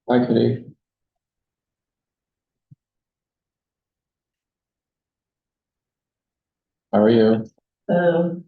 Hi, Kitty. How are you? Um,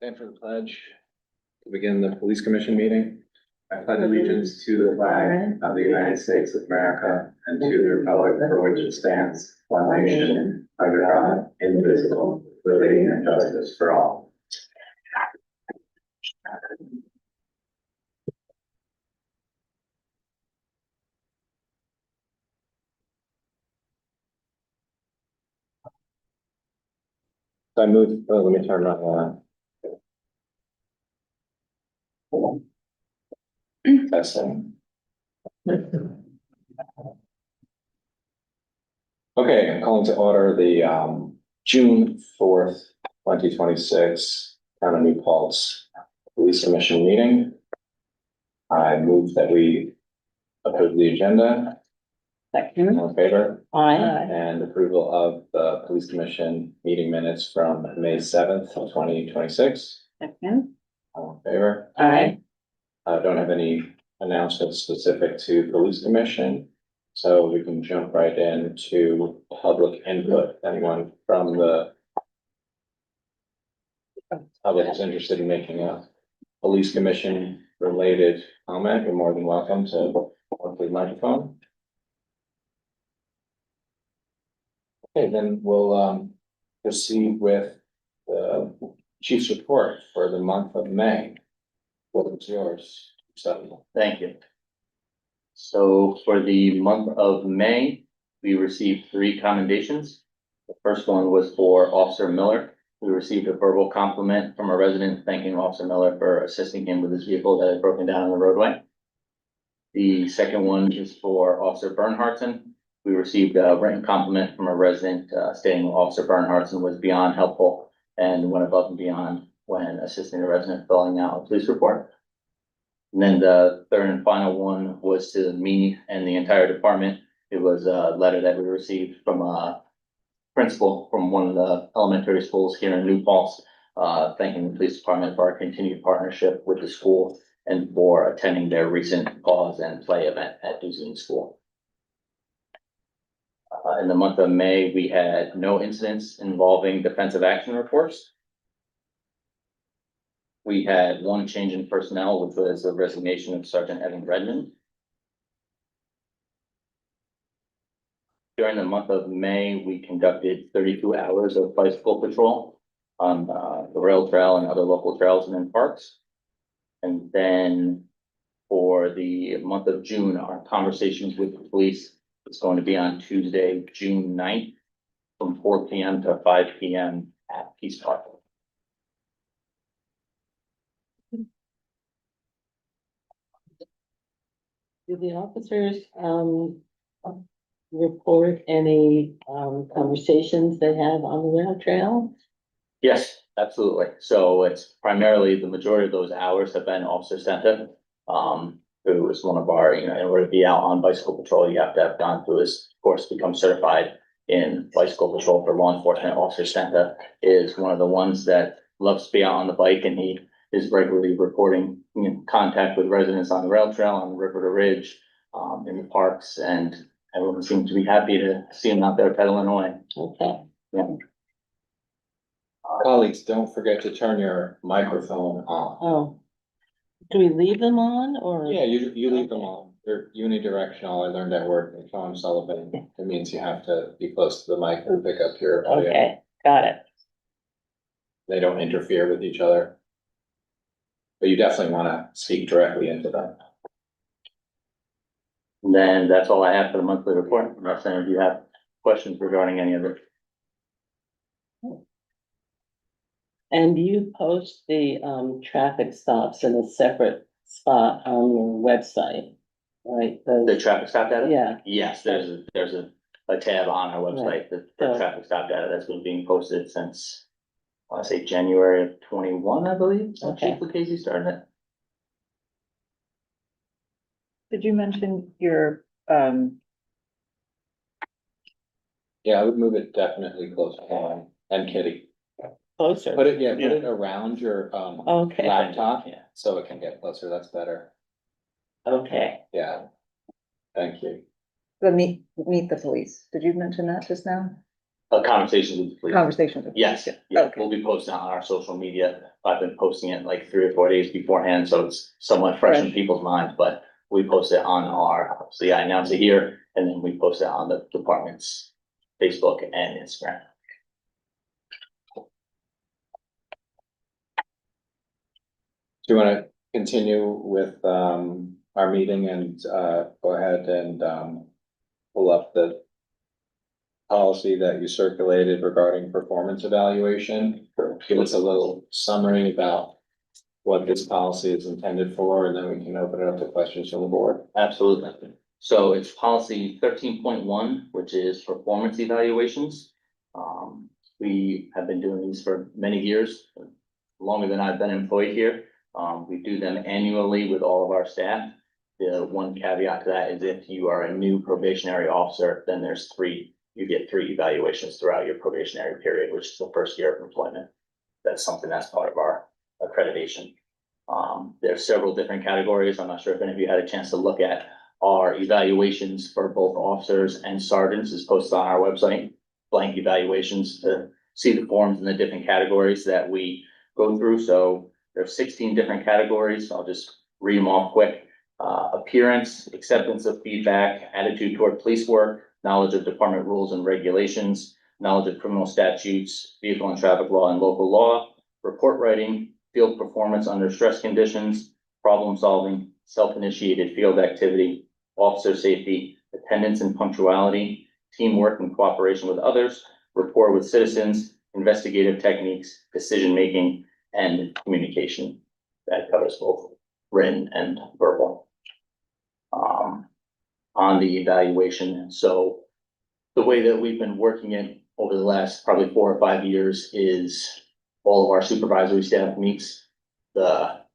Stand for the pledge. To begin the police commission meeting. I pledge allegiance to the flag of the United States of America and to the republic for which it stands, one nation, under God, indivisible, with liberty and justice for all. So I move, let me turn on testing. Okay, I'm calling to order the June 4th, 2026 Town of New Paltz Police Commission meeting. I move that we approve the agenda. Second. All in favor? Aye. And approval of the police commission meeting minutes from May 7th, 2026. Second. All in favor? Aye. I don't have any announcements specific to police commission, so we can jump right into public input. Anyone from the public is interested in making a police commission related comment, you're more than welcome to work the microphone. Okay, then we'll proceed with the chief's report for the month of May. What was yours? So, Thank you. So for the month of May, we received 3 commendations. The first one was for Officer Miller. We received a verbal compliment from a resident thanking Officer Miller for assisting him with his vehicle that had broken down on the roadway. The second one is for Officer Bernhardsen. We received a written compliment from a resident stating Officer Bernhardsen was beyond helpful and went above and beyond when assisting a resident filling out a police report. And then the third and final one was to me and the entire department. It was a letter that we received from a principal from one of the elementary schools here in New Paltz, thanking the police department for our continued partnership with the school and for attending their recent pause and play event at Duquesne School. In the month of May, we had no incidents involving defensive action reports. We had 1 change in personnel, which was the resignation of Sergeant Evan Redmond. During the month of May, we conducted 32 hours of bicycle patrol on the rail trail and other local trails and in parks. And then for the month of June, our conversations with the police is going to be on Tuesday, June 9th from 4 p.m. to 5 p.m. at Peace Park. Do the officers, report any, conversations they have on the rail trail? Yes, absolutely. So it's primarily the majority of those hours have been Officer Senta, who is one of our, in order to be out on bicycle patrol, you have to have gone through his course, become certified in bicycle patrol for law enforcement. Officer Senta is one of the ones that loves to be out on the bike, and he is regularly reporting contact with residents on the rail trail, on the River to Ridge, in the parks, and everyone seems to be happy to see him out there pedaling away. Okay. Yeah. colleagues, don't forget to turn your microphone on. Oh. Do we leave them on or? Yeah, you leave them on. They're unidirectional. I learned that word from Tom Sullivan. It means you have to be close to the mic and pick up your audio. Okay, got it. They don't interfere with each other. But you definitely want to speak directly into them. And then that's all I have for the monthly report. Unless any of you have questions regarding any of it. And you post the, traffic stops in a separate spot on your website, right? The traffic stop data? Yeah, Yes, there's a tab on our website that for So- traffic stop data that's been being posted since, I want to say January of 21, I believe. Okay. Chief Lucchese started it. Did you mention your, Yeah, I would move it definitely close to line. And Kitty, closer. put it around your Okay, laptop, Yeah. so it can get closer. That's better. okay. Yeah. Thank you. the meet the police? Did you mention that just now? Conversations with the police. conversations? with Yes, police? yeah, Okay. we'll be posting on our social media. I've been posting it like 3 or 4 days beforehand, so it's somewhat fresh in Right. people's minds, but we post it on our, so yeah, I announce it here, and then we post it on the department's Facebook and Instagram. Do you want to continue with, our meeting and, go ahead and, pull up the policy that you circulated regarding performance evaluation? Give us a little summary about what this policy is intended for, and then we can open it up to questions from the board. Absolutely. So it's policy 13.1, which is performance evaluations. We have been doing these for many years, longer than I've been employed here. We do them annually with all of our staff. The one caveat to that is if you are a new probationary officer, then you get 3 evaluations throughout your probationary period, which is the first year of employment. That's something that's part of our accreditation. There are several different categories. I'm not sure if any of you had a chance to look at our evaluations for both officers and sergeants is posted on our website. Blank evaluations to see the forms and the different categories that we go through. So there are 16 different categories. I'll just read them off quick. Appearance, acceptance of feedback, attitude toward police work, knowledge of department rules and regulations, knowledge of criminal statutes, vehicle and traffic law and local law, report writing, field performance under stress conditions, problem solving, self-initiated field activity, officer safety, attendance and punctuality, teamwork and cooperation with others, rapport with citizens, investigative techniques, decision-making, and communication. That covers both written and verbal. On the evaluation, so the way that we've been working it over the last probably 4 or 5 years is all of our supervisory staff meets. Now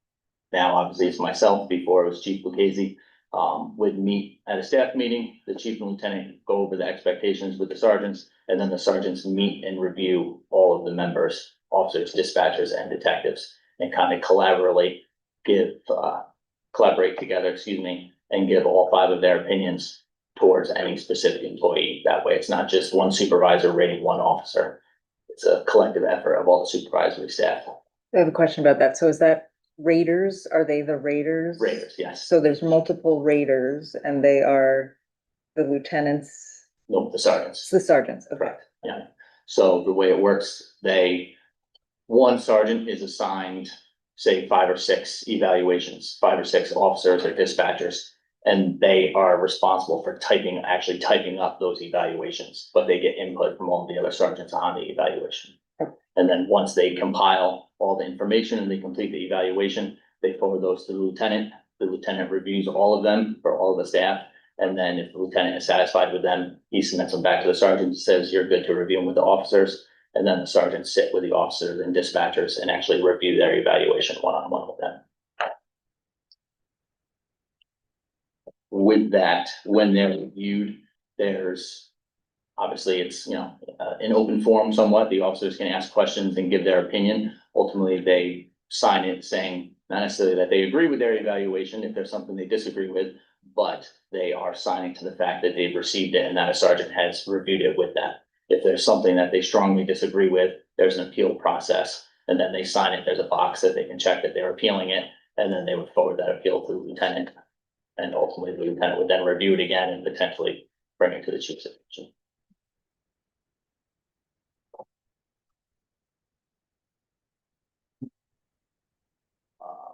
obviously it's myself, before it was Chief Lucchese, would meet at a staff meeting. The chief and lieutenant go over the expectations with the sergeants, and then the sergeants meet and review all of the members, officers, dispatchers, and detectives, and kind of collaborate together, and give all 5 of their opinions towards any specific employee. That way, it's not just one supervisor rating one officer. It's a collective effort of all the supervisory staff. I have a question about that. So is that raters? Are they the raters? Raters, yes. So there's multiple raters and they are the lieutenants, No, the sergeants. it's the sergeants. Okay. Correct, yeah. So the way it works, one sergeant is assigned, say, 5 or 6 evaluations, 5 or 6 officers or dispatchers. And they are responsible for actually typing up those evaluations, but they get input from all the other sergeants on the evaluation. And then once they compile all the information and they complete the evaluation, they forward those to the lieutenant. The lieutenant reviews all of them for all of the staff. And then if the lieutenant is satisfied with them, he submits them back to the sergeant and says, you're good to review them with the officers. And then the sergeants sit with the officers and dispatchers and actually review their evaluation one-on-one with them. With that, when they're reviewed, there's obviously it's, an open forum somewhat. The officers can ask questions and give their opinion. Ultimately, they sign it saying, not necessarily that they agree with their evaluation if there's something they disagree with, but they are signing to the fact that they've received it and that a sergeant has reviewed it with them. If there's something that they strongly disagree with, there's an appeal process, and then they sign it. There's a box that they can check that they're appealing it, and then they would forward that appeal to the lieutenant. And ultimately, the lieutenant would then review it again and potentially bring it to the chief's attention.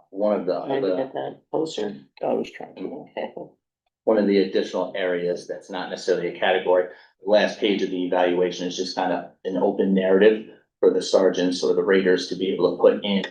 One of Trying to the, get that poster. I was trying to. Okay. one of the additional areas that's not necessarily a category, the last page of the evaluation is just kind of an open narrative for the sergeants or the raters to be able to put in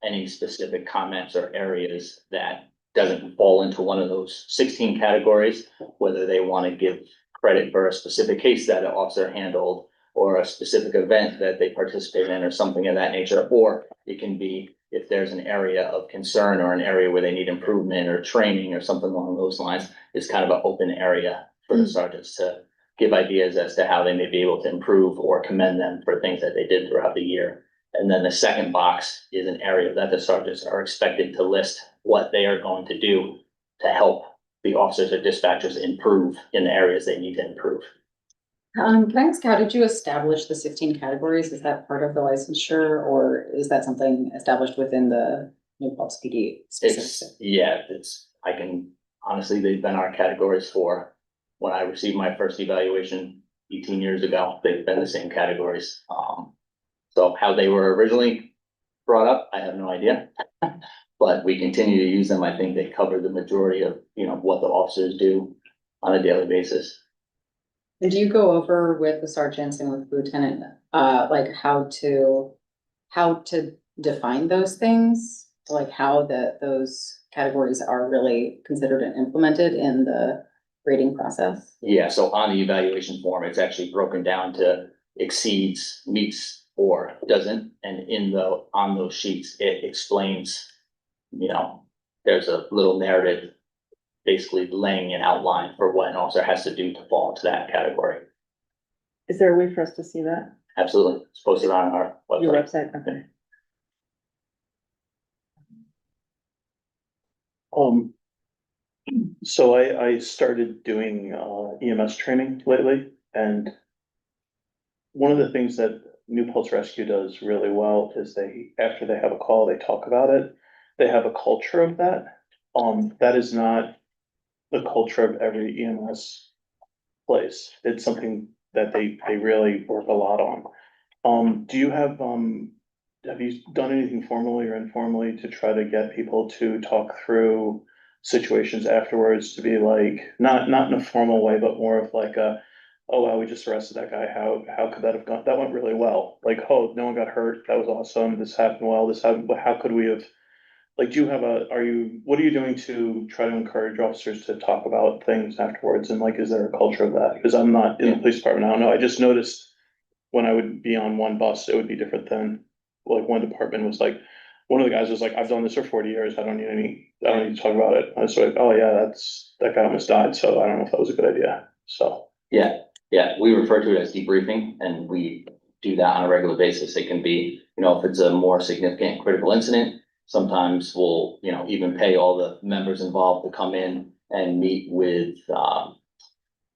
any specific comments or areas that doesn't fall into one of those 16 categories, whether they want to give credit for a specific case that an officer handled or a specific event that they participated in or something of that nature, or it can be if there's an area of concern or an area where they need improvement or training or something along those lines. It's kind of an open area for the sergeants to give ideas as to how they may be able to improve or commend them for things that they did throughout the year. And then the second box is an area that the sergeants are expected to list what they are going to do to help the officers or dispatchers improve in the areas they need to improve. Can I ask, how did you establish the 16 categories? Is that part of the licensure, or is that something established within the New Paltz PD? It's, yeah, it's, I can, honestly, they've been our categories for, when I received my first evaluation 18 years ago, they've been the same categories. So how they were originally brought up, I have no idea. But we continue to use them. I think they cover the majority of, what the officers do on a daily basis. And do you go over with the sergeants and with lieutenant, like how to define those things? Like how those categories are really considered and implemented in the grading process? Yeah, so on the evaluation form, it's actually broken down to exceeds, meets, or doesn't, and on those sheets, it explains, there's a little narrative basically laying an outline for what an officer has to do to fall into that category. Is there a way for us to see that? Absolutely, it's posted on our Your website. website, okay. So I started doing EMS training lately, and one of the things that New Paltz Rescue does really well is after they have a call, they talk about it. They have a culture of that. That is not the culture of every EMS place. It's something that they really work a lot on. Do you have you done anything formally or informally to try to get people to talk through situations afterwards, to be like, not in a formal way, but more of like a, oh, wow, we just arrested that guy. How could that have gone? That went really well. Like, oh, no one got hurt. That was awesome. This happened well. This happened, how could we have? Like, do you have what are you doing to try to encourage officers to talk about things afterwards? And like, is there a culture of that? Because I'm not in the police department. I don't know. I just noticed when I would be on one bus, it would be different than, like, one department was like, one of the guys was like, I've done this for 40 years. I don't need to talk about it. I was like, oh yeah, that guy almost died. So I don't know if that was a good idea. So. Yeah, we refer to it as debriefing, and we do that on a regular basis. It can be, if it's a more significant critical incident, sometimes we'll, even pay all the members involved to come in and meet with,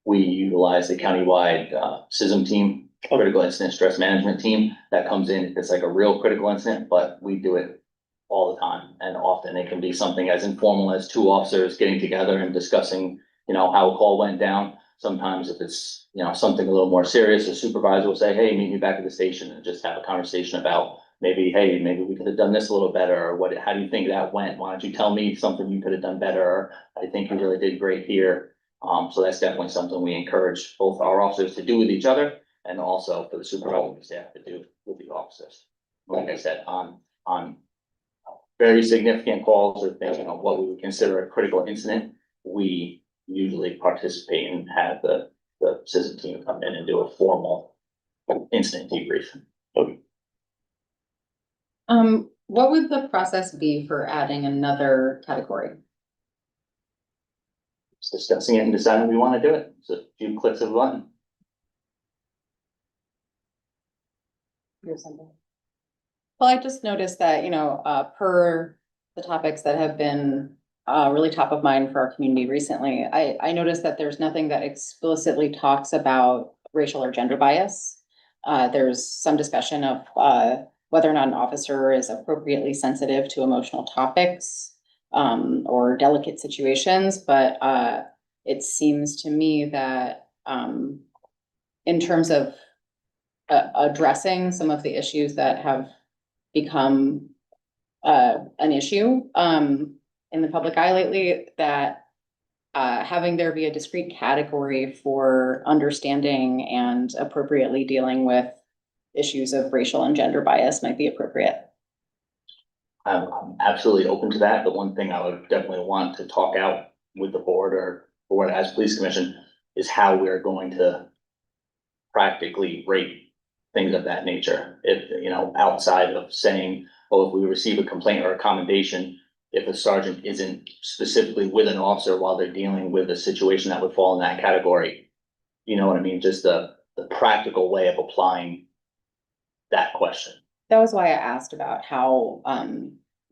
we utilize the countywide, CISM team, critical incident stress management team, that comes in. It's like a real critical incident, but we do it all the time. And often it can be something as informal as two officers getting together and discussing, how a call went down. Sometimes if it's, something a little more serious, a supervisor will say, hey, meet me back at the station, and just have a conversation about maybe we could have done this a little better, or how do you think that went? Why don't you tell me something you could have done better? Or I think you really did great here. So that's definitely something we encourage both our officers to do with each other, and also for the supervisor staff to do with the officers. Like I said, on very significant calls or things, what we would consider a critical incident, we usually participate and have the CISM team come in and do a formal incident debrief. What would the process be for adding another category? Just discussing it and deciding we want to do it. It's a few clicks of a button. Well, I just noticed that, per the topics that have been really top of mind for our community recently, I noticed that there's nothing that explicitly talks about racial or gender bias. There's some discussion of whether or not an officer is appropriately sensitive to emotional topics or delicate situations, but it seems to me that in terms of addressing some of the issues that have become an issue in the public eye lately, that having there be a discrete category for understanding and appropriately dealing with issues of racial and gender bias might be appropriate. I'm absolutely open to that. The one thing I would definitely want to talk out with the board or board as police commission is how we're going to practically rate things of that nature. If, outside of saying, oh, if we receive a complaint or a commendation, if a sergeant isn't specifically with an officer while they're dealing with a situation that would fall in that category, you know what I mean? Just the practical way of applying that question. That was why I asked about how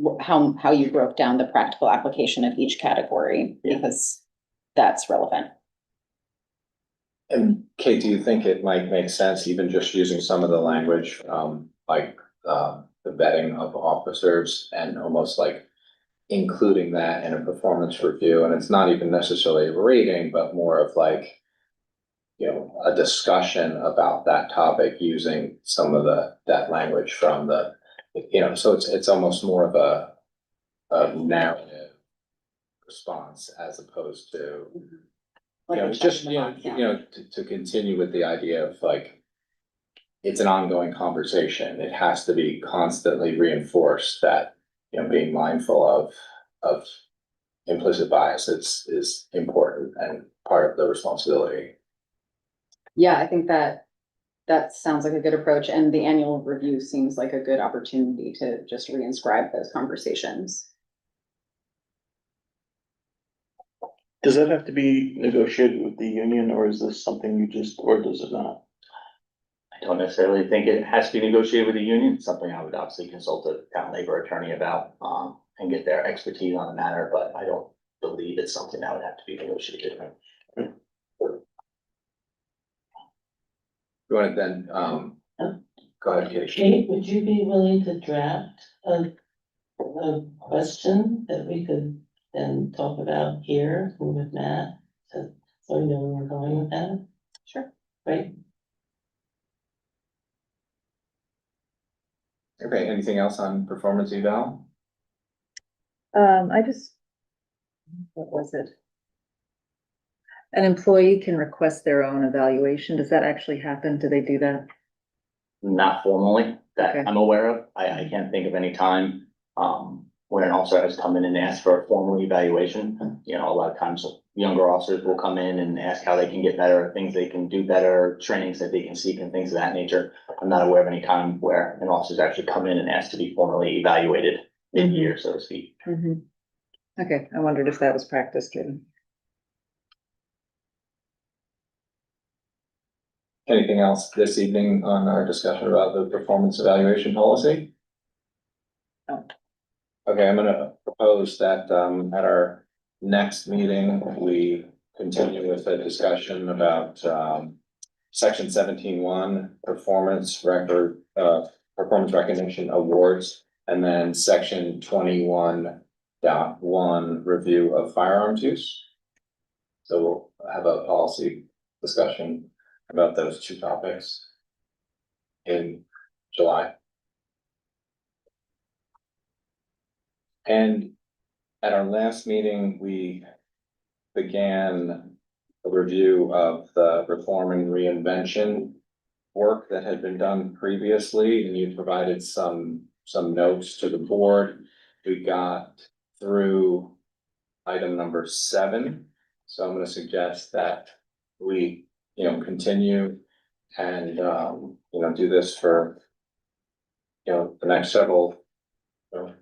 you broke down the practical application of each category, because that's relevant. And Kate, do you think it might make sense even just using some of the language, like, the vetting of officers and almost like including that in a performance review? And it's not even necessarily a rating, but more of like, you know, a discussion about that topic using some of that language from the, you know, so it's almost more of a narrative response as opposed to, Like you know, a check just, in the box, yeah. to continue with the idea of like, it's an ongoing conversation. It has to be constantly reinforced that, you know, being mindful of implicit bias is important and part of the responsibility. Yeah, I think that sounds like a good approach, and the annual review seems like a good opportunity to just reinscribe those conversations. Does that have to be negotiated with the union, or is this something you just, or does it not? I don't necessarily think it has to be negotiated with the union. It's something I would obviously consult a town labor attorney about, and get their expertise on the matter, but I don't believe it's something that would have to be negotiated. You want to then, go ahead, Kate. Kate, would you be willing to draft a question that we could then talk about here with Matt? So we know where we're going with that, Sure. right? Okay, anything else on performance eval? I just, what was it? An employee can request their own evaluation. Does that actually happen? Do they do that? Not formally, that Okay. I'm aware of. I can't think of any time, where an officer has come in and asked for a formal evaluation. You know, a lot of times younger officers will come in and ask how they can get better, things they can do better, trainings that they can seek and things of that nature. I'm not aware of any time where an officer's actually come in and asked to be formally evaluated mid-year, so to speak. Mhm. Okay, I wondered if that was practiced too. Anything else this evening on our discussion about the performance evaluation policy? No. Okay, I'm gonna propose that, at our next meeting, we continue with a discussion about, section 17.1 performance record, performance recognition awards, and then section 21.1 review of firearms use. So we'll have a policy discussion about those two topics in July. And at our last meeting, we began a review of the reform and reinvention work that had been done previously, and you provided some notes to the board. We got through item number 7, so I'm gonna suggest that we, you know, continue and, you know, do this for, you know, the next several, you know,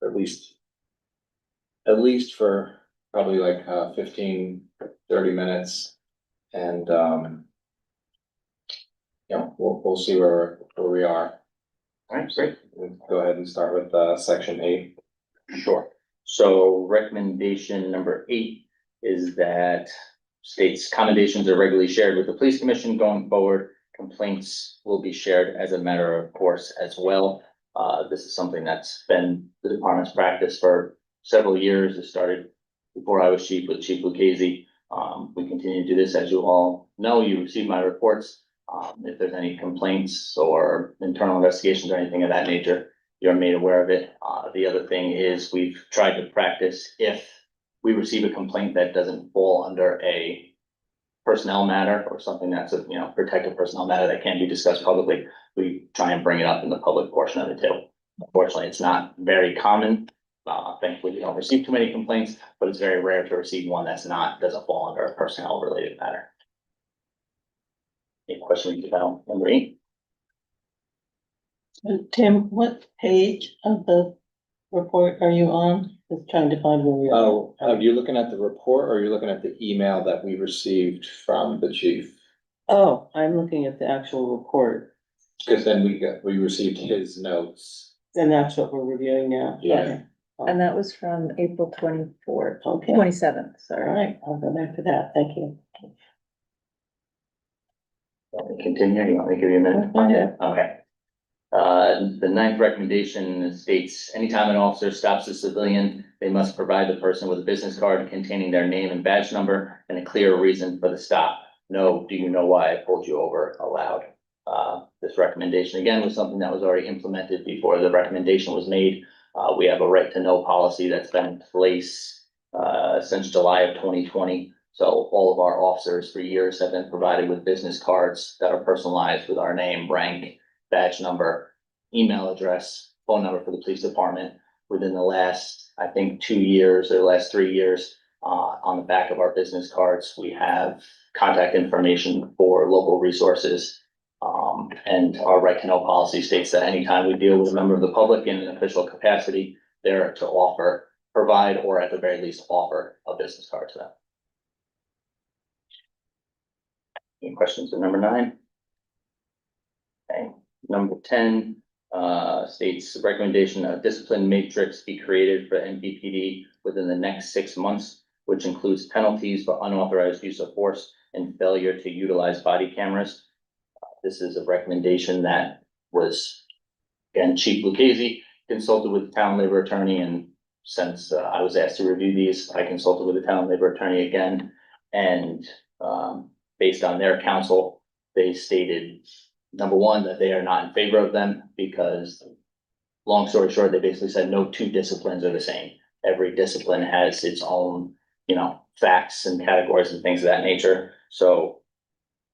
at least for probably like 15-30 minutes. And, you know, we'll see where we are. All right, great. We'll go ahead and start with, section 8. Sure. So recommendation number 8 is that states commendations are regularly shared with the police commission going forward. Complaints will be shared as a matter of course as well. This is something that's been the department's practice for several years. It started before I was chief with Chief Lucchese. We continue to do this. As you all know, you receive my reports. If there's any complaints or internal investigations or anything of that nature, you're made aware of it. The other thing is we've tried to practice if we receive a complaint that doesn't fall under a personnel matter or something that's a, you know, protected personnel matter that can't be discussed publicly, we try and bring it up in the public portion of it too. Unfortunately, it's not very common. Thankfully, we don't receive too many complaints, but it's very rare to receive one that's doesn't fall under a personnel related matter. Any questions about number 8? Tim, what page of the report are you on? Just trying to find where we are. Oh, are you looking at the report or are you looking at the email that we received from the chief? Oh, I'm looking at the actual report, Because then we received his notes. and that's what we're reviewing now. Yeah. Okay. And that was from April 24th, Okay, 27th, all sorry. right, I'll go back to that, thank you. Want me to continue? You want me to give you a minute? Go ahead. Okay. The ninth recommendation states, anytime an officer stops a civilian, they must provide the person with a business card containing their name and badge number and a clear reason for the stop. No, do you know why I pulled you over allowed? This recommendation again was something that was already implemented before the recommendation was made. We have a right to know policy that's been in place since July of 2020. So all of our officers for years have been provided with business cards that are personalized with our name, rank, badge number, email address, phone number for the police department. Within the last, I think, 2 years or the last 3 years, on the back of our business cards, we have contact information for local resources. And our right to know policy states that anytime we deal with a member of the public in an official capacity, they're to offer, provide, or at the very least offer a business card to them. Any questions on number 9? Okay, number 10 states recommendation a discipline matrix be created for NPPD within the next 6 months, which includes penalties for unauthorized use of force and failure to utilize body cameras. This is a recommendation that was, again, Chief Lucchese consulted with the town labor attorney, and since I was asked to review these, I consulted with the town labor attorney again. And based on their counsel, they stated, number one, that they are not in favor of them because, long story short, they basically said no two disciplines are the same. Every discipline has its own, facts and categories and things of that nature. So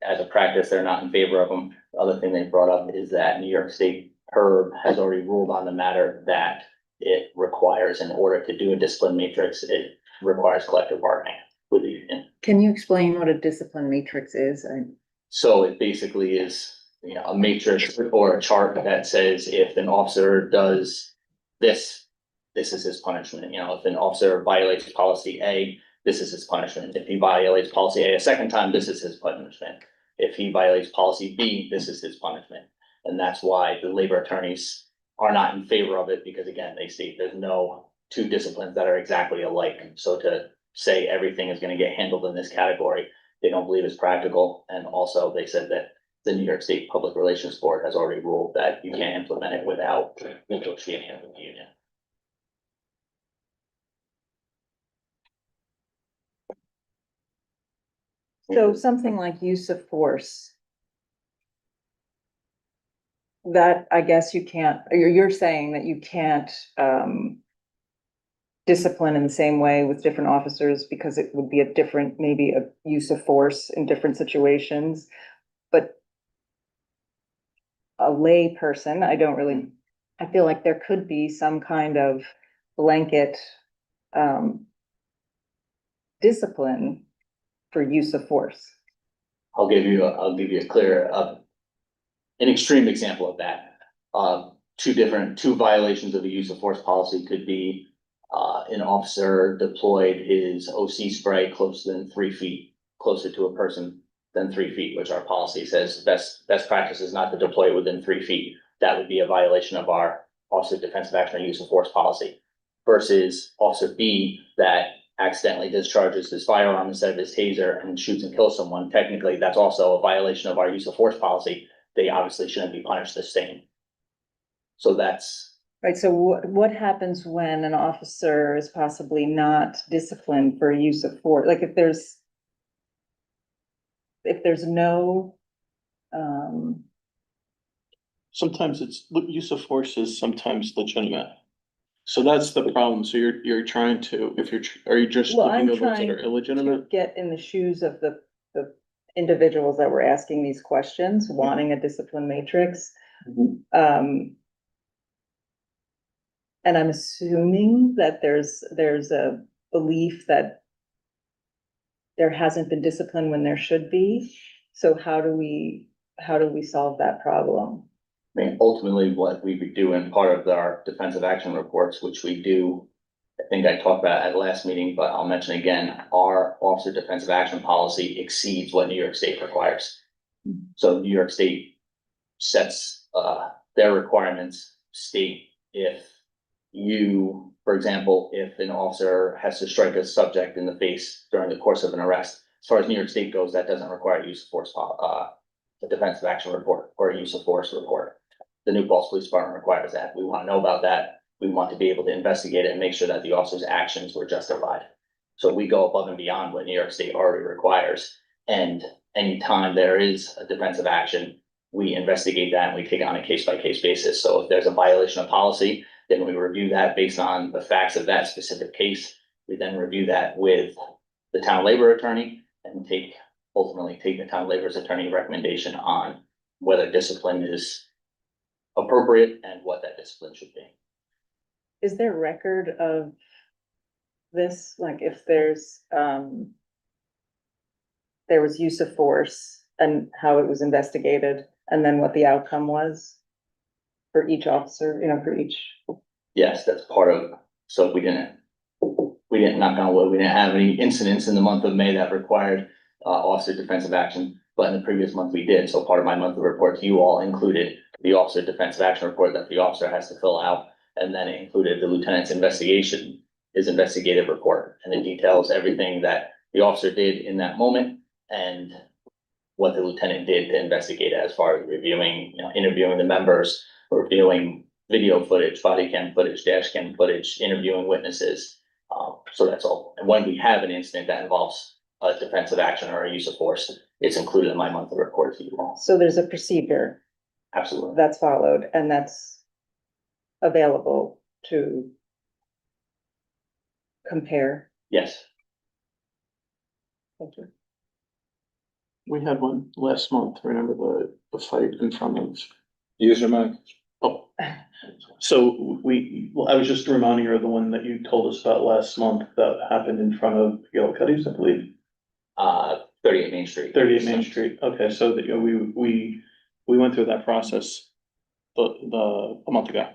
as a practice, they're not in favor of them. The other thing they brought up is that New York State HERB has already ruled on the matter that it requires, in order to do a discipline matrix, it requires collective bargaining with the union. Can you explain what a discipline matrix is? So it basically is, a matrix or a chart that says if an officer does this, this is his punishment. If an officer violates policy A, this is his punishment. If he violates policy A a second time, this is his punishment. If he violates policy B, this is his punishment. And that's why the labor attorneys are not in favor of it, because again, they state there's no two disciplines that are exactly alike. So to say everything is going to get handled in this category, they don't believe is practical. And also they said that the New York State Public Relations Board has already ruled that you can't implement it without negotiating with the union. So something like use of force. That, I guess you can't, you're saying that you can't, discipline in the same way with different officers because it would be a different, maybe a use of force in different situations. But a lay person, I feel like there could be some kind of blanket, discipline for use of force. I'll give you a clear, an extreme example of that. Two violations of the use of force policy could be, an officer deployed his OC spray closer than 3 feet, closer to a person than 3 feet, which our policy says best practice is not to deploy within 3 feet. That would be a violation of our Officer Defensive Action or Use of Force policy. Versus Officer B that accidentally discharges his firearm instead of his taser and shoots and kills someone. Technically, that's also a violation of our use of force policy. They obviously shouldn't be punished the same. So that's Right, so what happens when an officer is possibly not disciplined for use of force? Like if there's no, Sometimes use of force is sometimes legitimate. So that's the problem. So you're trying to, are you just Well, looking I'm at those that trying are illegitimate? get in the shoes of the individuals that were asking these questions, wanting a discipline matrix. And I'm assuming that there's a belief that there hasn't been discipline when there should be. So how do we solve that problem? I mean, ultimately, what we would do in part of our defensive action reports, which we do, I think I talked about at last meeting, but I'll mention again, our officer defensive action policy exceeds what New York State requires. So New York State sets their requirements state if you, for example, if an officer has to strike a subject in the face during the course of an arrest, as far as New York State goes, that doesn't require use of force a defensive action report or a use of force report. The New Paltz Police Department requires that. We want to know about that. We want to be able to investigate it and make sure that the officer's actions were justified. So we go above and beyond what New York State already requires. And anytime there is a defensive action, we investigate that and we take it on a case-by-case basis. So if there's a violation of policy, then we review that based on the facts of that specific case. We then review that with the town labor attorney and ultimately take the town labor's attorney recommendation on whether discipline is appropriate and what that discipline should be. Is there record of this, like if there's, there was use of force and how it was investigated and then what the outcome was for each officer, for each? Yes, that's part of, so we didn't knock on wood, we didn't have any incidents in the month of May that required officer defensive action, but in the previous month we did. So part of my monthly report to you all included the officer defensive action report that the officer has to fill out. And then it included the lieutenant's investigation, his investigative report, and it details everything that the officer did in that moment and what the lieutenant did to investigate as far as reviewing, interviewing the members, reviewing video footage, body cam footage, dash cam footage, interviewing witnesses. So that's all. And when we have an incident that involves a defensive action or a use of force, it's included in my monthly report to you all. So there's a procedure Absolutely. that's followed and that's available to compare. Yes. Thank you. We had one last month, remember the fight in front of, Use your mic. oh. So I was just reminding her of the one that you told us about last month that happened in front of Yellow Cuddies, I believe. 38 Main Street. 38 Main Street, okay, so that, we went through that process a month ago.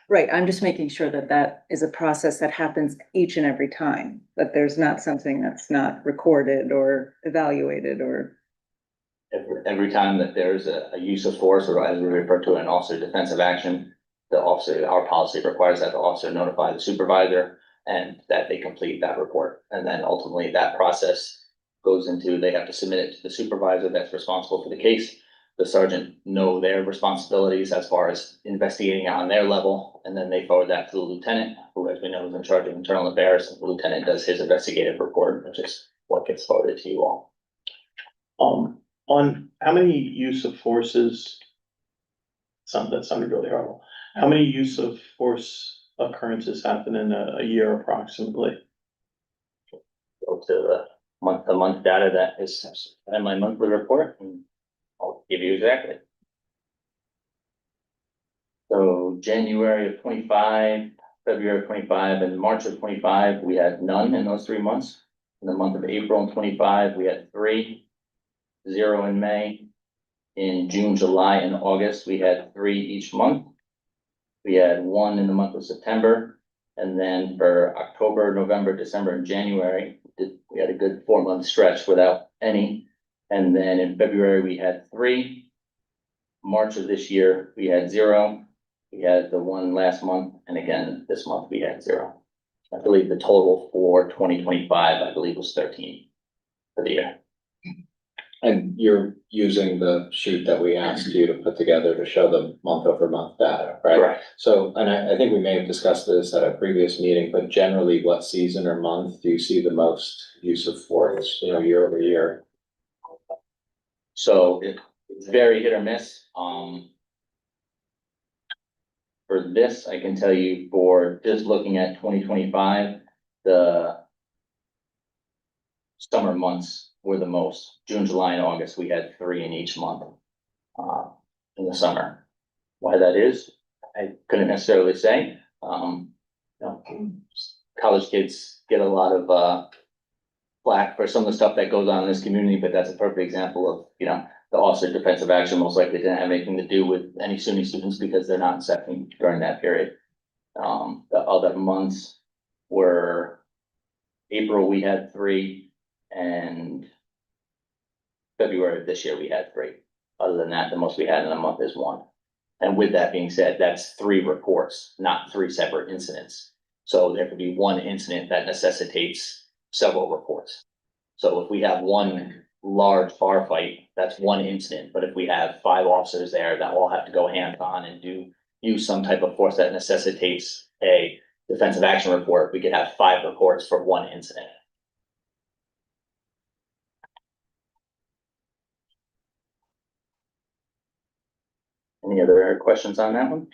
Right, I'm just making sure that that is a process that happens each and every time, that there's not something that's not recorded or evaluated or. Every time that there's a use of force, or as we refer to it, an officer defensive action, our policy requires that the officer notify the supervisor and that they complete that report. And then ultimately that process goes into, they have to submit it to the supervisor that's responsible for the case. The sergeant know their responsibilities as far as investigating on their level, and then they forward that to the lieutenant, who, as we know, is in charge of internal affairs. The lieutenant does his investigative report, which is what gets forwarded to you all. On how many use of forces? That sounded really horrible. How many use of force occurrences happen in a year approximately? Go to the month-to-month data that is in my monthly report, and I'll give you exactly. So January of 25, February of 25, and March of 25, we had none in those 3 months. In the month of April and 25, we had 3, 0 in May. In June, July, and August, we had 3 each month. We had 1 in the month of September. And then for October, November, December, and January, we had a good 4-month stretch without any. And then in February, we had 3. March of this year, we had 0. We had the 1 last month, and again, this month we had 0. I believe the total for 2025, I believe, was 13 for the year. And you're using the sheet that we asked you to put together to show the month over month data, right? Correct. So, and I think we may have discussed this at a previous meeting, but generally what season or month do you see the most use of force, year over year? So it's very hit or miss. For this, I can tell you for just looking at 2025, the summer months were the most. June, July, and August, we had 3 in each month in the summer. Why that is, I couldn't necessarily say. College kids get a lot of flack for some of the stuff that goes on in this community, but that's a perfect example of, the officer defensive action most likely didn't have anything to do with any SUNY students because they're not in second during that period. The other months were April, we had 3, and February of this year, we had 3. Other than that, the most we had in a month is 1. And with that being said, that's 3 reports, not 3 separate incidents. So there could be 1 incident that necessitates several reports. So if we have one large bar fight, that's one incident, but if we have 5 officers there that all have to go hands-on and use some type of force that necessitates a defensive action report, we could have 5 reports for one incident. Any other questions on that one?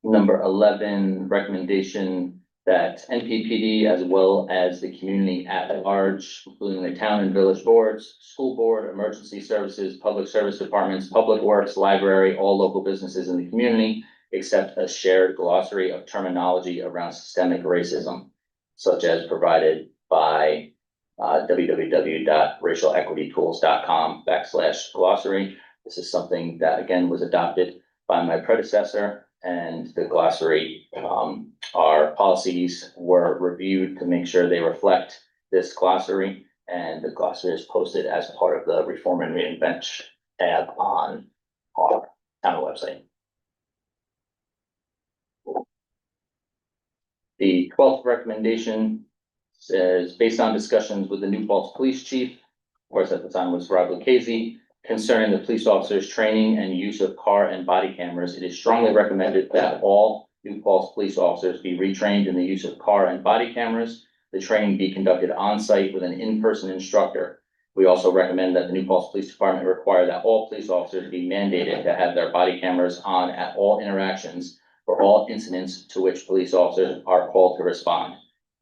Number 11, recommendation that NPPD as well as the community at large, including the town and village boards, school board, emergency services, public service departments, public works, library, all local businesses in the community, accept a shared glossary of terminology around systemic racism, such as provided by www.racialequitytools.com/glossary. This is something that again was adopted by my predecessor, and the glossary, our policies were reviewed to make sure they reflect this glossary, and the glossary is posted as part of the Reform and Reinvent tab on our town website. The 12th recommendation says, based on discussions with the New Paltz Police Chief, of course, at the time was Rob Lucchese, concerning the police officers' training and use of car and body cameras, it is strongly recommended that all New Paltz police officers be retrained in the use of car and body cameras. The training be conducted on site with an in-person instructor. We also recommend that the New Paltz Police Department require that all police officers be mandated to have their body cameras on at all interactions for all incidents to which police officers are called to respond.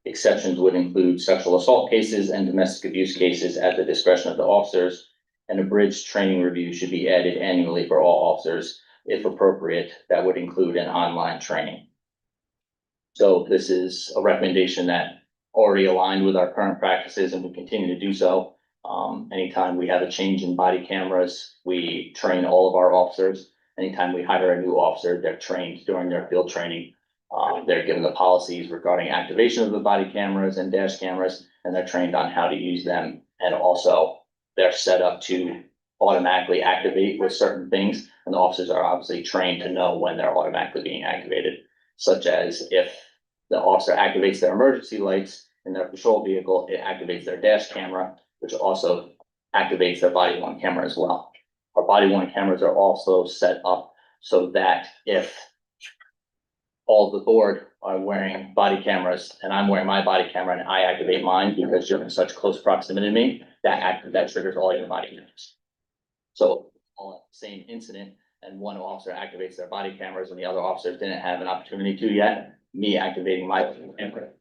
Exceptions would include sexual assault cases and domestic abuse cases at the discretion of the officers. An abridged training review should be added annually for all officers, if appropriate. That would include an online training. So this is a recommendation that already aligned with our current practices and we continue to do so. Anytime we have a change in body cameras, we train all of our officers. Anytime we hire a new officer, they're trained during their field training. They're given the policies regarding activation of the body cameras and dash cameras, and they're trained on how to use them. And also they're set up to automatically activate with certain things. And the officers are obviously trained to know when they're automatically being activated, such as if the officer activates their emergency lights in their patrol vehicle, it activates their dash camera, which also activates their body worn camera as well. Our body worn cameras are also set up so that if all of the board are wearing body cameras and I'm wearing my body camera and I activate mine because you're in such close proximity to me, that triggers all your body cameras. So all at the same incident and one officer activates their body cameras and the other officers didn't have an opportunity to yet, me activating my camera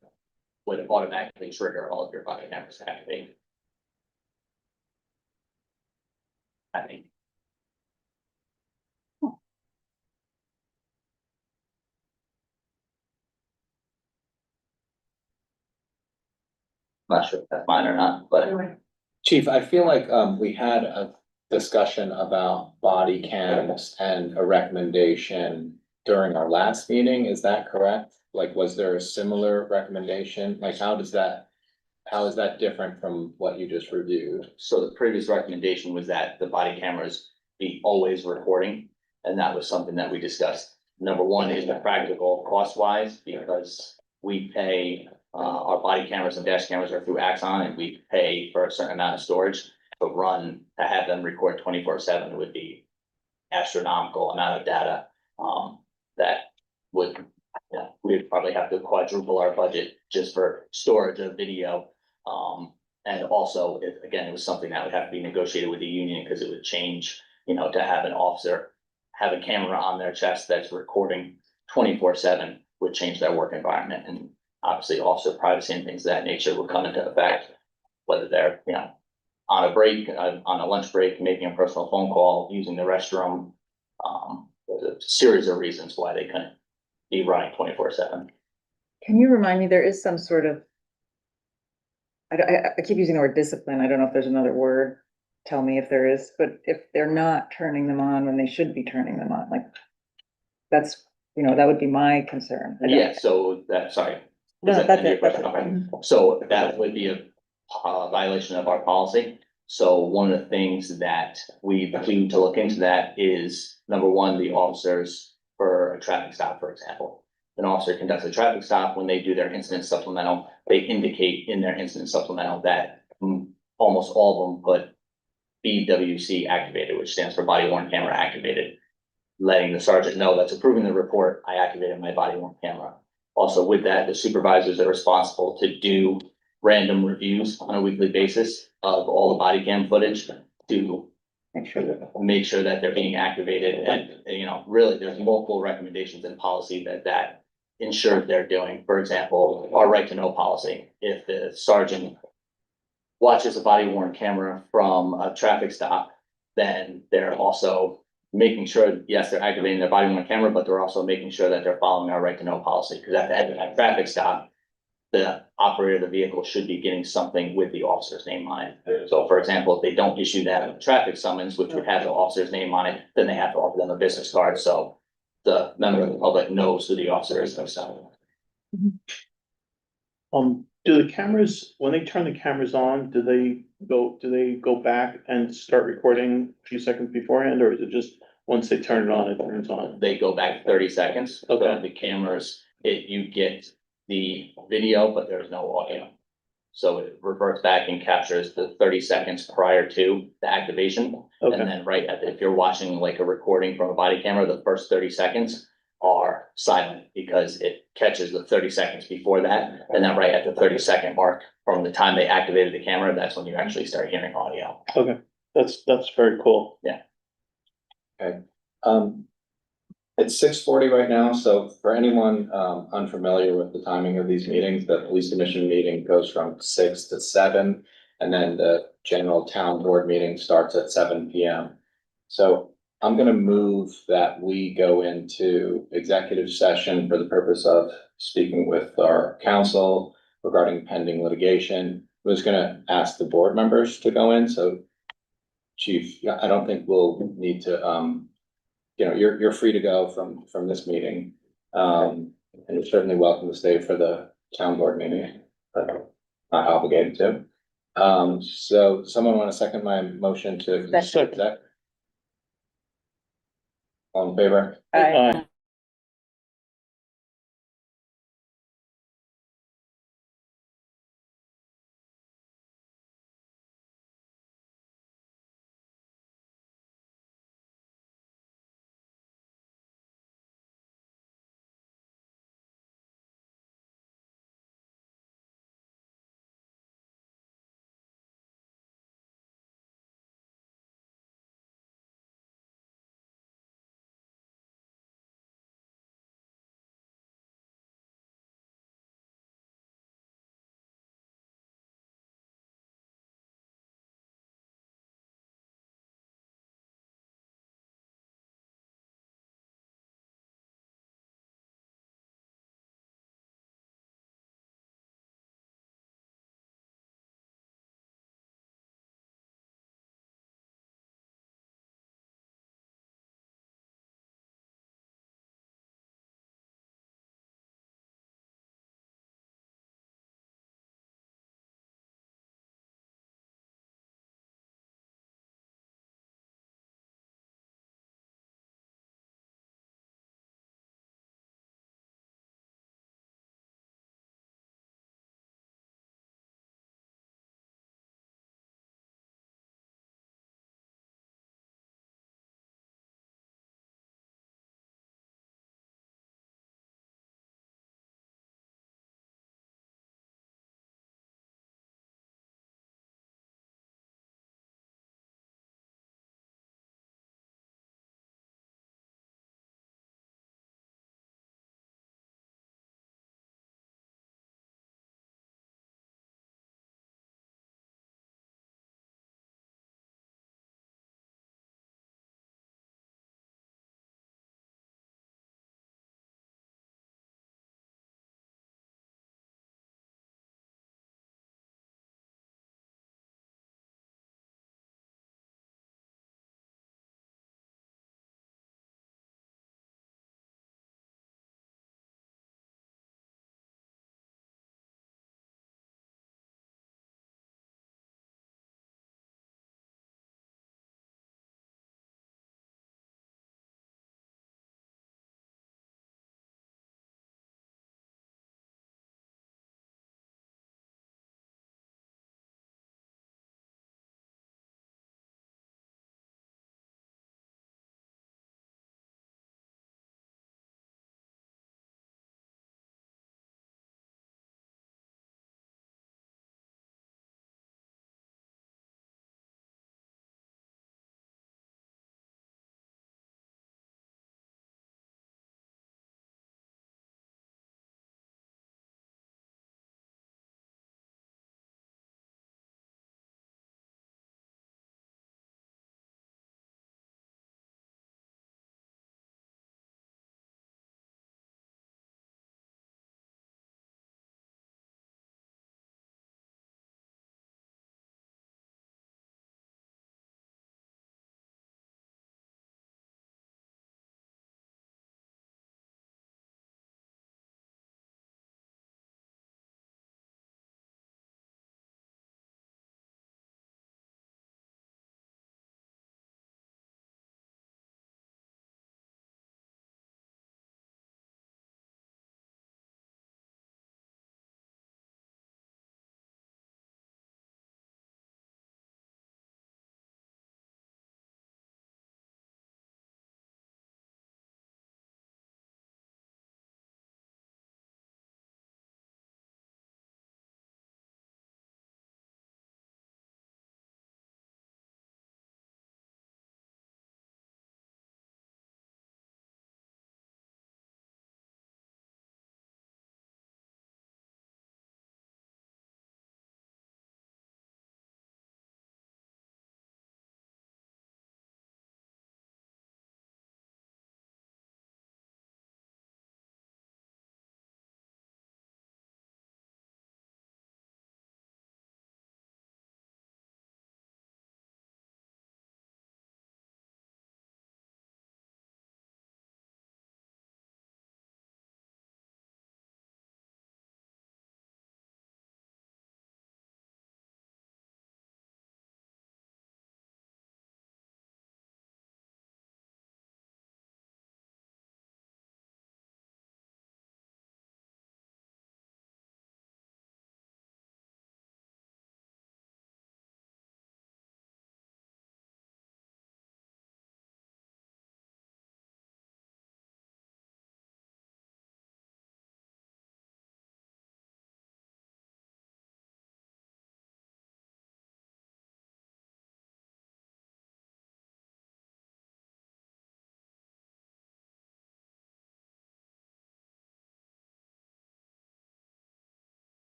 would automatically trigger all of your body cameras to activate. I think. Not sure if that's mine or not, but Chief, I feel like we had a discussion about body cams and a recommendation during our last meeting. Is that correct? Like, was there a similar recommendation? Like, how is that different from what you just reviewed? so the previous recommendation was that the body cameras be always recording, and that was something that we discussed. Number one is the practical cost wise, because we pay, our body cameras and dash cameras are through Axon, and we pay for a certain amount of storage. To have them record 24/7 would be astronomical amount of data, that would, we'd probably have to quadruple our budget just for storage of video. And also, if, again, it was something that would have to be negotiated with the union, because it would change, to have an officer have a camera on their chest that's recording 24/7 would change their work environment. And obviously officer privacy and things of that nature would come into effect, whether they're, on a break, on a lunch break, making a personal phone call, using the restroom. There's a series of reasons why they couldn't be running 24/7. Can you remind me, there is some sort of, I keep using the word discipline. I don't know if there's another word. Tell me if there is, but if they're not turning them on when they should be turning them on, like, that's, that would be my concern. Yeah, so that, sorry. No, Is that that's your it. That's question? it. Okay. So that would be a violation of our policy. So one of the things that we need to look into that is, number one, the officers for a traffic stop, for example. an officer conducts a traffic stop, when they do their incident supplemental, they indicate in their incident supplemental that almost all of them put BWC activated, which stands for body worn camera activated, letting the sergeant know that's approving the report, I activated my body worn camera. Also with that, the supervisors are responsible to do random reviews on a weekly basis of all the body cam footage to make sure that they're being activated. And, you know, really, there's multiple recommendations in policy that ensure they're doing. For example, our right to know policy. If the sergeant watches a body worn camera from a traffic stop, then they're also making sure, yes, they're activating their body worn camera, but they're also making sure that they're following our right to know policy. Because at the end of that traffic stop, the operator of the vehicle should be getting something with the officer's name on it. So for example, if they don't issue that traffic summons, which would have the officer's name on it, then they have to offer them a business card, so the member of the public knows who the officer is themselves. Do the cameras, when they turn the cameras on, do they go back and start recording a few seconds beforehand, or is it just once they turn it on, it turns on? They go back 30 seconds. Okay. So the cameras, you get the video, but there's no audio. So it reverts back and captures the 30 seconds prior to the activation. And Okay, then if you're watching like a recording from a body camera, the first 30 seconds are silent because it catches the 30 seconds before that. And then right at the 30-second mark from the time they activated the camera, that's when you actually start hearing audio. that's very cool. It's 6:40 right now, so for anyone unfamiliar with the timing of these meetings, the police commission meeting goes from 6 to 7. And then the general town board meeting starts at 7 PM. So I'm gonna move that we go into executive session for the purpose of speaking with our counsel regarding pending litigation. I was gonna ask the board members to go in, so Chief, I don't think we'll need to, you know, you're free to go from this meeting. And you're certainly welcome to stay for the town board meeting, but not obligated to. So someone want to second my motion to? Second. All in favor? Aye.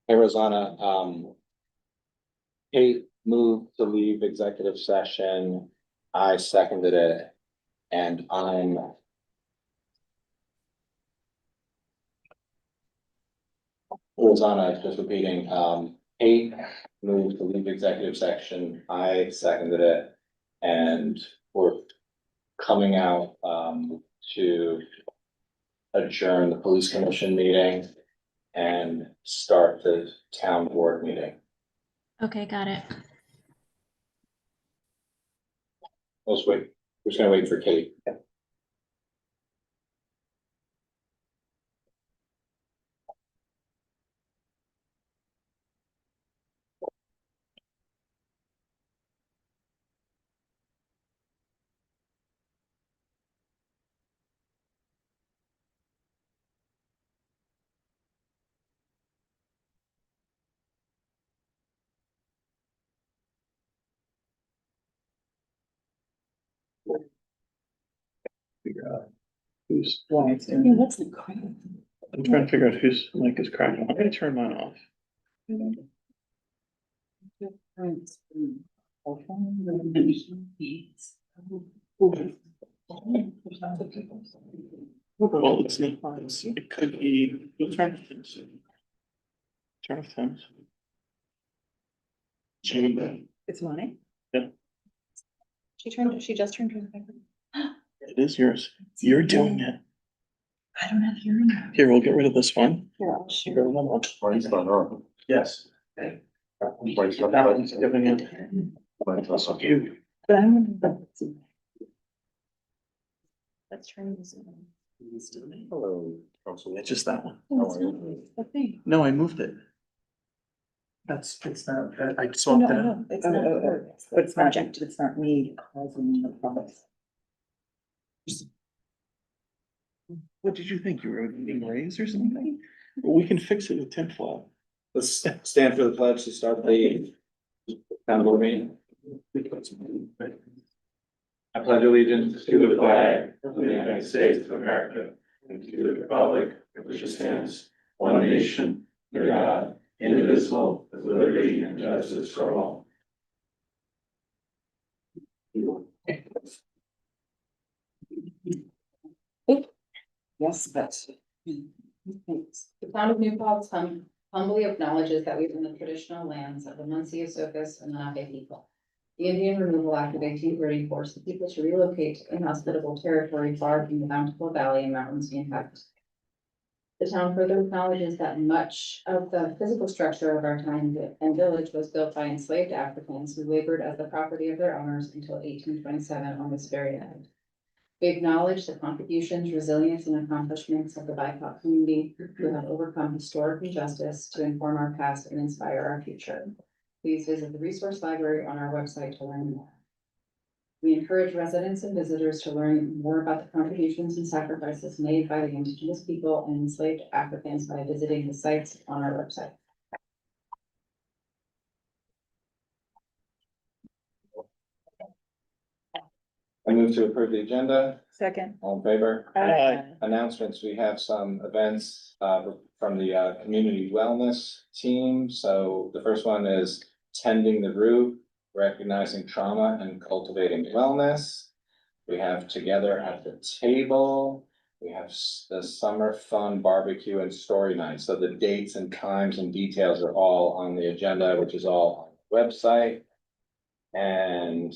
Hey, Rosanna, Kate moved to leave executive session. I seconded it. And I'm Rosanna, just repeating, Kate moved to leave executive section. I seconded it. And we're coming out, to adjourn the police commission meeting and start the town board meeting. Okay, got it. Let's wait. We're just gonna wait for Kate. Figure out who's, What's the crap? I'm trying to figure out whose mic is cracking. I'm gonna turn mine off. Well, it's not, it could be, you'll turn off Tim's. Turn off Tim's. Change that. It's mine. She just turned her back on. It is yours. You're doing it. I don't have hearing. Here, we'll get rid of this one. Here, I'll share. Yes. That one's giving it. You. But I'm. Let's turn this on. Hello. It's just that one. Okay. No, I moved it. It's not, I swapped it out. It's not, but it's not, it's not me causing the problem. What did you think? You were being raised or something? We can fix it with Tim Flop. Let's stand for the pledge to start the town board meeting. I pledge allegiance to the flag of the United States of America and to the republic which stands one nation, under God, indivisible, with liberty and justice for all. Yes, but. The town of New Paltz humbly acknowledges that we live in the traditional lands of the Muncie, Osakas, and Lenape people. The Indian Removal Act of 1830 forced the people to relocate to inhospitable territory far from the bountiful valley and mountains we inhabit. The town further acknowledges that much of the physical structure of our town and village was built by enslaved Africans who labored as the property of their owners until 1827 on this very land. We acknowledge the contributions, resilience, and accomplishments of the BIPOC community who have overcome historic injustice to inform our past and inspire our future. Please visit the resource library on our website to learn more. We encourage residents and visitors to learn more about the contributions and sacrifices made by the indigenous people and enslaved Africans by visiting the sites on our website. I move to approve the agenda. Second. All in favor? Aye. Announcements, we have some events from the community wellness team. So the first one is Tending the Root, recognizing trauma and cultivating wellness. We have Together at the Table. We have the Summer Fun Barbecue and Story Night. So the dates and times and details are all on the agenda, which is all on the website. And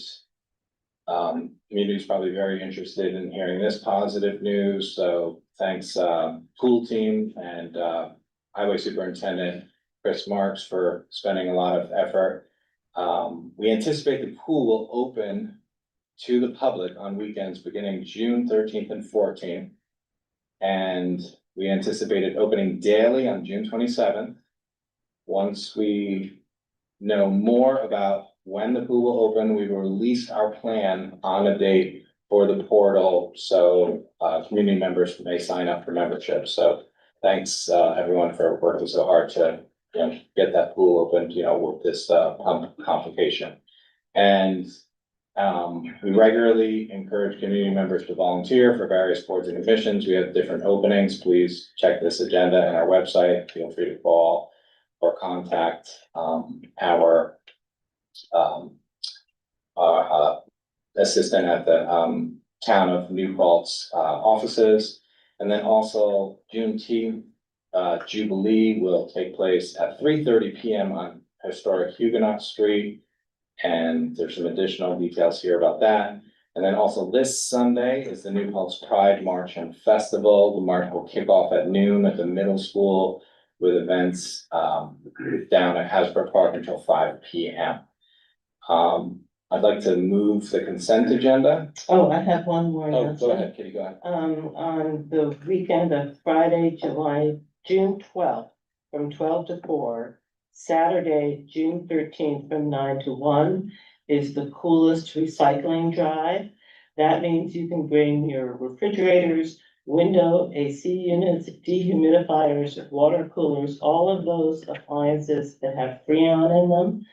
community is probably very interested in hearing this positive news, so thanks, pool team and, highway superintendent Chris Marks for spending a lot of effort. We anticipate the pool will open to the public on weekends beginning June 13th and 14th. And we anticipate it opening daily on June 27th. Once we know more about when the pool will open, we will release our plan on a date for the portal, so community members may sign up for membership. So thanks everyone for working so hard to get that pool opened, with this complication. And we regularly encourage community members to volunteer for various boards and commissions. We have different openings. Please check this agenda and our website. Feel free to call or contact, our, um, assistant at the, town of New Paltz, offices. And then also Juneteenth, Jubilee will take place at 3:30 PM on historic Huguenot Street. And there's some additional details here about that. And then also this Sunday is the New Paltz Pride March and Festival. The march will kick off at noon at the middle school with events down at Hasbro Park until 5 PM. I'd like to move the consent agenda. Oh, I have one more. Oh, go announcement. ahead, Kitty, go ahead. On the weekend of Friday, June 12th, from 12 to 4, Saturday, June 13th, from 9 to 1, is the Coolest Recycling Drive. That means you can bring your refrigerators, window, AC units, dehumidifiers, water coolers, all of those appliances that have Freon in them.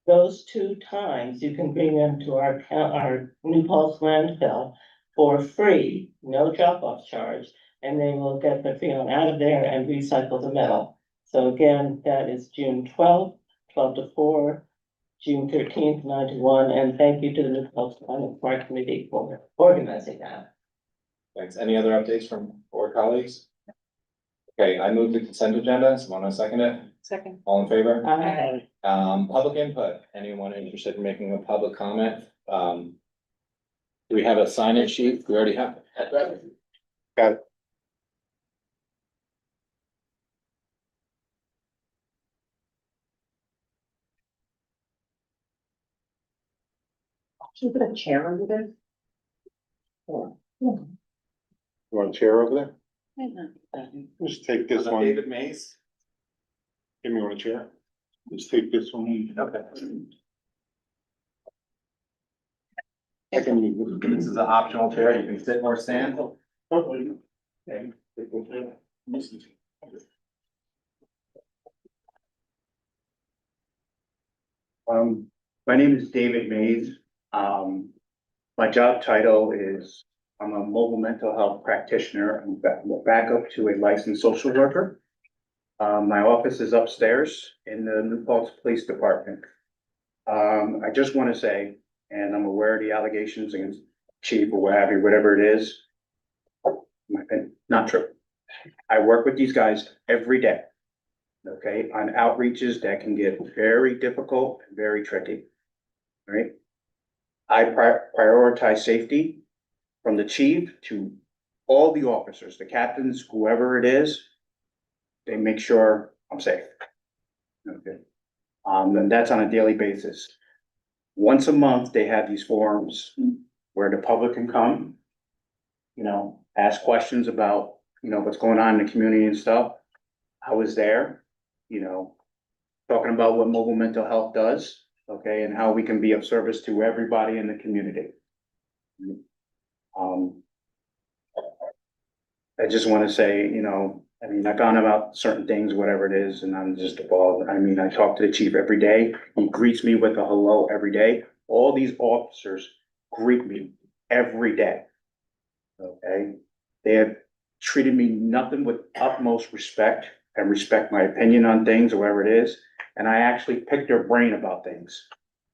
Those 2 times, you can bring them to our New Paltz landfill for free, no drop-off charge, and they will get the Freon out of there and recycle the metal. So again, that is June 12th, 12 to 4, June 13th, 9 to 1, and thank you to the New Paltz Climate Park Committee for organizing that. Thanks. Any other updates from board colleagues? Okay, I move the consent agenda. Someone want to second it? Second. All in favor? Aye. Public input. Anyone interested in making a public comment? Do we have a sign-in sheet? We already have. Got it. Can you put a chair under there? Or- You want a chair over there? Might not be bad. Just take this one. David Mays? Give me one chair. Just take this one. Okay. I can move this. This is an optional chair. You can sit or stand. Okay. My name is David Mays. My job title is, I'm a mobile mental health practitioner and backup to a licensed social worker. My office is upstairs in the New Paltz Police Department. I just want to say, and I'm aware of the allegations against chief or what have you, whatever it is. My opinion, not true. I work with these guys every day. Okay, on outreaches that can get very difficult and very tricky. Right? I prioritize safety from the chief to all the officers, the captains, whoever it is. They make sure I'm safe. Okay. And that's on a daily basis. Once a month, they have these forums where the public can come, you know, ask questions about, you know, what's going on in the community and stuff. I was there, you know, talking about what mobile mental health does, okay, and how we can be of service to everybody in the community. I just want to say, you know, I mean, I've gone about certain things, whatever it is, and I'm just appalled. I mean, I talk to the chief every day. He greets me with a hello every day. All these officers greet me every day. Okay? They have treated me nothing with utmost respect and respect my opinion on things or whatever it is. And I actually pick their brain about things.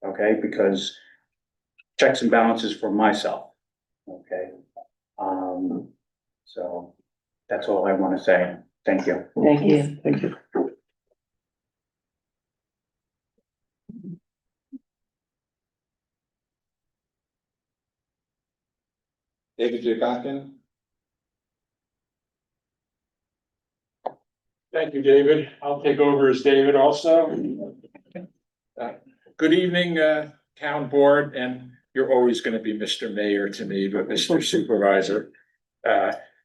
Okay? Because checks and balances for myself. Okay? So that's all I want to say. Thank you. Thank you. Thank you. David Jacobkin? Thank you, David. I'll take over as David also. Good evening, town board, and you're always gonna be Mr. Mayor to me, but Mr. Supervisor.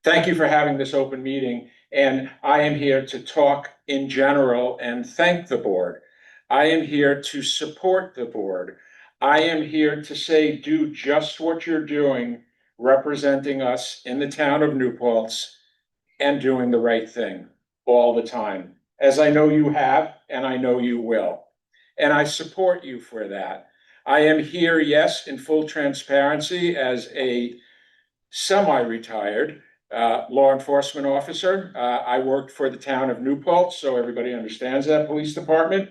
Thank you for having this open meeting, and I am here to talk in general and thank the board. I am here to support the board. I am here to say, do just what you're doing, representing us in the town of New Paltz and doing the right thing all the time, as I know you have, and I know you will. And I support you for that. I am here, yes, in full transparency as a semi-retired law enforcement officer. I worked for the town of New Paltz, so everybody understands that police department,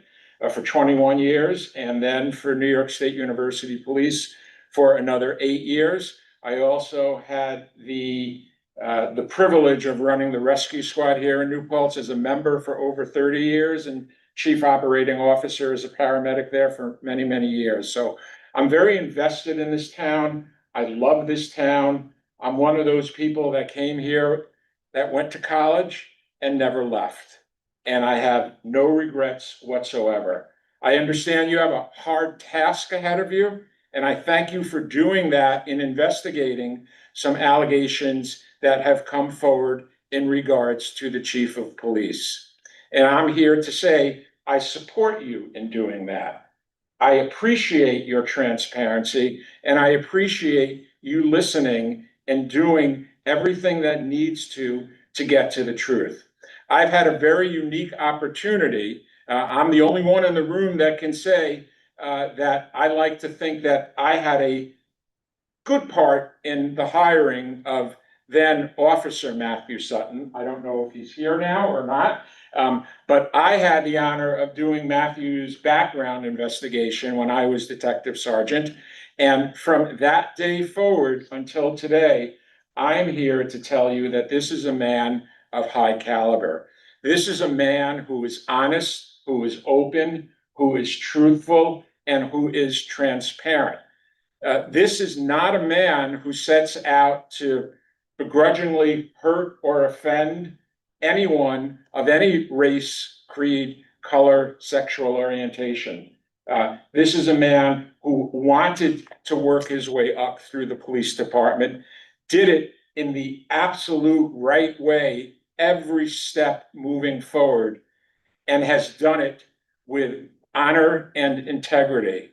for 21 years, and then for New York State University Police for another 8 years. I also had the privilege of running the rescue squad here in New Paltz as a member for over 30 years and chief operating officer as a paramedic there for many, many years. So I'm very invested in this town. I love this town. I'm one of those people that came here, that went to college and never left. And I have no regrets whatsoever. I understand you have a hard task ahead of you, and I thank you for doing that in investigating some allegations that have come forward in regards to the chief of police. And I'm here to say, I support you in doing that. I appreciate your transparency, and I appreciate you listening and doing everything that needs to get to the truth. I've had a very unique opportunity. I'm the only one in the room that can say that I like to think that I had a good part in the hiring of then Officer Matthew Sutton. I don't know if he's here now or not, but I had the honor of doing Matthew's background investigation when I was Detective Sergeant. And from that day forward until today, I'm here to tell you that this is a man of high caliber. This is a man who is honest, who is open, who is truthful, and who is transparent. This is not a man who sets out to begrudgingly hurt or offend anyone of any race, creed, color, sexual orientation. This is a man who wanted to work his way up through the police department, did it in the absolute right way every step moving forward, and has done it with honor and integrity.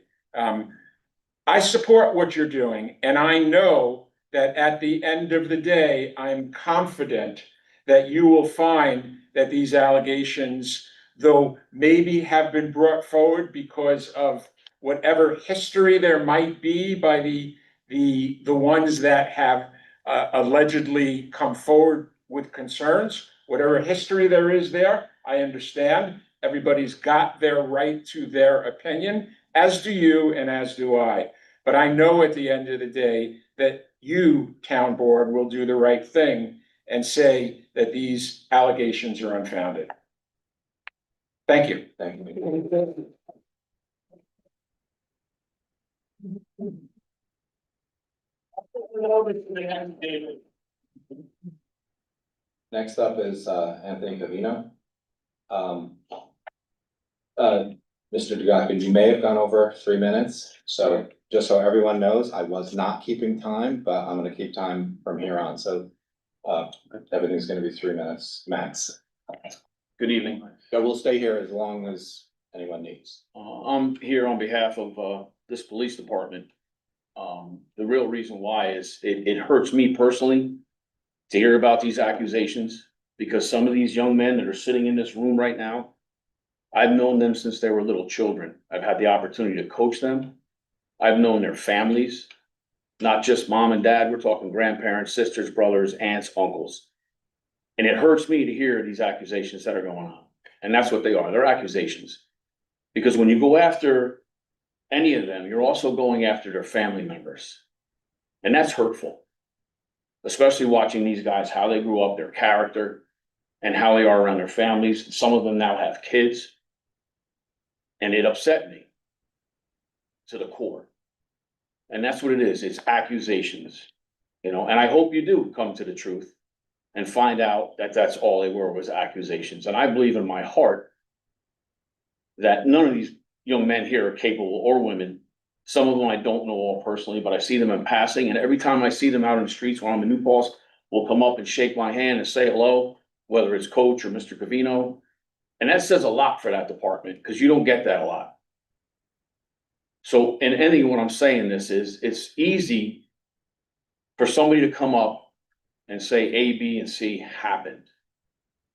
I support what you're doing, and I know that at the end of the day, I'm confident that you will find that these allegations, though maybe have been brought forward because of whatever history there might be by the ones that have allegedly come forward with concerns, whatever history there is there, I understand. Everybody's got their right to their opinion, as do you and as do I. But I know at the end of the day that you, town board, will do the right thing and say that these allegations are unfounded. Thank you. Thank you. Next up is Anthony Cavino. Mr. Dugan, you may have gone over 3 minutes, so just so everyone knows, I was not keeping time, but I'm gonna keep time from here on, so everything's gonna be 3 minutes max. Good evening. So we'll stay here as long as anyone needs. I'm here on behalf of this police department. The real reason why is it hurts me personally to hear about these accusations, because some of these young men that are sitting in this room right now, I've known them since they were little children. I've had the opportunity to coach them. I've known their families, not just mom and dad. We're talking grandparents, sisters, brothers, aunts, uncles. And it hurts me to hear these accusations that are going on. And that's what they are. They're accusations. Because when you go after any of them, you're also going after their family members. And that's hurtful. Especially watching these guys, how they grew up, their character, and how they are around their families. Some of them now have kids. And it upset me to the core. And that's what it is. It's accusations, you know, and I hope you do come to the truth and find out that that's all they were, was accusations. And I believe in my heart that none of these young men here are capable, or women. Some of them I don't know all personally, but I see them in passing. And every time I see them out in the streets when I'm in New Paltz, will come up and shake my hand and say hello, whether it's Coach or Mr. Cavino. And that says a lot for that department, because you don't get that a lot. So in ending, what I'm saying this is, it's easy for somebody to come up and say A, B, and C happened.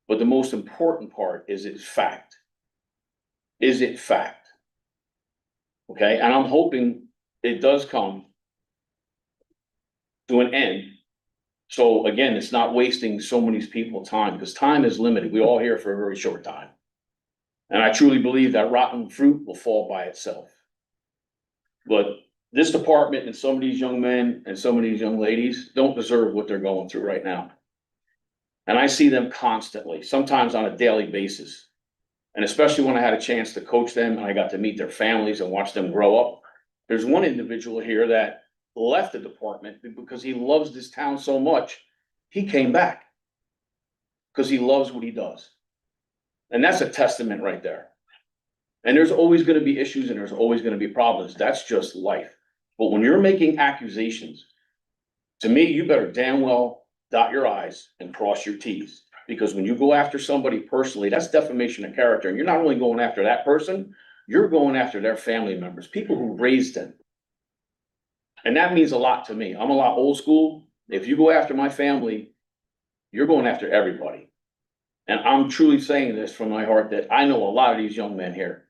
But the most important part is it's fact. Is it fact? Okay, and I'm hoping it does come to an end So again, it's not wasting so many people time, because time is limited. We all here for a very short time. And I truly believe that rotten fruit will fall by itself. But this department and some of these young men and some of these young ladies don't deserve what they're going through right now. And I see them constantly, sometimes on a daily basis. And especially when I had a chance to coach them and I got to meet their families and watch them grow up. There's one individual here that left the department because he loves this town so much, he came back. Because he loves what he does. And that's a testament right there. And there's always gonna be issues and there's always gonna be problems. That's just life. But when you're making accusations, to me, you better damn well dot your i's and cross your t's. Because when you go after somebody personally, that's defamation of character. And you're not only going after that person, you're going after their family members, people who raised them. And that means a lot to me. I'm a lot old school. If you go after my family, you're going after everybody. And I'm truly saying this from my heart that I know a lot of these young men here.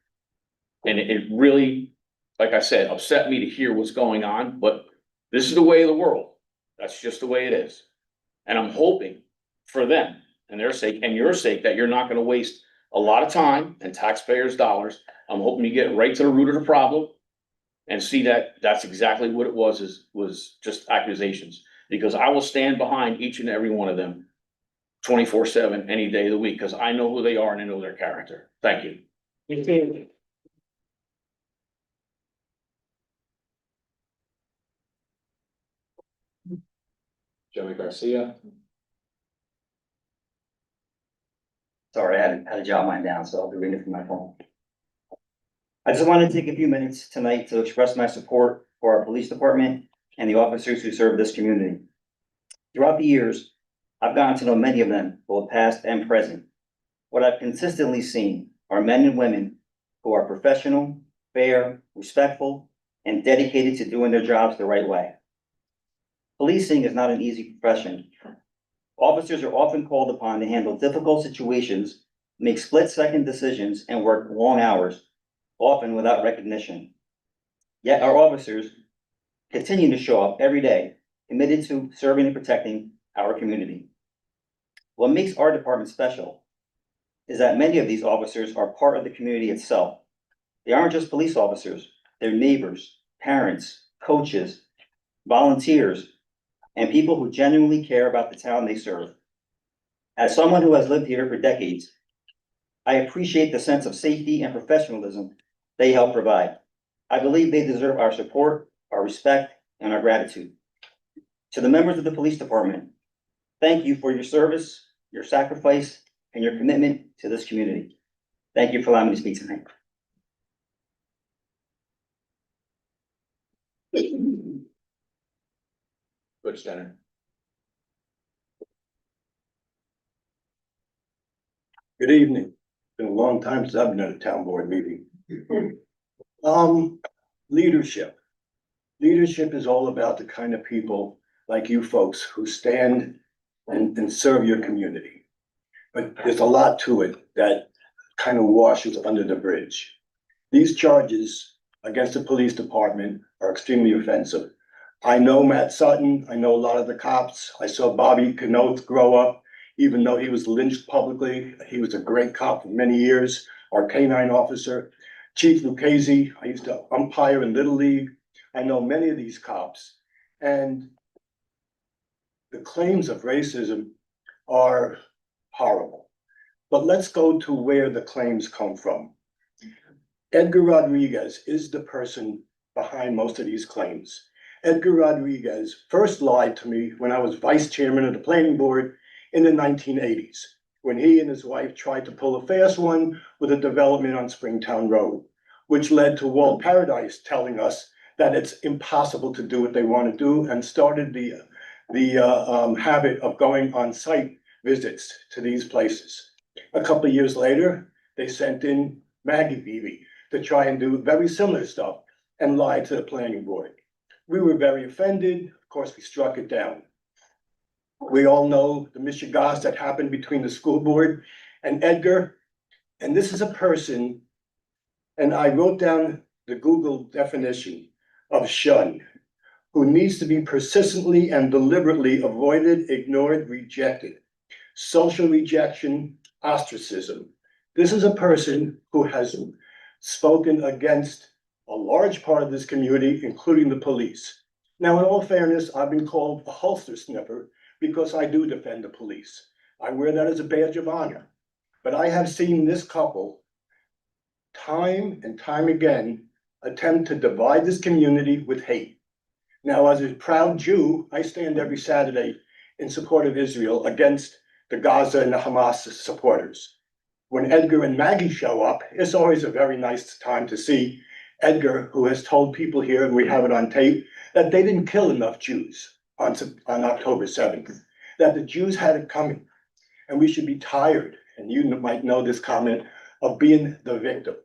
And it really, like I said, upset me to hear what's going on, but this is the way of the world. That's just the way it is. And I'm hoping for them and their sake and your sake that you're not gonna waste a lot of time and taxpayers' dollars. I'm hoping you get right to the root of the problem and see that that's exactly what it was just accusations. Because I will stand behind each and every one of them 24/7, any day of the week, because I know who they are and I know their character. Thank you. You too. Joey Garcia. Sorry, I had to jot mine down, so I'll be reading it from my phone. I just wanted to take a few minutes tonight to express my support for our police department and the officers who serve this community. Throughout the years, I've gotten to know many of them, both past and present. What I've consistently seen are men and women who are professional, fair, respectful, and dedicated to doing their jobs the right way. Policing is not an easy profession. Officers are often called upon to handle difficult situations, make split-second decisions, and work long hours, often without recognition. Yet our officers continue to show up every day, committed to serving and protecting our community. What makes our department special is that many of these officers are part of the community itself. They aren't just police officers, they're neighbors, parents, coaches, volunteers, and people who genuinely care about the town they serve. As someone who has lived here for decades, I appreciate the sense of safety and professionalism they help provide. I believe they deserve our support, our respect, and our gratitude. To the members of the police department, thank you for your service, your sacrifice, and your commitment to this community. Thank you for allowing me to speak tonight. Butch Denner. Good evening. Been a long time since I've been at a town board meeting. Leadership. Leadership is all about the kind of people like you folks who stand and serve your community. But there's a lot to it that kind of washes under the bridge. These charges against the police department are extremely offensive. I know Matt Sutton, I know a lot of the cops. I saw Bobby Knoth grow up, even though he was lynched publicly. He was a great cop for many years, our canine officer. Chief Lucchese, I used to umpire in Little League. I know many of these cops. And the claims of racism are horrible. But let's go to where the claims come from. Edgar Rodriguez is the person behind most of these claims. Edgar Rodriguez first lied to me when I was vice chairman of the planning board in the 1980s, when he and his wife tried to pull a fast one with a development on Springtown Road, which led to Walt Paradise telling us that it's impossible to do what they want to do, and started the habit of going on site visits to these places. A couple of years later, they sent in Maggie Beebe to try and do very similar stuff and lie to the planning board. We were very offended. Of course, we struck it down. We all know the mishigas that happened between the school board and Edgar. And this is a person, and I wrote down the Google definition of shun. who needs to be persistently and deliberately avoided, ignored, rejected. Social rejection, ostracism. This is a person who has spoken against a large part of this community, including the police. Now, in all fairness, I've been called a holster sniffer because I do defend the police. I wear that as a badge of honor. But I have seen this couple time and time again attempt to divide this community with hate. Now, as a proud Jew, I stand every Saturday in support of Israel against the Gaza and the Hamas supporters. When Edgar and Maggie show up, it's always a very nice time to see Edgar, who has told people here, and we have it on tape, that they didn't kill enough Jews on October 7th, that the Jews had it coming. And we should be tired, and you might know this comment, of being the victim.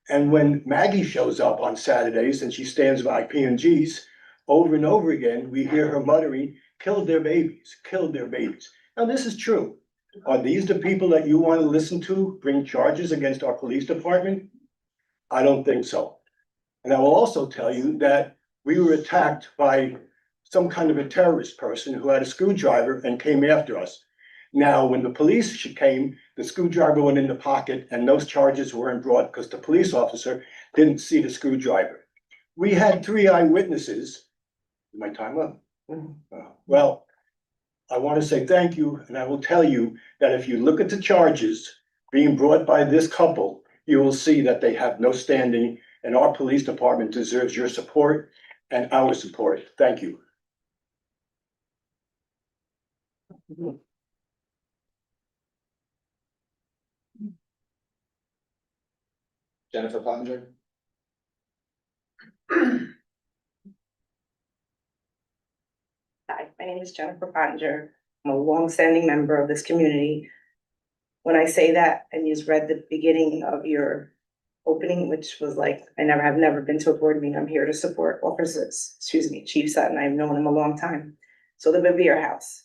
And when Maggie shows up on Saturdays and she stands by P&Gs, over and over again, we hear her muttering, killed their babies, killed their babies. Now, this is true. Are these the people that you want to listen to bring charges against our police department? I don't think so. And I will also tell you that we were attacked by some kind of a terrorist person who had a screwdriver and came after us. Now, when the police came, the screwdriver went in the pocket and those charges weren't brought because the police officer didn't see the screwdriver. We had 3 eyewitnesses. Is my time up? Well, I want to say thank you, and I will tell you that if you look at the charges being brought by this couple, you will see that they have no standing, and our police department deserves your support and our support. Thank you. Jennifer Pottinger? Hi, my name is Jennifer Pottinger. I'm a longstanding member of this community. When I say that, and you've read the beginning of your opening, which was like, have never been to a board meeting. I'm here to support officers, Chief Sutton. I've known him a long time. So the Bevere House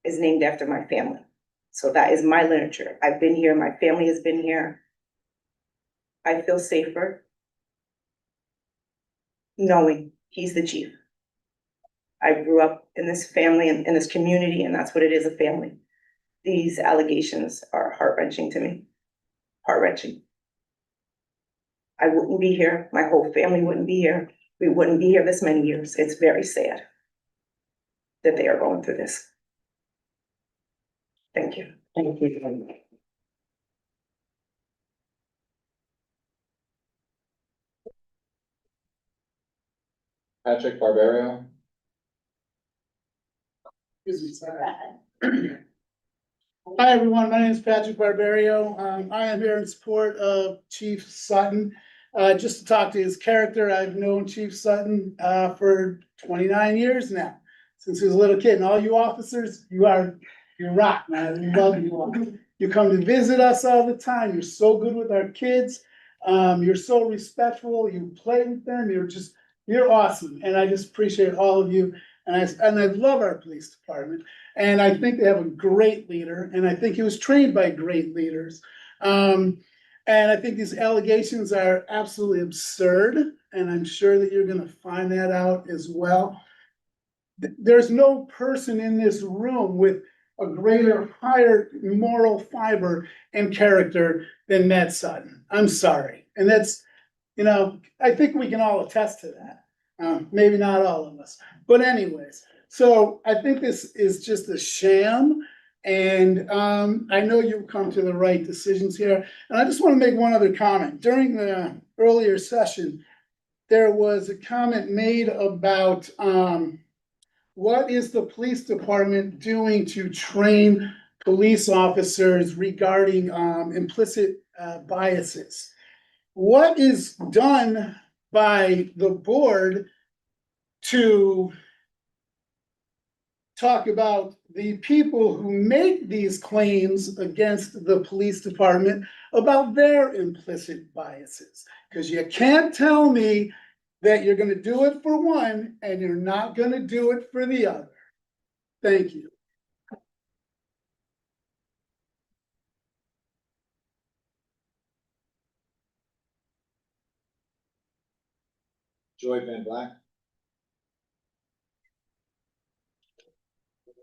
is named after my family. So that is my literature. I've been here, my family has been here. I feel safer knowing he's the chief. I grew up in this family and in this community, and that's what it is, a family. These allegations are heart-wrenching to me, heart-wrenching. I wouldn't be here, my whole family wouldn't be here, we wouldn't be here this many years. It's very sad that they are going through this. Thank you. Thank you. Patrick Barberio? Hi, everyone. My name is Patrick Barberio. I am here in support of Chief Sutton. Just to talk to his character, I've known Chief Sutton for 29 years now, since he was a little kid. And all you officers, you rock, man. I love you all. You come to visit us all the time. You're so good with our kids. You're so respectful. You play with them. You're awesome. And I just appreciate all of you. And I love our police department. And I think they have a great leader. And I think he was trained by great leaders. And I think these allegations are absolutely absurd. And I'm sure that you're going to find that out as well. There's no person in this room with a greater, higher moral fiber and character than Matt Sutton. I'm sorry. And that's, I think we can all attest to that. Maybe not all of us, but anyways, so I think this is just a sham. And I know you've come to the right decisions here. And I just want to make one other comment. During the earlier session, there was a comment made about what is the police department doing to train police officers regarding implicit biases? What is done by the board to talk about the people who make these claims against the police department about their implicit biases? Because you can't tell me that you're going to do it for one and you're not going to do it for the other. Thank you. Joy Van Black?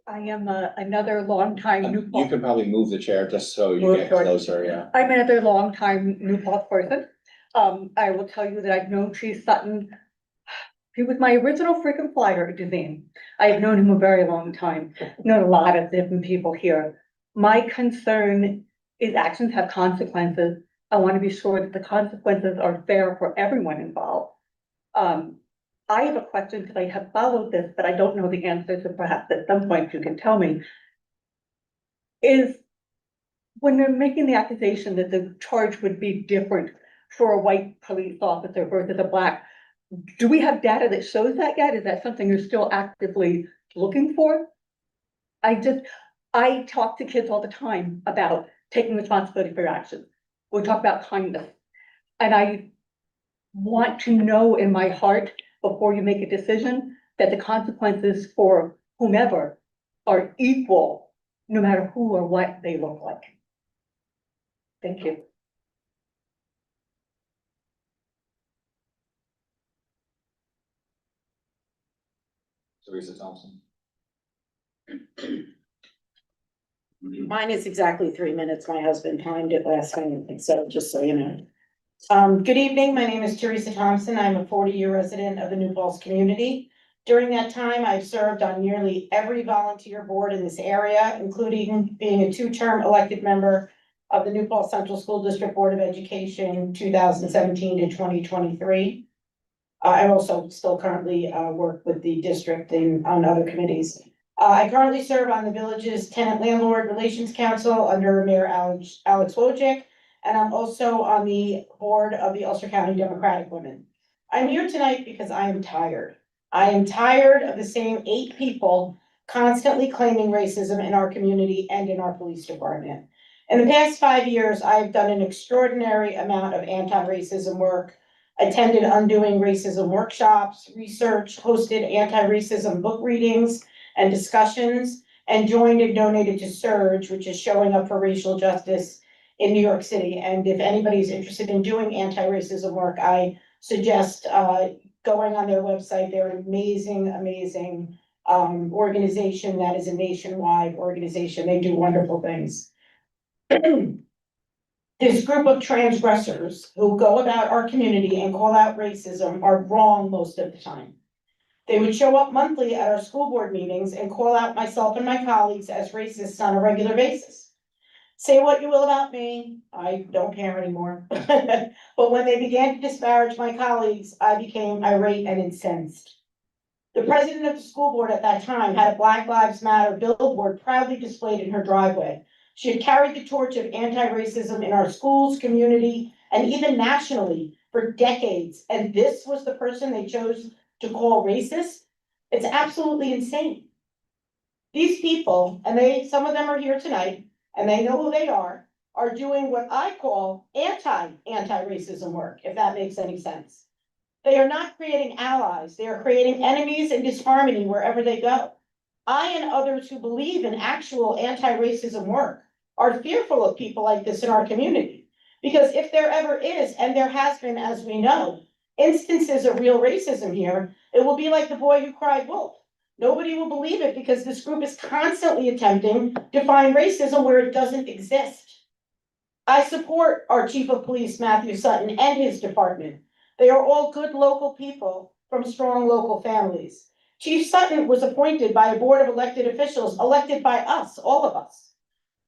I am another longtime New You Paltz. can probably move the chair just so you Move get towards- closer, yeah. I'm another longtime New Paltz person. I will tell you that I've known Chief Sutton. He was my original frequent flyer at Devine. I have known him a very long time, known a lot of different people here. My concern is actions have consequences. I want to be sure that the consequences are fair for everyone involved. I have a question because I have followed this, but I don't know the answer, so perhaps at some point you can tell me. Is when they're making the accusation that the charge would be different for a white police officer versus a black, do we have data that shows that yet? Is that something you're still actively looking for? I talk to kids all the time about taking responsibility for your actions. We talk about kindness. And I want to know in my heart, before you make a decision, that the consequences for whomever are equal, no matter who or what they look like. Thank you. Teresa Thompson. Mine is exactly 3 minutes. My husband timed it last minute, so just so you know. Good evening. My name is Teresa Thompson. I'm a 40-year resident of the New Paltz community. During that time, I've served on nearly every volunteer board in this area, including being a 2-term elected member of the New Paltz Central School District Board of Education, 2017 to 2023. I also still currently work with the district and on other committees. I currently serve on the village's Tenant Landlord Relations Council under Mayor Alex Wojcik, and I'm also on the board of the Ulster County Democratic Women. I'm here tonight because I am tired. I am tired of the same 8 people constantly claiming racism in our community and in our police department. In the past 5 years, I've done an extraordinary amount of anti-racism work, attended Undoing Racism workshops, researched, hosted anti-racism book readings and discussions, and joined and donated to Surge, which is showing up for racial justice in New York City. And if anybody's interested in doing anti-racism work, I suggest going on their website. They're an amazing, amazing organization that is a nationwide organization. They do wonderful things. This group of transgressors who go about our community and call out racism are wrong most of the time. They would show up monthly at our school board meetings and call out myself and my colleagues as racists on a regular basis. Say what you will about me, I don't care anymore. But when they began to disparage my colleagues, I became irate and incensed. The president of the school board at that time had a Black Lives Matter billboard proudly displayed in her driveway. She had carried the torch of anti-racism in our schools, community, and even nationally for decades. And this was the person they chose to call racist? It's absolutely insane. These people, and some of them are here tonight, and they know who they are doing what I call anti-racism work, if that makes any sense. They are not creating allies. They are creating enemies and disharmony wherever they go. I and others who believe in actual anti-racism work are fearful of people like this in our community. Because if there ever is, and there has been, as we know, instances of real racism here, it will be like the boy who cried wolf. Nobody will believe it because this group is constantly attempting to find racism where it doesn't exist. I support our Chief of Police, Matthew Sutton, and his department. They are all good local people from strong local families. Chief Sutton was appointed by a board of elected officials, elected by us, all of us.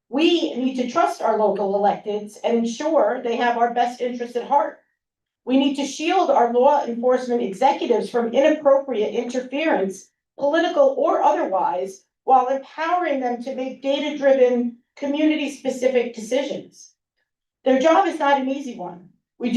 We need to trust our local electeds and ensure they have our best interests at heart. We need to shield our law enforcement executives from inappropriate interference, political or otherwise, while empowering them to make data-driven, community-specific decisions. Their job is not an easy one. What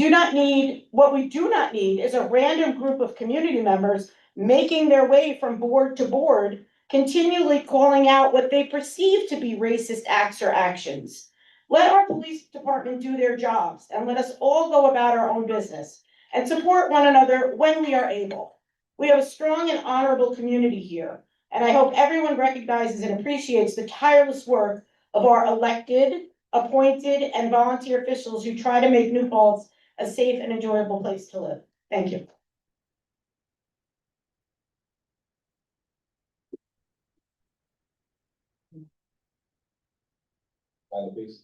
we do not need is a random group of community members making their way from board to board, continually calling out what they perceive to be racist acts or actions. Let our police department do their jobs and let us all go about our own business and support one another when we are able. We have a strong and honorable community here, and I hope everyone recognizes and appreciates the tireless work of our elected, appointed, and volunteer officials who try to make New Paltz a safe and enjoyable place to live. Thank you. Tyler, please.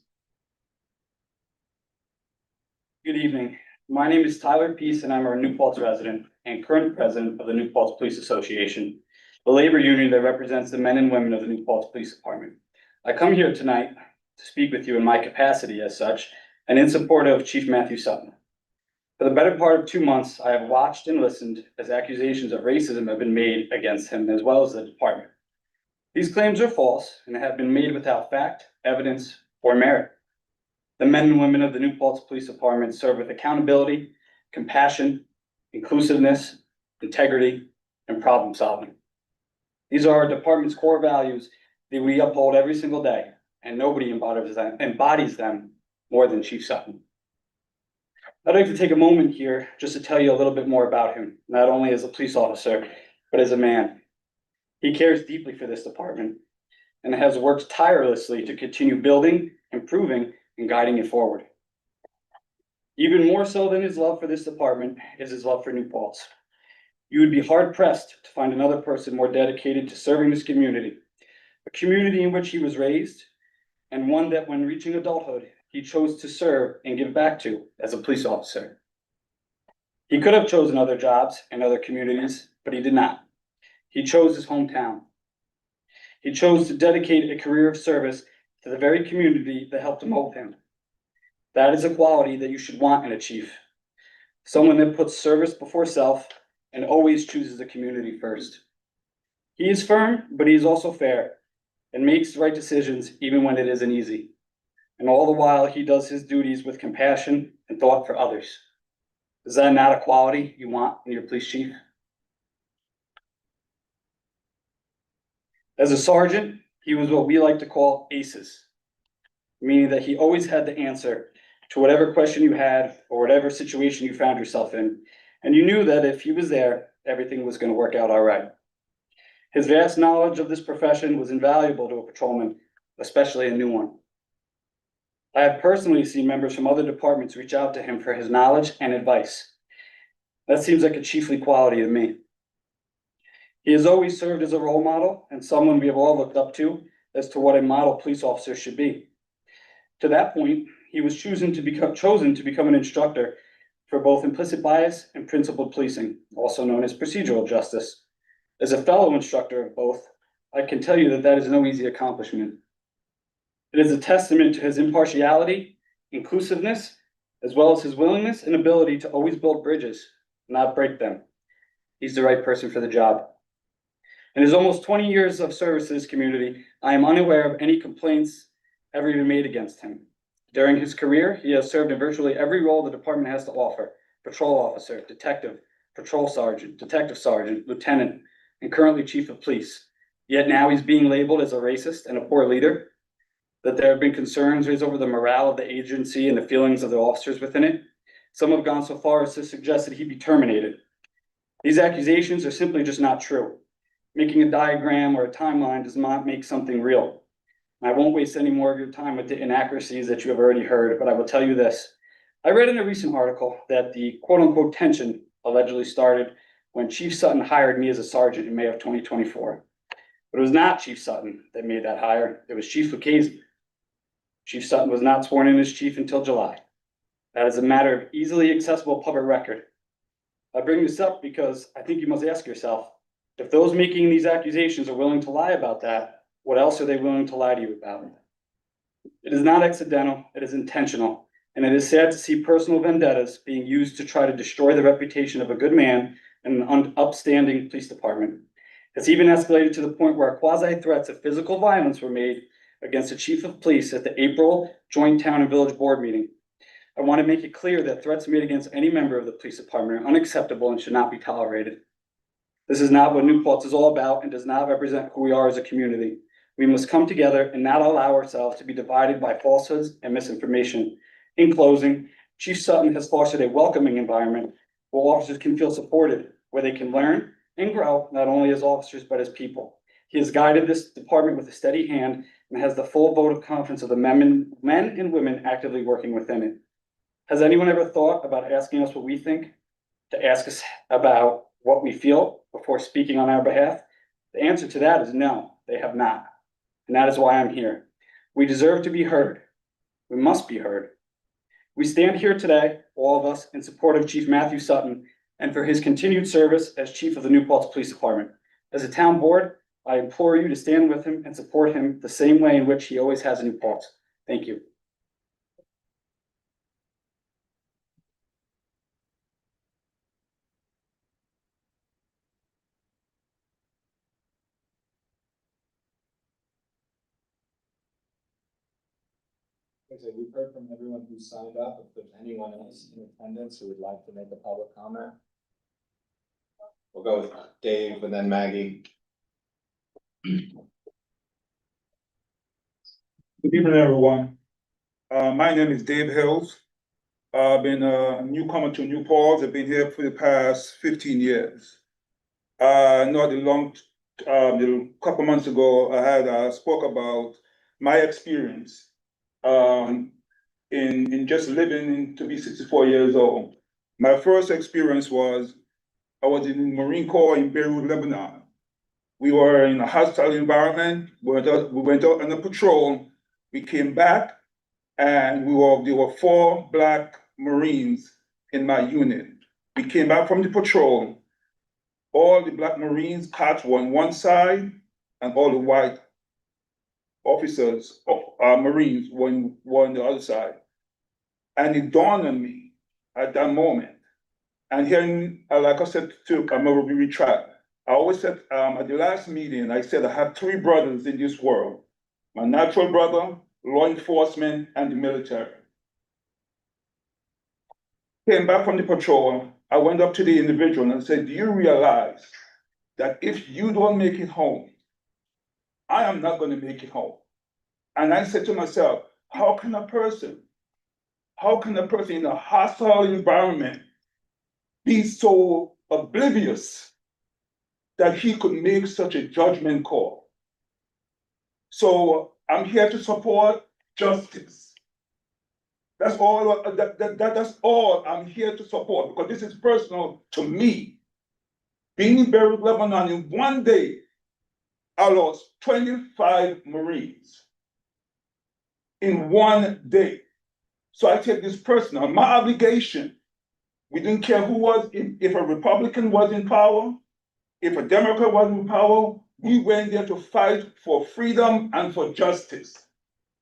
Good evening. My name is Tyler Peace and I'm a New Paltz resident and current president of the New Paltz Police Association, the labor union that represents the men and women of the New Paltz Police Department. I come here tonight to speak with you in my capacity as such and in support of Chief Matthew Sutton. For the better part of 2 months, I have watched and listened as accusations of racism have been made against him as well as the department. These claims are false and have been made without fact, evidence, or merit. The men and women of the New Paltz Police Department serve with accountability, compassion, inclusiveness, integrity, and problem solving. These are our department's core values that we uphold every single day, and nobody embodies them more than Chief Sutton. I'd like to take a moment here just to tell you a little bit more about him, not only as a police officer, but as a man. He cares deeply for this department and has worked tirelessly to continue building, improving, and guiding it forward. Even more so than his love for this department is his love for New Paltz. You would be hard pressed to find another person more dedicated to serving this community, a community in which he was raised, and one that when reaching adulthood, he chose to serve and give back to as a police officer. He could have chosen other jobs and other communities, but he did not. He chose his hometown. He chose to dedicate a career of service to the very community that helped mold him. That is a quality that you should want in a chief. Someone that puts service before self and always chooses the community first. He is firm, but he is also fair and makes the right decisions even when it isn't easy. And all the while, he does his duties with compassion and thought for others. Is that not a quality you want in your police chief? As a sergeant, he was what we like to call aces, meaning that he always had the answer to whatever question you had or whatever situation you found yourself in. And you knew that if he was there, everything was going to work out all right. His vast knowledge of this profession was invaluable to a patrolman, especially a new one. I have personally seen members from other departments reach out to him for his knowledge and advice. That seems like a chiefly quality to me. He has always served as a role model and someone we have all looked up to as to what a model police officer should be. To that point, he was chosen to become an instructor for both implicit bias and principled policing, also known as procedural justice. As a fellow instructor of both, I can tell you that that is no easy accomplishment. It is a testament to his impartiality, inclusiveness, as well as his willingness and ability to always build bridges, not break them. He's the right person for the job. In his almost 20 years of service to this community, I am unaware of any complaints ever even made against him. During his career, he has served in virtually every role the department has to offer: patrol officer, detective, patrol sergeant, detective sergeant, lieutenant, and currently chief of police. Yet now he's being labeled as a racist and a poor leader, that there have been concerns raised over the morale of the agency and the feelings of the officers within it. Some have gone so far as to suggest that he be terminated. These accusations are simply just not true. Making a diagram or a timeline does not make something real. I won't waste any more of your time with the inaccuracies that you have already heard, but I will tell you this. I read in a recent article that the quote-unquote tension allegedly started when Chief Sutton hired me as a sergeant in May of 2024. But it was not Chief Sutton that made that hire. It was Chief Lucchese. Chief Sutton was not sworn in as chief until July. That is a matter of easily accessible public record. I bring this up because I think you must ask yourself, if those making these accusations are willing to lie about that, what else are they willing to lie to you about? It is not accidental, it is intentional, and it is sad to see personal vendettas being used to try to destroy the reputation of a good man and an upstanding police department. It's even escalated to the point where quasi-threats of physical violence were made against the chief of police at the April joint town and village board meeting. I want to make it clear that threats made against any member of the police department are unacceptable and should not be tolerated. This is not what New Paltz is all about and does not represent who we are as a community. We must come together and not allow ourselves to be divided by falsehoods and misinformation. In closing, Chief Sutton has fostered a welcoming environment where officers can feel supported, where they can learn and grow, not only as officers, but as people. He has guided this department with a steady hand and has the full vote of confidence of the men and women actively working within it. Has anyone ever thought about asking us what we think, to ask us about what we feel before speaking on our behalf? The answer to that is no, they have not. And that is why I'm here. We deserve to be heard. We must be heard. We stand here today, all of us, in support of Chief Matthew Sutton and for his continued service as Chief of the New Paltz Police Department. As a town board, I implore you to stand with him and support him the same way in which he always has in New Paltz. Thank you. Okay, we've heard from everyone who signed up. If there's anyone else in attendance who would like to make a public comment. We'll go with Dave and then Maggie. Good evening, everyone. My name is Dave Hills. I've been a newcomer to New Paltz. I've been here for the past 15 years. Not a couple months ago, I had spoke about my experience in just living to be 64 years old. My first experience was, I was in the Marine Corps in Beirut, Lebanon. We were in a hostile environment. We went out on a patrol. We came back, and there were 4 Black Marines in my unit. We came back from the patrol. All the Black Marines, cops were on one side, and all the white officers, Marines, were on the other side. And it dawned on me at that moment. And hearing, like I said to retract, I always said at the last meeting, I said I have 3 brothers in this world: my natural brother, law enforcement, and the military. Came back from the patrol, I went up to the individual and said, do you realize that if you don't make it home, I am not going to make it home? And I said to myself, how can a person in a hostile environment be so oblivious that he could make such a judgment call? So I'm here to support justice. That's all. That's all I'm here to support, because this is personal to me. Being in Beirut, Lebanon, in one day, I lost 25 Marines in one day. So I take this personal. My obligation. We didn't care who was, if a Republican was in power, if a Democrat was in power, we went there to fight for freedom and for justice.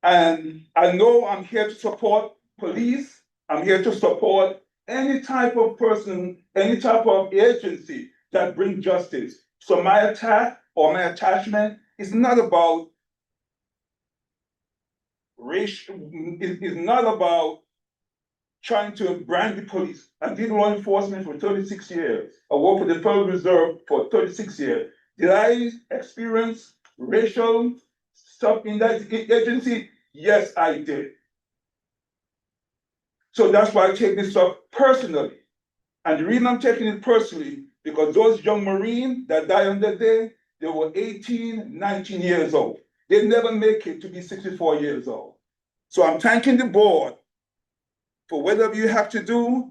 And I know I'm here to support police. I'm here to support any type of person, any type of agency that brings justice. So my attack or my attachment is not about race, is not about trying to brand the police. I did law enforcement for 36 years. I worked for the Federal Reserve for 36 years. Did I experience racial stuff in that agency? Yes, I did. So that's why I take this stuff personally. And the reason I'm taking it personally, because those young Marines that died on that day, they were 18, 19 years old. They never make it to be 64 years old. So I'm thanking the board for whatever you have to do,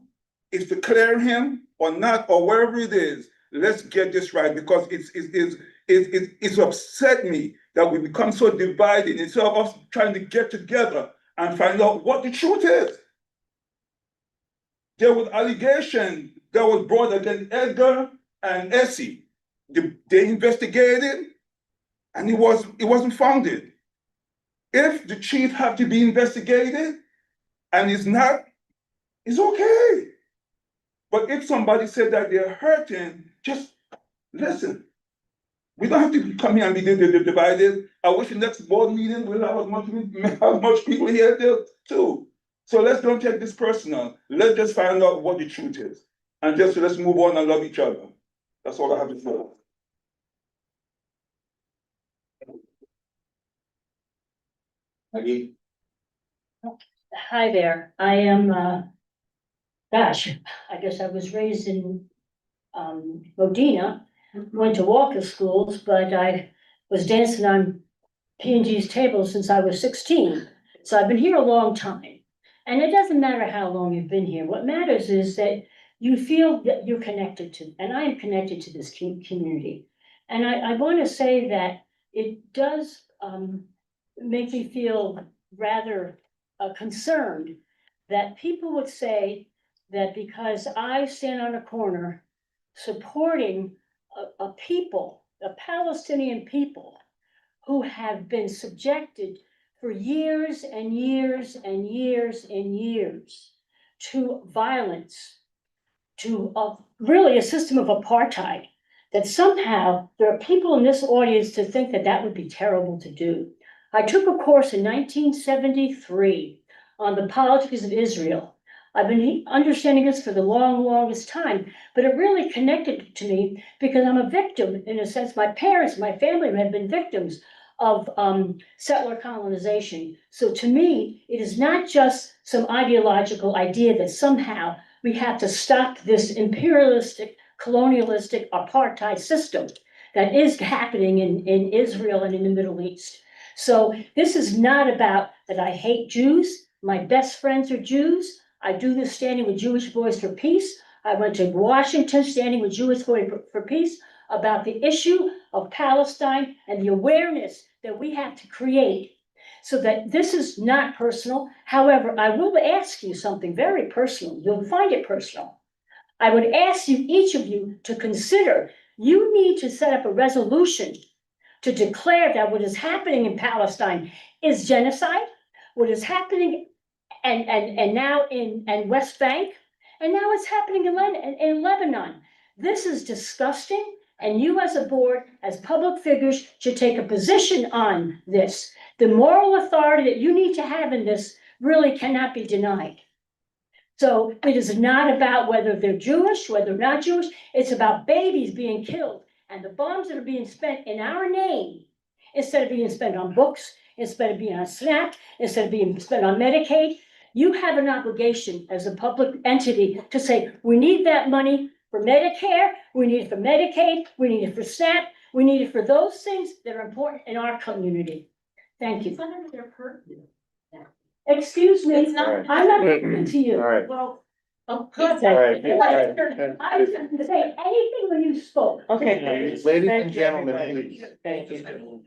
is to clear him or not, or wherever it is. Let's get this right, because it's upset me that we become so divided instead of us trying to get together and find out what the truth is. There was allegation that was brought against Edgar and Essie. They investigated, and it wasn't founded. If the chief have to be investigated and it's not, it's okay. But if somebody said that they're hurting, just listen. We don't have to come here and be divided. I wish the next board meeting will have as much people here there too. So let's don't take this personal. Let's just find out what the truth is. And just let's move on and love each other. That's all I have to say. Maggie? Hi there, I am, gosh, I guess I was raised in, Modena, went to Walker schools, but I was dancing on P&G's table since I was 16. So I've been here a long time. And it doesn't matter how long you've been here. What matters is that you feel that you're connected to, and I am connected to this community. And I want to say that it does, make me feel rather concerned that people would say that because I stand on a corner supporting a people, a Palestinian people who have been subjected for years and years and years and years to violence, to really a system of apartheid, that somehow there are people in this audience to think that that would be terrible to do. I took a course in 1973 on the politics of Israel. I've been understanding this for the longest time, but it really connected to me because I'm a victim, in a sense. My parents, my family have been victims of settler colonization. So to me, it is not just some ideological idea that somehow we have to stop this imperialistic, colonialistic apartheid system that is happening in Israel and in the Middle East. So this is not about that I hate Jews. My best friends are Jews. I do this standing with Jewish Voice for Peace. I went to Washington standing with Jewish Voice for Peace about the issue of Palestine and the awareness that we have to create so that this is not personal. However, I will ask you something very personal. You'll find it personal. I would ask you, each of you, to consider you need to set up a resolution to declare that what is happening in Palestine is genocide, what is happening and now in West Bank, and now it's happening in Lebanon. This is disgusting, and you as a board, as public figures, should take a position on this. The moral authority that you need to have in this really cannot be denied. So it is not about whether they're Jewish, whether they're not Jewish. It's about babies being killed and the bombs that are being spent in our name, instead of being spent on books, instead of being on SNAP, instead of being spent on Medicaid. You have an obligation as a public entity to say, we need that money for Medicare, we need it for Medicaid, we need it for SNAP, we need it for those things that are important in our community. Thank you. Excuse me, All right. I'm not listening to you. All right. Well, oh, God. All right, all right. I didn't say anything when you spoke. Okay. Ladies Thank and you, gentlemen, everybody. please. Thank you.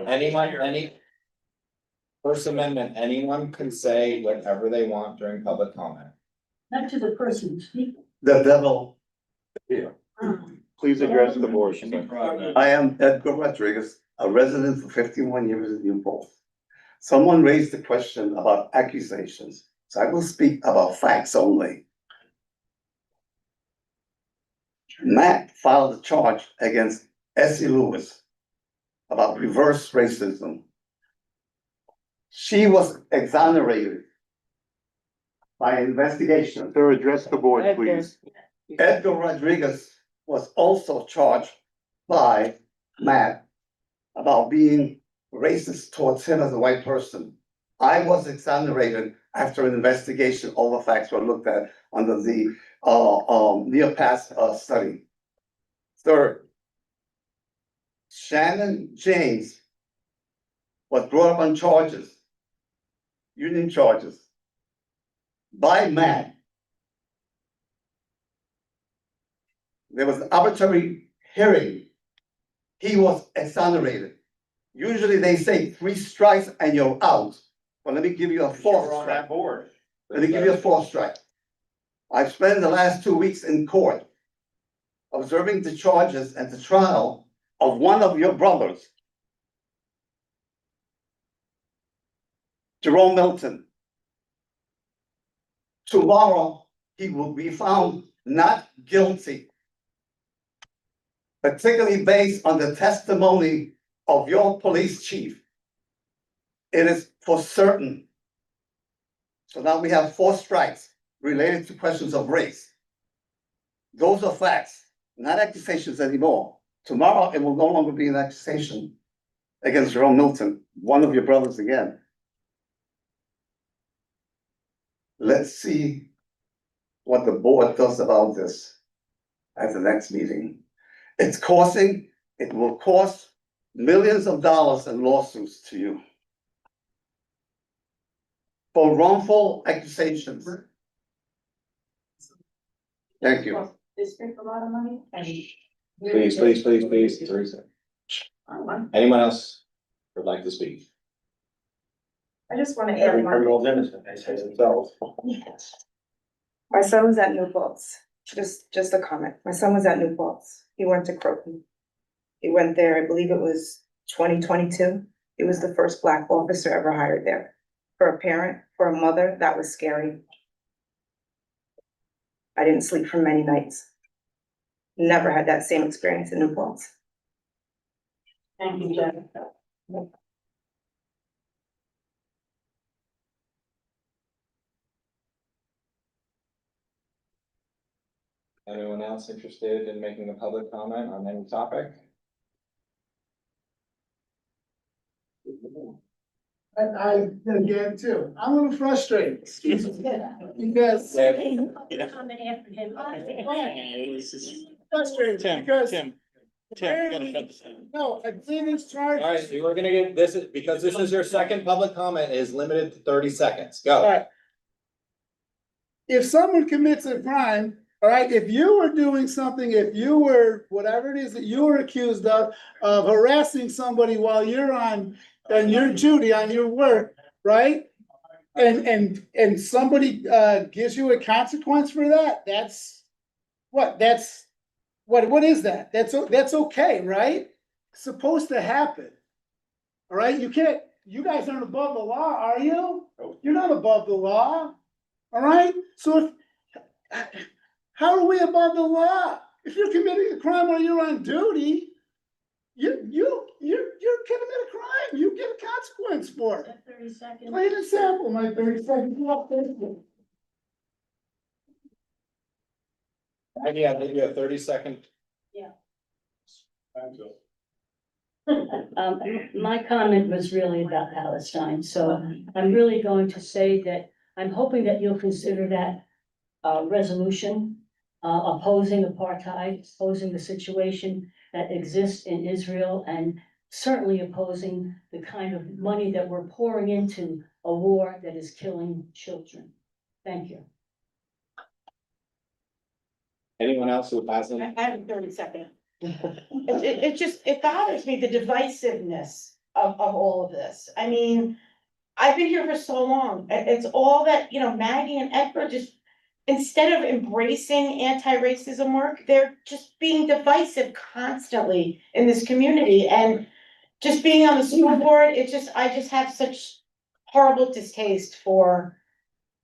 Any First Amendment, anyone can say whatever they want during public comment. Not to the person who's speaking. The devil. Please address the board. I am Edgar Rodriguez, a resident for 51 years in New Paltz. Someone raised the question about accusations, so I will speak about facts only. Matt filed a charge against Essie Lewis about reverse racism. She was exonerated by investigation. Sir, address the board, please. Edgar Rodriguez was also charged by Matt about being racist towards him as a white person. I was exonerated after an investigation. All the facts were looked at under the Neopath study. Third, Shannon James was brought up on charges, union charges, by Matt. There was an arbitrary hearing. He was exonerated. Usually they say 3 strikes and you're out. But let me give you a 4th strike. board. Let me give you a 4th strike. I've spent the last 2 weeks in court observing the charges and the trial of one of your brothers, Jerome Milton. Tomorrow, he will be found not guilty, particularly based on the testimony of your police chief. It is for certain. So now we have 4 strikes related to questions of race. Those are facts, not accusations anymore. Tomorrow, it will no longer be an accusation against Jerome Milton, one of your brothers again. Let's see what the board does about this at the next meeting. It will cost millions of dollars in lawsuits to you for wrongful accusations. Thank you. They spent a lot of money and. Please, Teresa. Anyone else would like to speak? I just wanna add one. Criminals innocent, they say themselves. My son was at New Paltz, just a comment. My son was at New Paltz. He went to Croton. He went there, I believe it was 2022. He was the first Black officer ever hired there. For a parent, for a mother, that was scary. I didn't sleep for many nights. Never had that same experience in New Paltz. Thank you, Jen. Anyone else interested in making a public comment on any topic? I, again, too, I'm a little frustrated, excuse me, because. Comment after him. Frustrated, because. No, I believe it's charged. All right, so we're gonna get this, because this is your second public comment, is limited to 30 seconds. Go. Alright. If someone commits a crime, all right, if you were doing something, if you were, whatever it is that you were accused of harassing somebody while you're on your duty, on your work, right? And somebody gives you a consequence for that, that's what, what is that? That's okay, right? Supposed to happen. All right, you guys aren't above the law, are you? You're not above the law. All right, so how are we above the law? If you're committing a crime while you're on duty, you commit a crime, you get a consequence for it. 30 seconds. Plain and simple, my 30 seconds. Maggie, I'll give you a 30-second. Yeah. Thank you. My comment was really about Palestine, so I'm really going to say that I'm hoping that you'll consider that resolution opposing apartheid, opposing the situation that exists in Israel, and certainly opposing the kind of money that we're pouring into a war that is killing children. Thank you. Anyone else who hasn't? I have 30 seconds. It bothers me, the divisiveness of all of this. I mean, I've been here for so long. It's all that, Maggie and Edward just, instead of embracing anti-racism work, they're just being divisive constantly in this community. And just being on the school board, I just have such horrible distaste for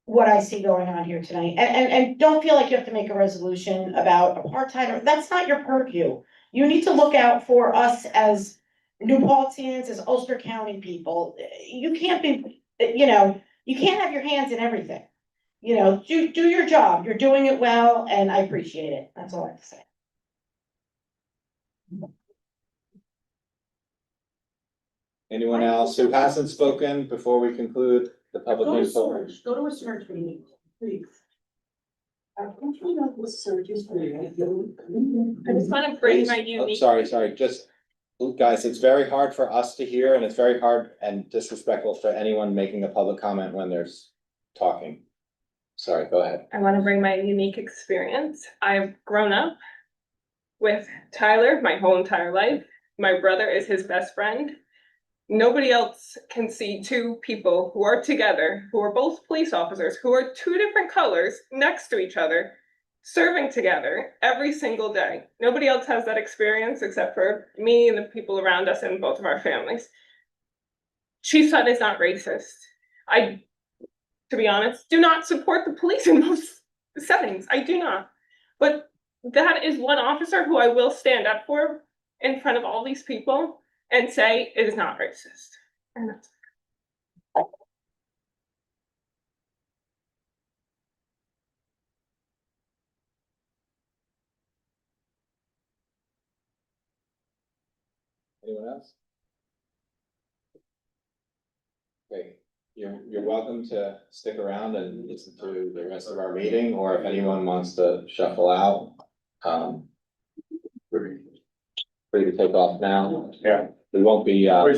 what I see going on here tonight. And don't feel like you have to make a resolution about apartheid. That's not your purview. You need to look out for us as New Paltzians, as Ulster County people. You can't be, you can't have your hands in everything. Do your job. You're doing it well, and I appreciate it. That's all I have to say. Anyone else who hasn't spoken before we conclude the public Go to info? search, go to a search meeting, please. I just want to bring my Oh, unique. sorry, just, guys, it's very hard for us to hear, and it's very hard and disrespectful for anyone making a public comment when there's talking. Sorry, go ahead. I want to bring my unique experience. I've grown up with Tyler my whole entire life. My brother is his best friend. Nobody else can see two people who are together, who are both police officers, who are two different colors next to each other, serving together every single day. Nobody else has that experience except for me and the people around us and both of our families. Chief Sutton is not racist. I, to be honest, do not support the police in most settings. I do not. But that is one officer who I will stand up for in front of all these people and say it is not racist. And that's Anyone else? Okay, you're welcome to stick around and listen to the rest of our meeting, or if anyone wants to shuffle out, free to take off now. Yeah. We won't be, you won't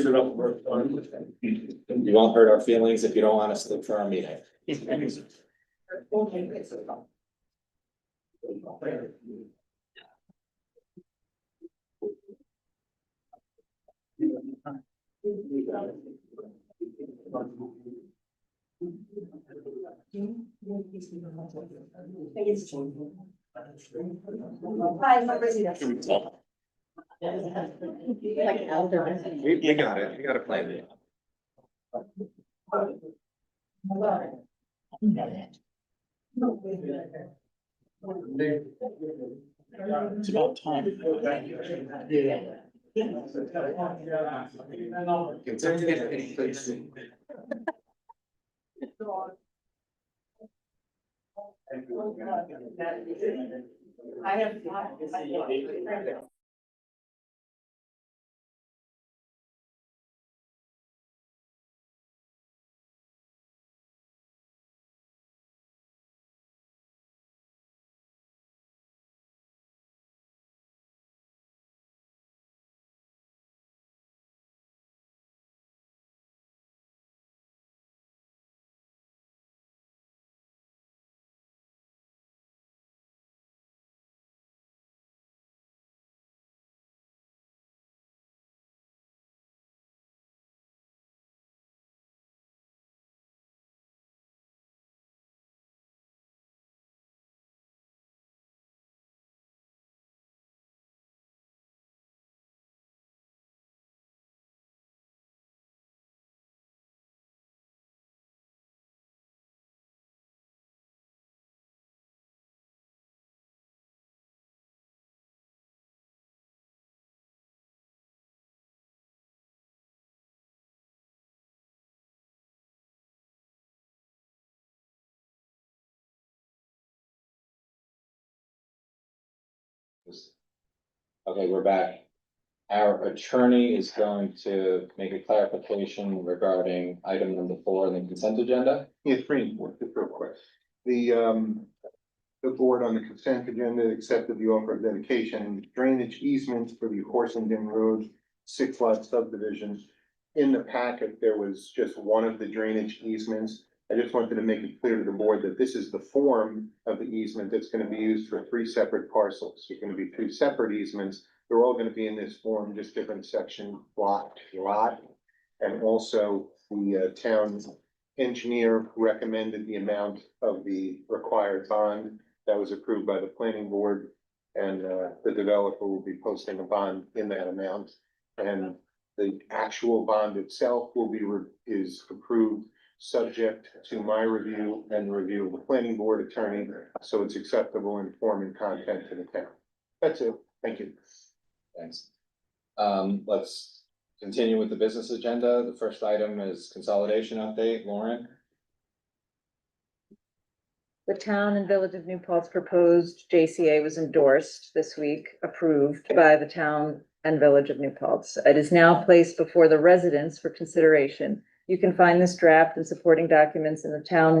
hurt our feelings if you don't want to stick for our meeting. You got it, you got to play it. It's about time. I have. Okay, we're back. Our attorney is going to make a clarification regarding item number 4 on the consent agenda. Yeah, three, just real quick. The board on the consent agenda accepted the offer of dedication drainage easements for the Horsenden Road 6-lot subdivision. In the packet, there was just one of the drainage easements. I just wanted to make it clear to the board that this is the form of the easement that's gonna be used for 3 separate parcels. There's gonna be 2 separate easements. They're all gonna be in this form, just different section, block, lot. And also the town engineer recommended the amount of the required bond that was approved by the planning board. And the developer will be posting a bond in that amount. And the actual bond itself will be, is approved subject to my review and the review of the planning board attorney. So it's acceptable in form and content to the town. That's it. Thank you. Thanks. Let's continue with the business agenda. The first item is consolidation update. Lauren? The town and village of New Paltz proposed JCA was endorsed this week, approved by the town and village of New Paltz. It is now placed before the residents for consideration. You can find this draft and supporting documents in the town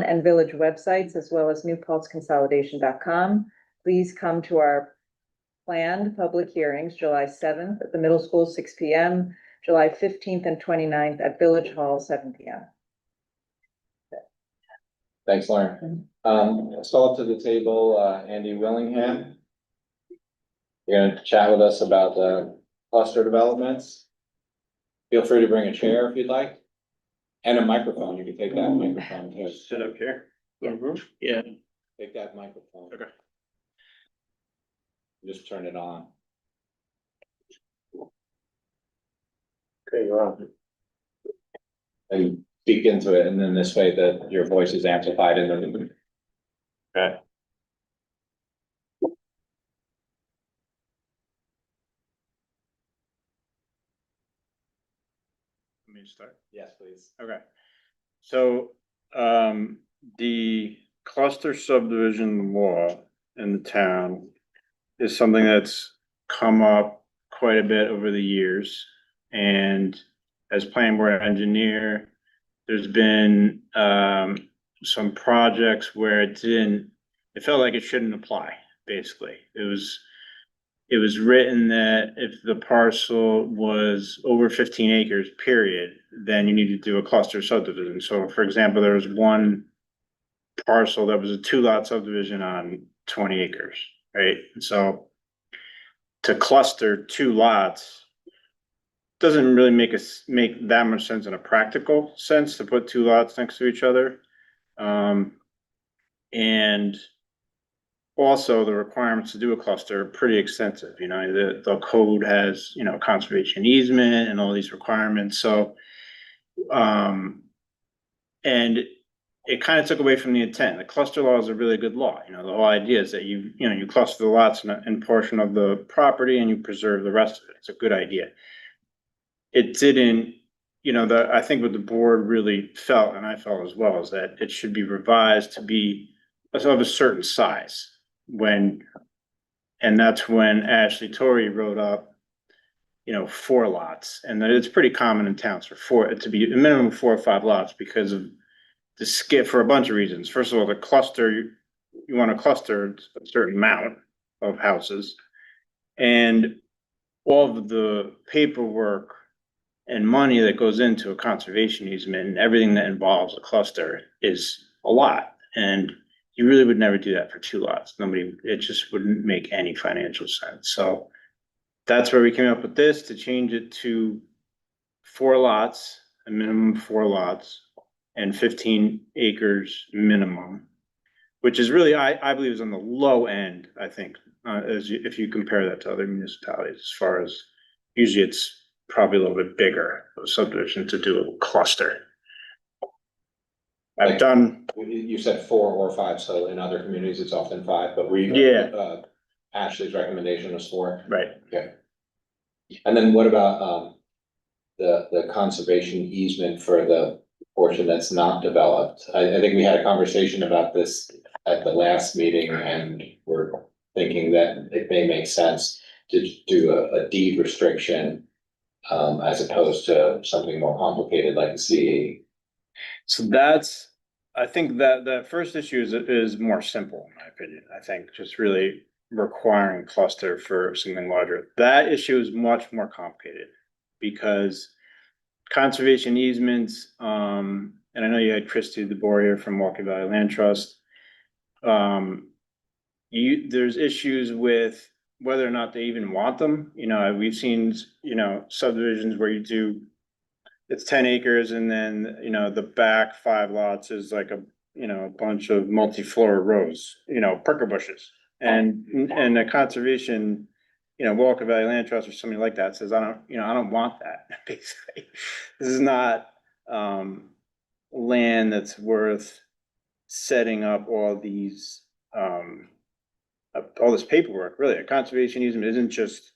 and village websites, as well as newpaltzconsolidation.com. Please come to our planned public hearings, July 7th at the middle school, 6 p.m., July 15th and 29th at Village Hall, 7 p.m. Thanks, Lauren. Let's call up to the table, Andy Willingham. You're gonna chat with us about the cluster developments. Feel free to bring a chair if you'd like. And a microphone. You can take that microphone too. Sit up here. Yeah. Yeah. Take that microphone. Okay. Just turn it on. Okay, you're on. And speak into it, and then this way that your voice is amplified in the room. Okay. Let me start. Yes, please. Okay. So, the cluster subdivision law in the town is something that's come up quite a bit over the years. And as planning board engineer, there's been, some projects where it felt like it shouldn't apply, basically. It was written that if the parcel was over 15 acres, period, then you need to do a cluster subdivision. So for example, there was one parcel that was a 2-lot subdivision on 20 acres, right? So to cluster 2 lots doesn't really make that much sense in a practical sense to put two lots next to each other. And also the requirements to do a cluster are pretty extensive, you know, the code has, you know, conservation easement and all these requirements, so. And it kind of took away from the intent. The cluster law is a really good law, you know, the whole idea is that you cluster the lots in portion of the property and you preserve the rest of it. It's a good idea. It didn't, you know, I think what the board really felt, and I felt as well, is that it should be revised to be of a certain size and that's when Ashley Torrey wrote up, you know, 4 lots, and that it's pretty common in towns for to be a minimum of 4 or 5 lots because of the skip for a bunch of reasons. First of all, the cluster, you want to cluster a certain amount of houses, and all of the paperwork and money that goes into a conservation easement and everything that involves a cluster is a lot. And you really would never do that for 2 lots. It just wouldn't make any financial sense. So that's where we came up with this, to change it to 4 lots, a minimum of 4 lots, and 15 acres minimum, which is really, I believe, is on the low end, I think, if you compare that to other municipalities, as far as usually it's probably a little bit bigger of a subdivision to do a cluster. I've done. You said 4 or 5, so in other communities it's often 5, but Ashley's recommendation was 4. Right. Okay. And then what about, the conservation easement for the portion that's not developed? I think we had a conversation about this at the last meeting, and we're thinking that it may make sense to do a deed restriction, as opposed to something more complicated like a CE. So I think that first issue is more simple, in my opinion. I think just really requiring cluster for something larger. That issue is much more complicated because conservation easements, and I know you had Christy DeBoer here from Walker Valley Land Trust. There's issues with whether or not they even want them. You know, we've seen, you know, subdivisions where it's 10 acres and then, you know, the back 5 lots is like a bunch of multi-floor rows, you know, pricker bushes. And the conservation, you know, Walker Valley Land Trust or somebody like that says, I don't want that, basically. This is not land that's worth setting up all this paperwork, really. A conservation easement isn't just,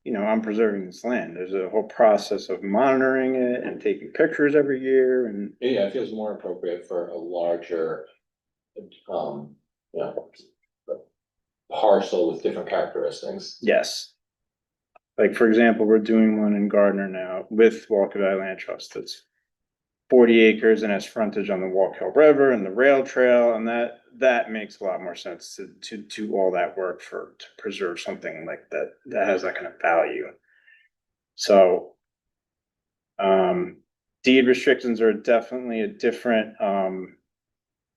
you know, I'm preserving this land. There's a whole process of monitoring it and taking pictures every year and. Yeah, it feels more appropriate for a larger, parcel with different characteristics. Yes. Like, for example, we're doing one in Gardner now with Walker Valley Land Trust that's 40 acres and has frontage on the Walk Hill River and the rail trail, and that makes a lot more sense to do all that work to preserve something like that has that kind of value. So deed restrictions are definitely a different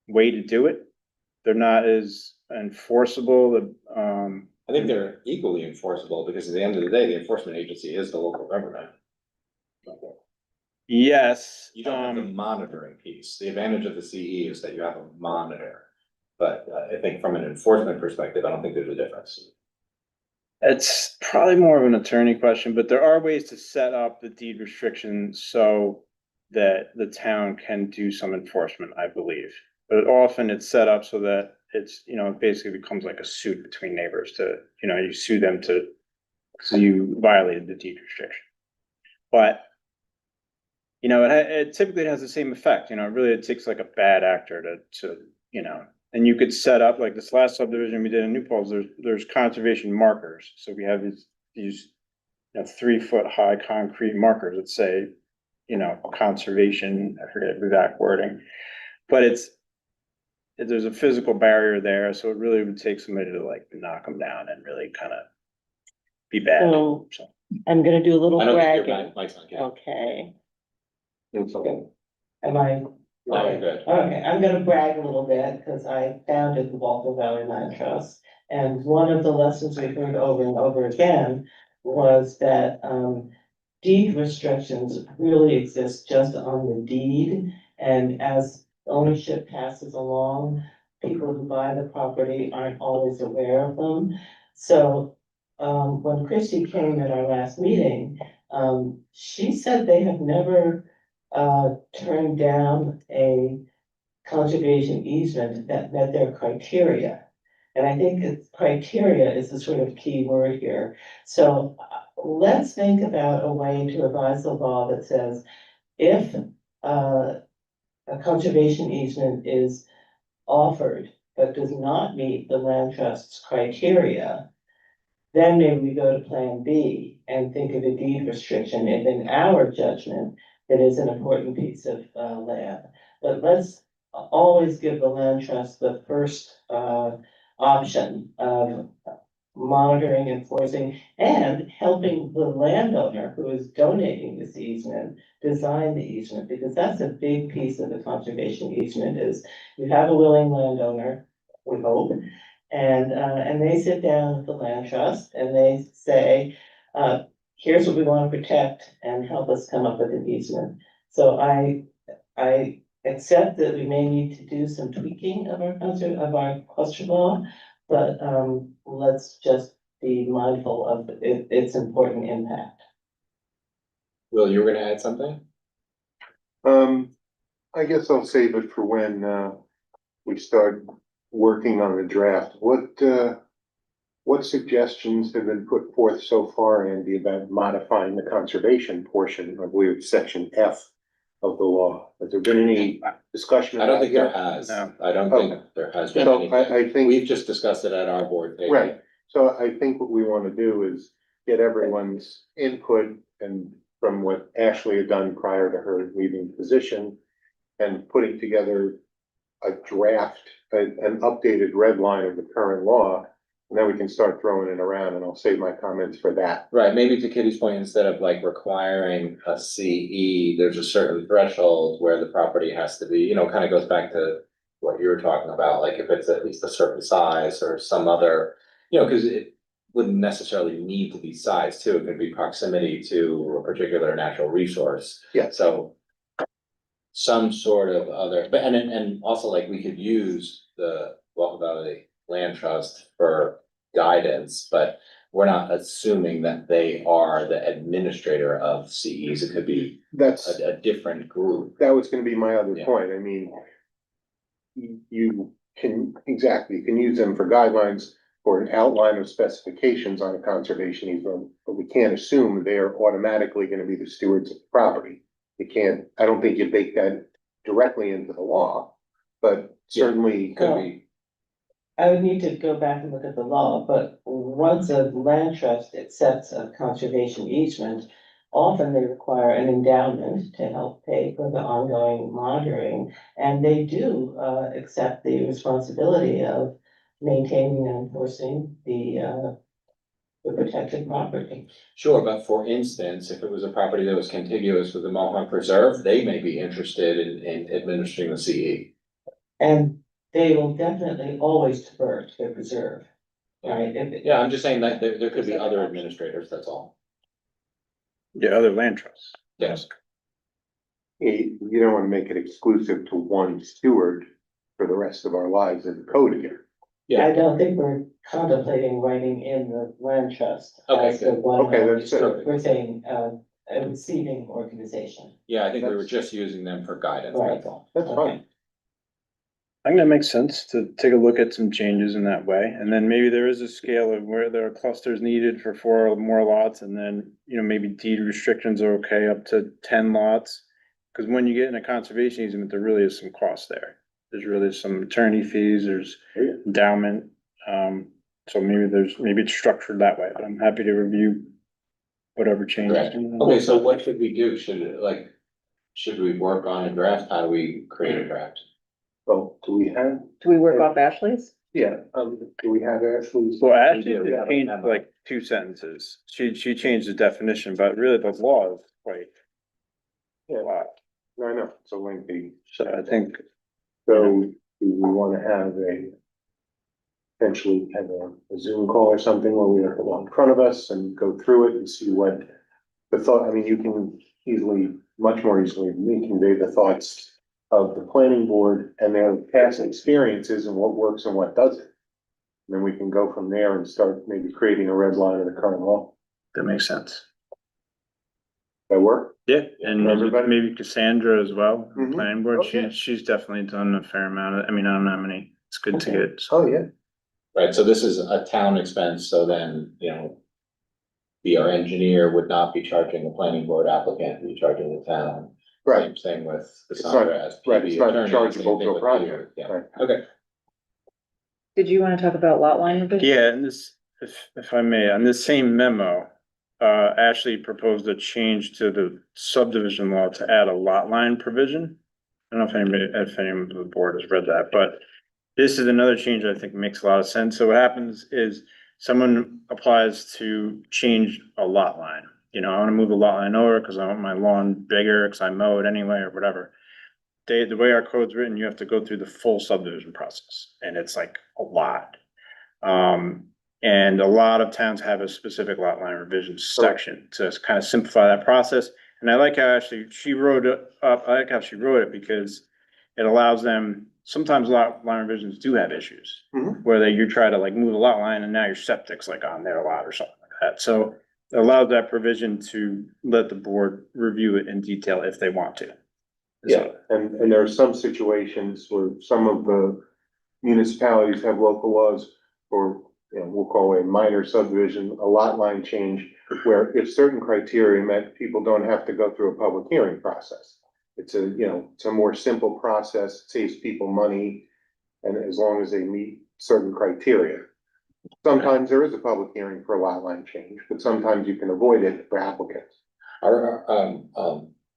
way to do it. They're not as enforceable. I think they're equally enforceable because at the end of the day, the enforcement agency is the local government. Yes. You don't have the monitoring piece. The advantage of the CE is that you have a monitor. But I think from an enforcement perspective, I don't think there's a difference. It's probably more of an attorney question, but there are ways to set up the deed restriction so that the town can do some enforcement, I believe. But often it's set up so that it's, you know, it basically becomes like a suit between neighbors to, you know, you sue them so you violated the deed restriction. But, you know, it typically has the same effect, you know, really it takes like a bad actor to, you know, and you could set up like this last subdivision we did in New Paltz, there's conservation markers. So we have these, you know, 3-foot high concrete markers that say, you know, conservation, I forget the exact wording, but there's a physical barrier there. So it really would take somebody to like knock them down and really kind of be bad. So I'm gonna do a little I don't think your bragging. mic's on camera. Okay. It's okay. Am I? Okay, good. Okay, I'm gonna brag a little bit because I founded the Walker Valley Land Trust. And one of the lessons we heard over and over again was that deed restrictions really exist just on the deed. And as ownership passes along, people who buy the property aren't always aware of them. So, when Christie came at our last meeting, she said they have never, turned down a conservation easement that met their criteria. And I think it's criteria is the sort of key word here. So let's think about a way to revise the law that says if a conservation easement is offered but does not meet the land trust's criteria, then maybe we go to Plan B and think of a deed restriction if in our judgment it is an important piece of land. But let's always give the land trust the first option of monitoring, enforcing, and helping the landowner who is donating this easement design the easement, because that's a big piece of the conservation easement is you have a willing landowner, we hope, and they sit down with the land trust and they say, here's what we want to protect and help us come up with an easement. So I accept that we may need to do some tweaking of our cluster law, but let's just be mindful of its important impact. Will, you were gonna add something? I guess I'll save it for when, we start working on the draft. What suggestions have been put forth so far, Andy, about modifying the conservation portion, I believe it's section F of the law? Has there been any discussion? I don't think there about has. No. I don't think there has been So anything. I think. We've just discussed it at our board table. Right, so I think what we wanna do is get everyone's input and from what Ashley had done prior to her leaving position. And putting together a draft, an updated red line of the current law. And then we can start throwing it around and I'll save my comments for that. Right, maybe to Kitty's point, instead of like requiring a CE, there's a certain threshold where the property has to be, you know, kind of goes back to what you were talking about, like if it's at least a certain size or some other, you know, because it wouldn't necessarily need to be size too, it could be proximity to a particular natural resource. Yeah. So some sort of other, but and also like we could use the Walker Valley Land Trust for guidance, but we're not assuming that they are the administrator of CEs. It could be That's, a different group. that was gonna be my other Yeah. point. I mean. You can, exactly, you can use them for guidelines or an outline of specifications on a conservation easement, but we can't assume they are automatically gonna be the stewards of the property. You can't, I don't think you bake that directly into the law, but certainly. Could be. I would need to go back and look at the law, but once a land trust accepts a conservation easement, often they require an endowment to help pay for the ongoing monitoring. And they do accept the responsibility of maintaining and enforcing the protected property. Sure, but for instance, if it was a property that was contiguous with the Mohawk Preserve, they may be interested in administering the CE. And they will definitely always defer to the preserve, right? Yeah, I'm just saying that there could be other administrators, that's all. Yeah, other land trusts. Yes. You don't wanna make it exclusive to one steward for the rest of our lives in the code here. I don't think we're contemplating writing in the land trust. Okay, as the good. one, Okay, that's good. We're saying, a receiving organization. Yeah, I think we were just using them for guidance, Right. that's all. That's fine. I think that makes sense to take a look at some changes in that way, and then maybe there is a scale of where there are clusters needed for 4 or more lots, and then, you know, maybe deed restrictions are okay up to 10 lots. Cause when you get in a conservation easement, there really is some cost there. There's really some attorney fees, there's endowment, so maybe it's structured that way, but I'm happy to review whatever changes. Correct. Okay, so what should we do? Should we work on a draft? How do we create a draft? Well, do we work off Ashley's? Yeah, do we have Ashley's? Well, Ashley We have a changed memo. like 2 sentences. She changed the definition, but really the law is quite a lot. I know, it's a lengthy. So I think, So do we wanna have potentially have a Zoom call or something where we have it in front of us and go through it and see what the thought, I mean, you can easily, much more easily than me, convey the thoughts of the planning board and their past experiences and what works and what doesn't. And then we can go from there and start maybe creating a red line of the current law. That makes sense. That work? Yeah, and Everybody? maybe Cassandra as well, Mhm. planning board, Oh, yeah. she's definitely done a fair amount of, I mean, I don't know how many, it's good to get. Oh, yeah. Right, so this is a town expense, so then, you know, our engineer would not be charging the planning board applicant, be charging the town. Right. Same thing with It's Cassandra not, as right, PB it's not attorney, chargeable same thing to a with project. you. Yeah, Right. okay. Did you want to talk about lot line revision? Yeah, and this, if I may, on this same memo, Ashley proposed a change to the subdivision law to add a lot line provision. I don't know if anyone on the board has read that, but this is another change that I think makes a lot of sense. So what happens is someone applies to change a lot line. You know, I want to move the lot line over because I want my lawn bigger because I mow it anyway or whatever. The way our code's written, you have to go through the full subdivision process, and it's like a lot. And a lot of towns have a specific lot line revision section to kind of simplify that process. And I like how she wrote it up, I like how she wrote it because it allows them, sometimes lot line revisions do have issues. Where you try to like move a lot line and now your septic's like on their lot or something like that. So it allows that provision to let the board review it in detail if they want to. Yeah, and there are some situations where some of the municipalities have local laws for, you know, we'll call a minor subdivision, a lot line change, where if certain criteria met, people don't have to go through a public hearing process. It's a, you know, it's a more simple process, saves people money, and as long as they meet certain criteria. Sometimes there is a public hearing for a lot line change, but sometimes you can avoid it for applicants.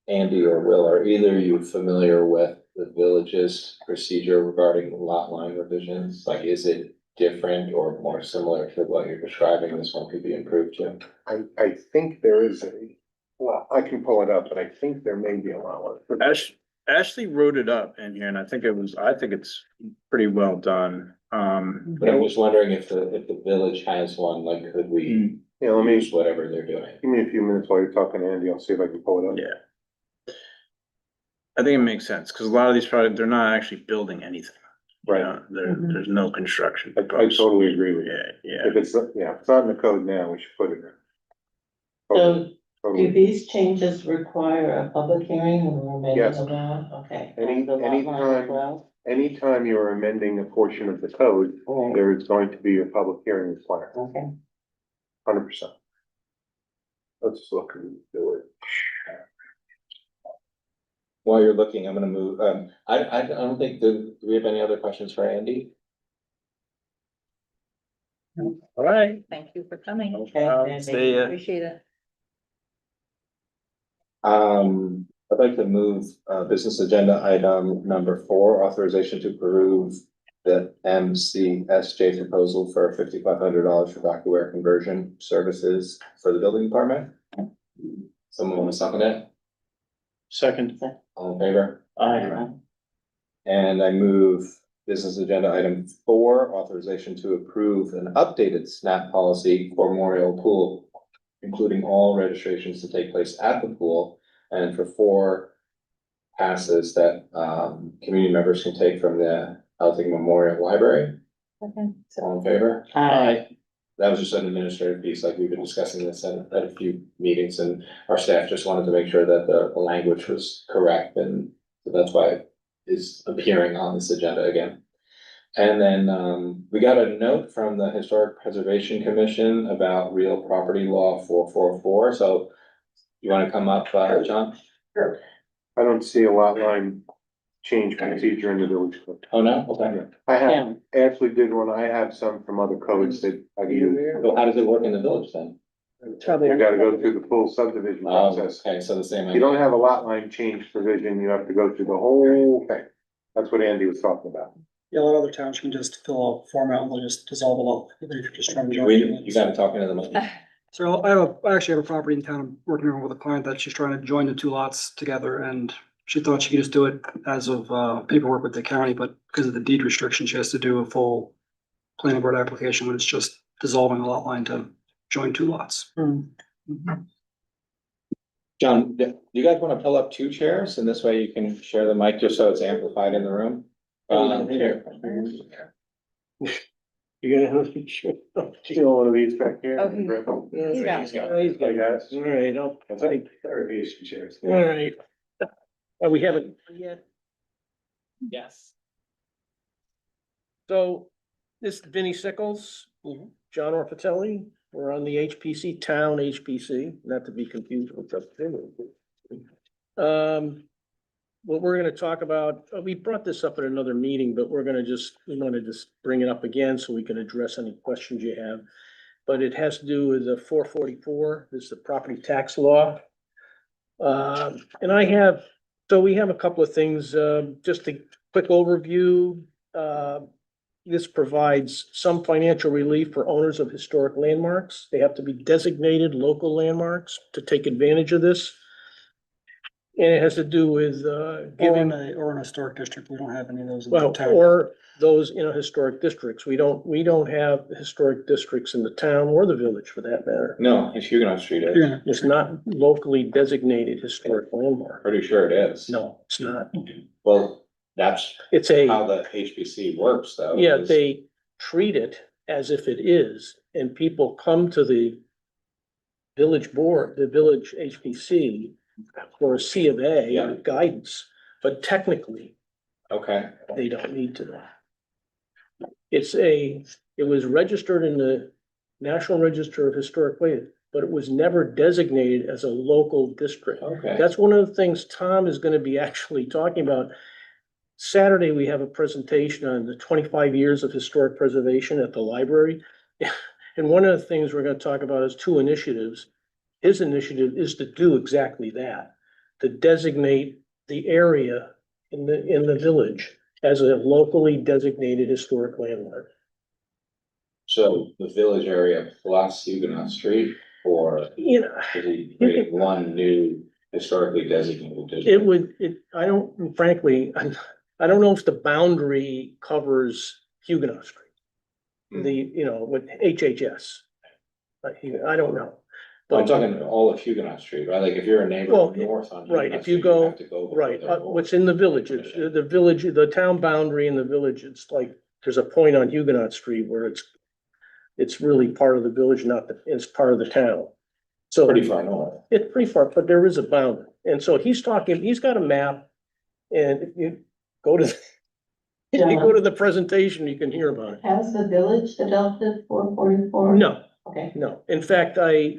Andy or Will, are either of you familiar with the village's procedure regarding lot line revisions? Like, is it different or more similar to what you're describing this one could be improved to? I think there is well, I can pull it up, but I think there may be a lot of. Ashley wrote it up in here and I think it's pretty well done. But I'm just wondering if the village has one, like, could we use whatever they're doing? Give me a few minutes while you're talking, Andy, I'll see if I can pull it up. Yeah. I think it makes sense, because a lot of these projects, they're not actually building anything. Right. There's no construction. I totally agree with you. Yeah. If it's not in the code now, we should put it there. So Totally. do these changes require a public hearing when we're making Yes. a law? Okay. And the lot line as Anytime, well? anytime you're amending a portion of the code, there is going to be a public hearing required. Okay. 100%. Let's look and do it. While you're looking, I'm gonna move, I don't think, do we have any other questions for Andy? All right. Thank you for coming. Okay. See ya. Appreciate it. I'd like to move, business agenda item number 4, authorization to approve the MCSJ proposal for $5,500 for DocuWare conversion services for the building department. Someone want to second it? Second. All in favor? Aye. And I move business agenda item 4, authorization to approve an updated SNAP policy for Memorial Pool, including all registrations to take place at the pool, and for 4 passes that community members can take from the Elting Memorial Library. Okay. All in favor? Aye. That was just an administrative piece, like we've been discussing this at a few meetings, and our staff just wanted to make sure that the language was correct, and so that's why it is appearing on this agenda again. And then we got a note from the Historic Preservation Commission about real property law 444, so you want to come up, John? Sure. I don't see a lot line change procedure in the village code. Oh, no? Okay. I have, Ashley did one, I have some from other codes that I've used. So how does it work in the village then? Trouble. You gotta go through the full subdivision process. Okay, so the same. If you don't have a lot line change provision, you have to go through the whole thing. That's what Andy was talking about. Yeah, a lot of other towns can just fill a form out and they'll just dissolve a lot. They're just trying to. You gotta talk into the mic. So I actually have a property in town, I'm working on with a client that she's trying to join the 2 lots together, and she thought she could just do it as of paperwork with the county, but because of the deed restriction, she has to do a full planning board application when it's just dissolving a lot line to join 2 lots. John, do you guys want to pull up 2 chairs and this way you can share the mic just so it's amplified in the room? Here. You're gonna have to steal one of these back here. Oh, He's got He's got it. All right, I'll take, chairs. all right. We haven't yet. Yes. So, this is Vinnie Sickles, John Orpatelli, we're on the HPC, Town HPC, not to be confused with the. What we're gonna talk about, we brought this up at another meeting, but we wanna just bring it up again so we can address any questions you have. But it has to do with the 444, this is the property tax law. And we have a couple of things, just a quick overview. This provides some financial relief for owners of historic landmarks. They have to be designated local landmarks to take advantage of this. And it has to do with, giving. Or in a historic district, we don't have any of those. Well, or those in historic districts. We don't have historic districts in the town or the village for that matter. No, it's Huguenot Street. It's not locally designated historic landmark. Pretty sure it is. No, it's not. Well, that's It's a. how the HPC works though. Yeah, is- they treat it as if it is, and people come to the village board, the village HPC for a C of A Yeah. guidance, but technically, Okay, they don't need to. It was registered in the National Register of Historic Places, but it was never designated as a local district. okay. That's one of the things Tom is gonna be actually talking about. Saturday, we have a presentation on the 25 years of historic preservation at the library. And one of the things we're gonna talk about is 2 initiatives. His initiative is to do exactly that, to designate the area in the village as a locally designated historic landmark. So the village area plus Huguenot Street, or You know, is he creating one new historically designated district? it would, I don't, frankly, I don't know if the boundary covers Huguenot Street. With HHS. I don't know. I'm talking all of Huguenot Street, right? Like if you're a neighbor Well, north on. right, Huguenot if you Street, go- have to go before Right, the board. what's in the village, it's the village, the town boundary in the village, it's like, there's a point on Huguenot Street where it's really part of the village, it's part of the town. So Pretty far north. it's pretty far, but there is a boundary, and so he's got a map, and if you go to, if you go to the presentation, you can hear about it. Has the village adopted 444? No, Okay. no, in fact, I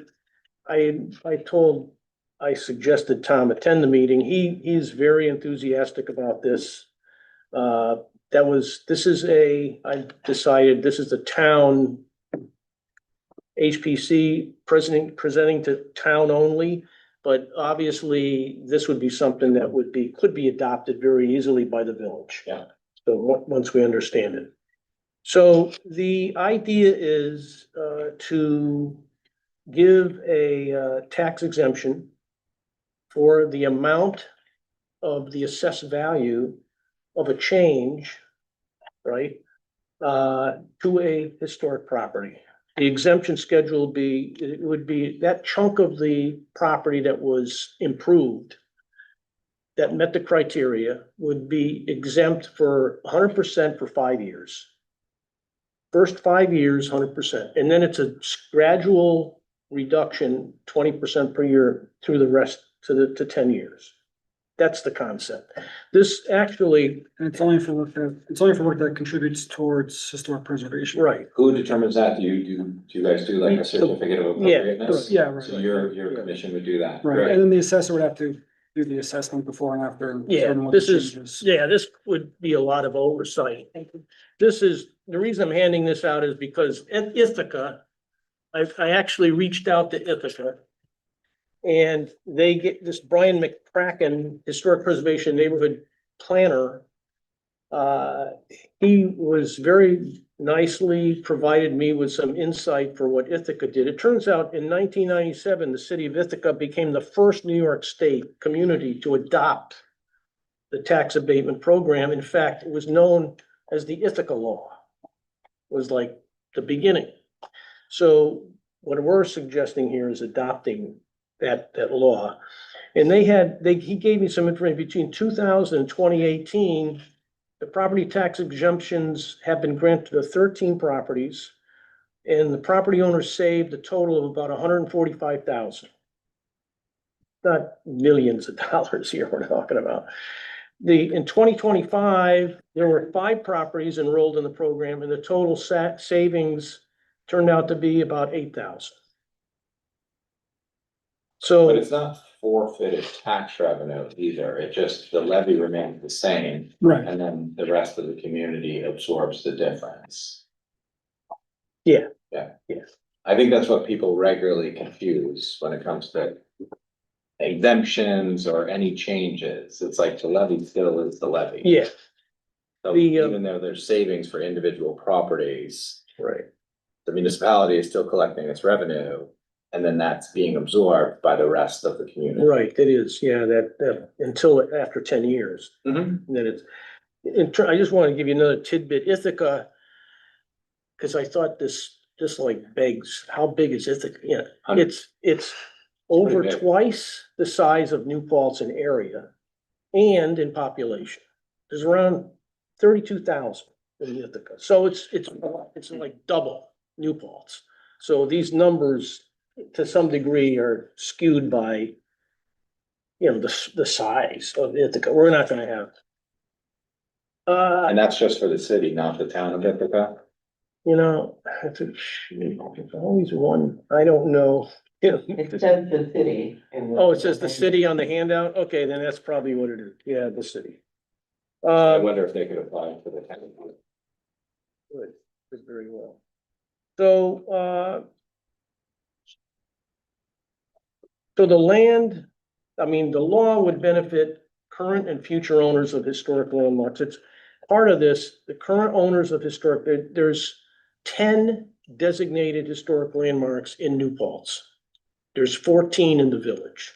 suggested Tom attend the meeting, he's very enthusiastic about this. I decided this is the town HPC presenting to town only, but obviously this would be something that could be adopted very easily by the village. Yeah. So once we understand it. So the idea is, to give a tax exemption for the amount of the assessed value of a change, right? To a historic property. The exemption schedule would be that chunk of the property that was improved, that met the criteria, would be exempt for 100% for 5 years. First 5 years, 100%, and then it's a gradual reduction, 20% per year through the rest to 10 years. That's the concept. This actually. And it's only for work that contributes towards historic preservation. Right. Who determines that? Do you guys do like a certificate of appropriateness? Yeah, right. So your commission would do that? Right, and then the assessor would have to do the assessment before and after. and Yeah, determine what the this changes. would be a lot of oversight. The reason I'm handing this out is because at Ithaca, I actually reached out to Ithaca. And they get this Brian McCracken, Historic Preservation Neighborhood Planner. He was very nicely provided me with some insight for what Ithaca did. It turns out in 1997, the city of Ithaca became the first New York State community to adopt the tax abatement program. In fact, it was known as the Ithaca Law. It was like the beginning. So what we're suggesting here is adopting that law. And he gave me some information between 2000 and 2018. The property tax exemptions have been granted to 13 properties. And the property owners saved a total of about $145,000. Not millions of dollars here we're talking about. In 2025, there were 5 properties enrolled in the program and the total savings turned out to be about 8,000. So. But it's not forfeited tax revenue either. It just, the levy remains the same. Right. And then the rest of the community absorbs the difference. Yeah. Yeah. Yes. I think that's what people regularly confuse when it comes to exemptions or any changes. It's like the levy still is the levy. Yeah. So even though there's savings for individual properties. Right. The municipality is still collecting its revenue, and then that's being absorbed by the rest of the community. Right, it is, yeah, that until after 10 years. Then it's, I just want to give you another tidbit, Ithaca. Cause I thought this like begs, how big is Ithaca? Yeah, it's over big. twice the size of New Paltz in area and in population. There's around 32,000 in Ithaca, so it's like double New Paltz. So these numbers to some degree are skewed by, you know, the size of Ithaca. We're not gonna have. And that's just for the city, not the town of Ithaca. You know, it's always one, I don't know. It says the city. Oh, it says the city on the handout? Okay, then that's probably what it is. Yeah, the city. I wonder if they could apply for the town. Good, very well. So, so the land, I mean, the law would benefit current and future owners of historic landmarks. It's part of this, the current owners of historic, there's 10 designated historic landmarks in New Paltz. There's 14 in the village.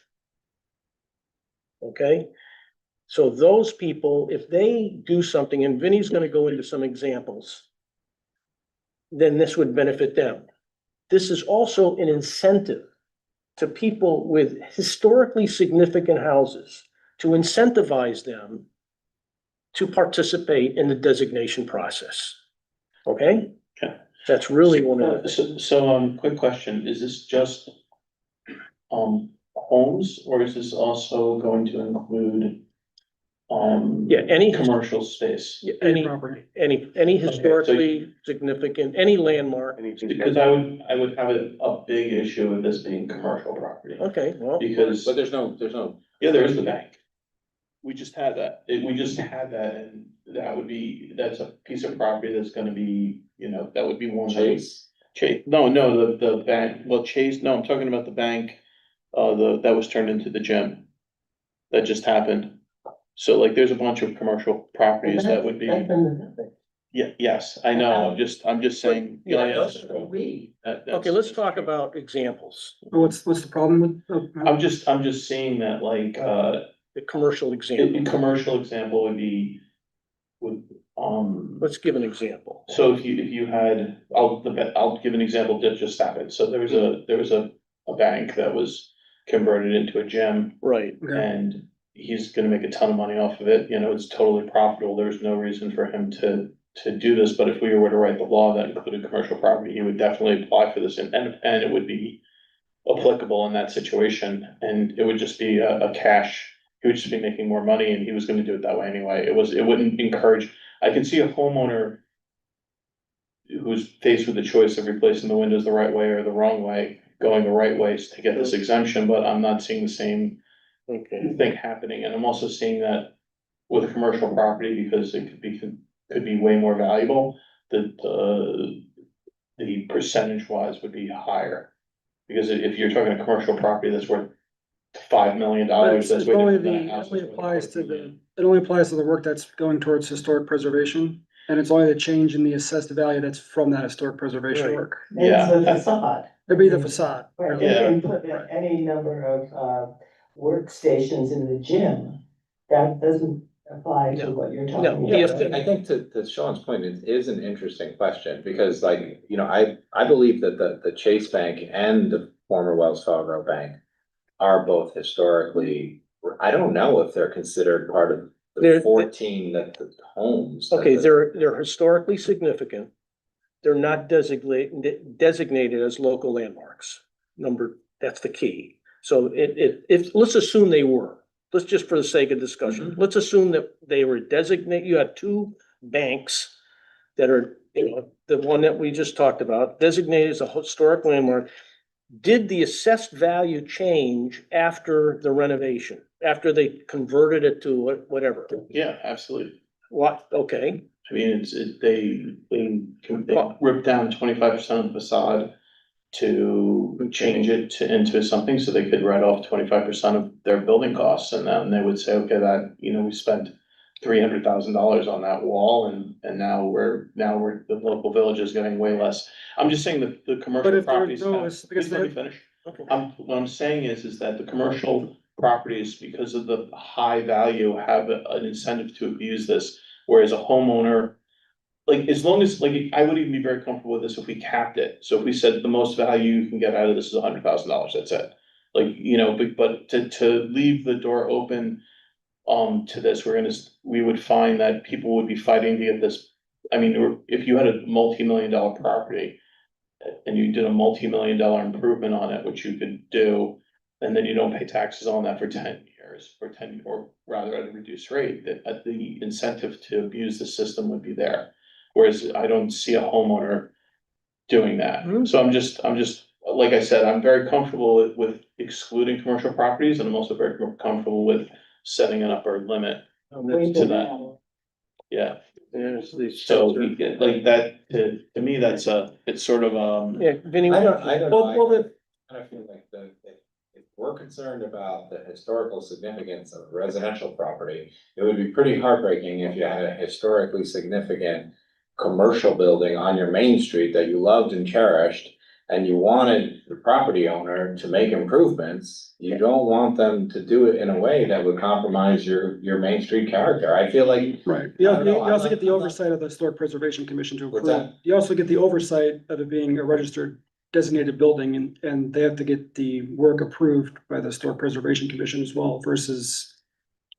Okay? So those people, if they do something, and Vinnie's gonna go into some examples, then this would benefit them. This is also an incentive to people with historically significant houses to incentivize them to participate in the designation process. Okay? Okay. That's really one of the. So, quick question, is this just homes, or is this also going to include Yeah, any commercial space? any historically significant, any landmark. Because I would have a big issue with this being commercial property. Okay, well. Because. But there's no. Yeah, there is the bank. We just had that, we just had that, and that's a piece of property that's gonna be, you know, that would be one. Chase. No, the bank, well, Chase, no, I'm talking about the bank, that was turned into the gym. That just happened. So like, there's a bunch of commercial properties that would be, yes, I know, I'm just saying. Okay, let's talk about examples. What's the problem with? I'm just seeing that like, The commercial example. a commercial example would be, Let's give an example. so if you had, I'll give an example that just happened. So there was a bank that was converted into a gym. Right. And he's gonna make a ton of money off of it, you know, it's totally profitable, there's no reason for him to do this, but if we were to write the law that included commercial property, he would definitely apply for this, and it would be applicable in that situation, and it would just be a cash, he would just be making more money, and he was gonna do it that way anyway, it wouldn't encourage, I can see a homeowner who's faced with the choice of replacing the windows the right way or the wrong way, going the right way to get this exemption, but I'm not seeing the same thing happening, and I'm also seeing that with a commercial property, because it could be way more valuable, that the percentage wise would be higher. Because if you're talking a commercial property that's worth $5 million, that's way different than a house that's worth It only applies to the work that's going towards historic preservation, and it's only the change in the assessed value that's from that historic preservation Right. work. It's the facade. It'd be the facade. Right, they can put any number of workstations in the gym, that doesn't apply to what you're talking about. Yes, I think to Sean's point, it is an interesting question, because like, you know, I believe that the Chase Bank and the former Wells Fargo Bank are both historically, I don't know if they're considered part of They're- the 14 that the homes. that Okay, the- they're historically significant. They're not designated as local landmarks. That's the key. So if, let's assume they were, let's just for the sake of discussion, let's assume that they were designated, you have two banks that are, the one that we just talked about, designated as a historic landmark. Did the assessed value change after the renovation, after they converted it to whatever? Yeah, absolutely. What, okay, I mean, they ripped down 25% of the facade to change it into something so they could write off 25% of their building costs. And then they would say, okay, that, we spent $300,000 on that wall and now the local village is getting way less. I'm just saying that the But commercial if there properties. no, have- because Please let me finish. What I'm saying is that the commercial properties, because of the high value, have an incentive to abuse this, whereas a homeowner, like, as long as, like, I would even be very comfortable with this if we capped it. So if we said the most value you can get out of this is $100,000, that's it. Like, but to leave the door open, to this, we would find that people would be fighting to get this. I mean, if you had a multi-million-dollar property and you did a multi-million-dollar improvement on it, which you could do, and then you don't pay taxes on that for 10 years, or rather at a reduced rate, that the incentive to abuse the system would be there. Whereas I don't see a homeowner doing that. So I'm just, like I said, I'm very comfortable with excluding commercial properties, and I'm also very comfortable with setting an upper limit to that. Yeah. So like that, to me, it's sort of, yeah, Vinny. I don't know. Well, then, I kind of feel like if we're concerned about the historical significance of residential property, it would be pretty heartbreaking if you had a historically significant commercial building on your main street that you loved and cherished, and you wanted the property owner to make improvements. You don't want them to do it in a way that would compromise your main street character. I feel like. Right, I don't know, you also I'm get the not- oversight of the Historic Preservation Commission to What's approve. that? You also get the oversight of it being a registered designated building, and they have to get the work approved by the Historic Preservation Commission as well, versus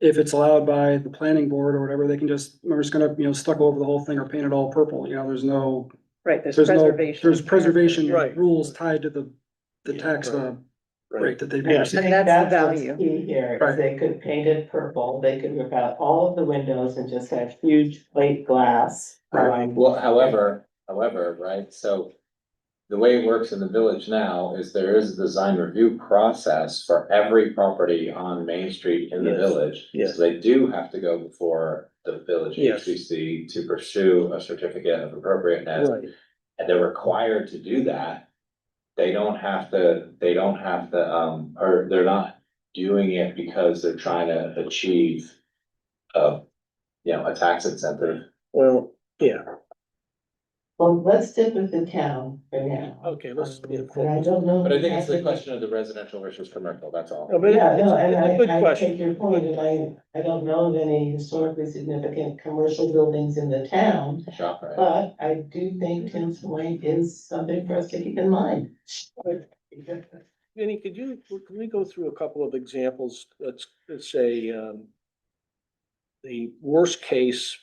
if it's allowed by the planning board or whatever, they can just, we're just gonna, stuck over the whole thing or paint it all purple, there's no. Right, there's There's no, preservation. there's preservation Right. rules tied to the tax, right. rate that they've. Yeah. I think And that's the what's value. key here, Right. is they could paint it purple, they could rip out all of the windows and just have huge plate glass. Well, however, right, so the way it works in the village now is there is a design review process for every property on Main Street in the Yes, village. yes. So they do have to go before the village Yes. HCC to pursue a certificate of appropriateness. right, And they're required to do that. They don't have to, or they're not doing it because they're trying to achieve a tax incentive. well, yeah, Well, let's stick with the town for now. okay, let's. And I don't know. But I think it's the question of the residential versus commercial, that's all. No, but Yeah, no, it's a good and I question. take your point, and I don't know of any historically significant commercial buildings in the town. ShopRite. But I do think Tim's point is something for us to keep in mind. Vinny, can we go through a couple of examples? Let's say, the worst case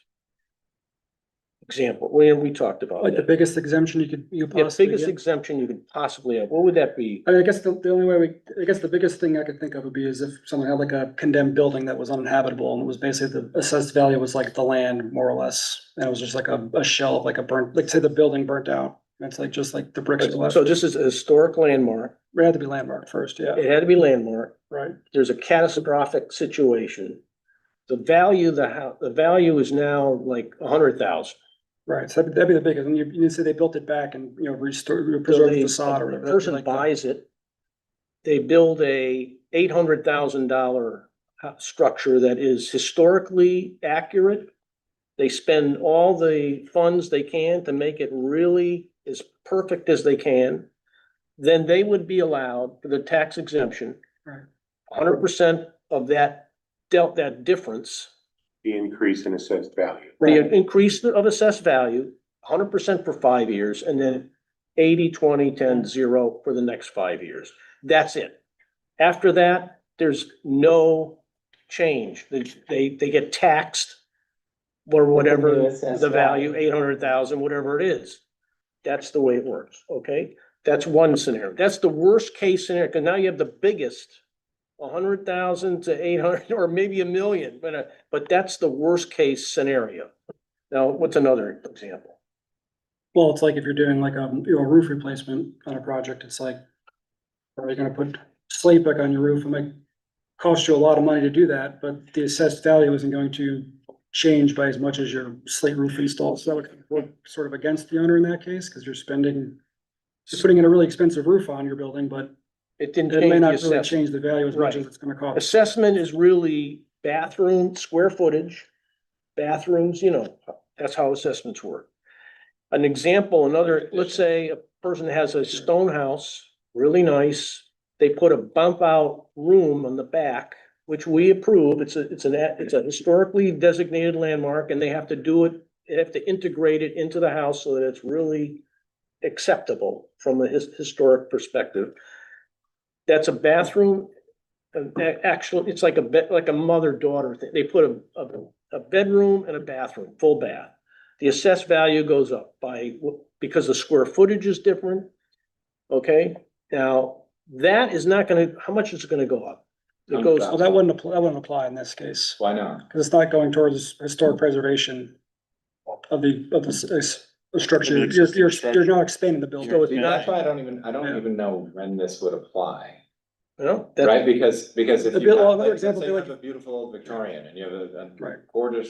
example, we talked about. Like the that. biggest exemption you Yeah, possibly biggest get. exemption you could possibly have, what would that be? I mean, I guess the only way I guess the biggest thing I could think of would be is if someone had like a condemned building that was uninhabitable and it was basically the assessed value was like the land more or less. And it was just like a shell of like a burnt, like say the building burnt out. It's like just like the bricks are left. So this is a historic landmark, It had to be landmarked first, yeah. it had to be landmark, Right. there's a catastrophic situation. The value, the value is now like 100,000. Right, so that'd be the biggest, and you say they built it back and, restored, preserved the facade or whatever. that'd be Person like the- buys it, they build a $800,000 structure that is historically accurate. They spend all the funds they can to make it really as perfect as they can. Then they would be allowed for the tax exemption. Right. 100% of that difference, The increase in assessed value. the increase of assessed value, 100% for 5 years, and then 80, 20, 10, 0 for the next 5 years. That's it. After that, there's no change. They get taxed or whatever The new assessed the value, value. 800,000, whatever it is. That's the way it works, okay? That's one scenario. That's the worst case scenario, because now you have the biggest, 100,000 to 800, or maybe 1 million, but that's the worst case scenario. Now, what's another example? Well, it's like if you're doing like a, you know, a roof replacement on a project, it's like, are you gonna put slate back on your roof? It might cost you a lot of money to do that, but the assessed value isn't going to change by as much as your slate roof install. So that would work sort of against the owner in that case, because you're putting in a really expensive roof on your building, but It didn't it change may the not really assessment. change the value as much Right. as it's gonna cost. Assessment is really bathroom, square footage, bathrooms, that's how assessments work. An example, let's say a person has a stone house, really nice. They put a bump out room on the back, which we approve. It's a historically designated landmark, and they have to integrate it into the house so that it's really acceptable from a historic perspective. That's a bathroom. Actually, it's like a mother-daughter thing. They put a bedroom and a bathroom, full bath. The assessed value goes up because the square footage is different. Okay, now that is not gonna, how much is it gonna go up? It goes, So that wouldn't apply in this case. Why not? Because it's not going towards historic preservation of the structure. You're not expanding the building. See, that's why I don't even know when this would apply. Well, Right, because if A you bit- have, well, another like, example let's say would you be have a beautiful old Victorian and you have a Right. gorgeous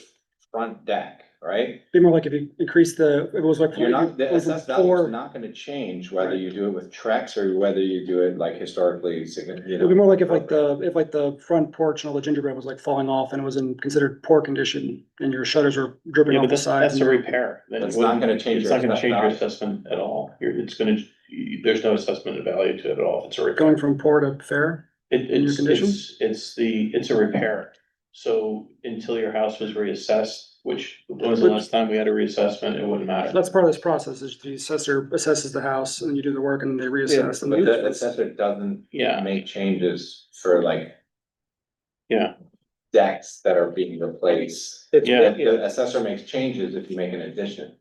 front deck, right? Be more like if you increase if it was like. You're not, the it was assessed value four- is not gonna change whether you do it with Trex or whether you do it like historically significant, It'd be more like if the front porch and all the gingerbread was like falling off and it was in considered poor condition and your shutters are dripping Yeah, off but the that's, sides. that's a repair. Then That's it wouldn't- not gonna change It's your not gonna assessed change your value. assessment at all. There's no assessment of value to it at all. It's a repair. Going from poor to fair. in your condition? It's a repair. So until your house was reassessed, which when was the last time we had a reassessment, it wouldn't matter. That's part of this process, is the assessor assesses the house and you do the work and they reassess. But the assessor doesn't make changes for like Yeah. decks that are being replaced. Yeah. The assessor makes changes if you make an addition.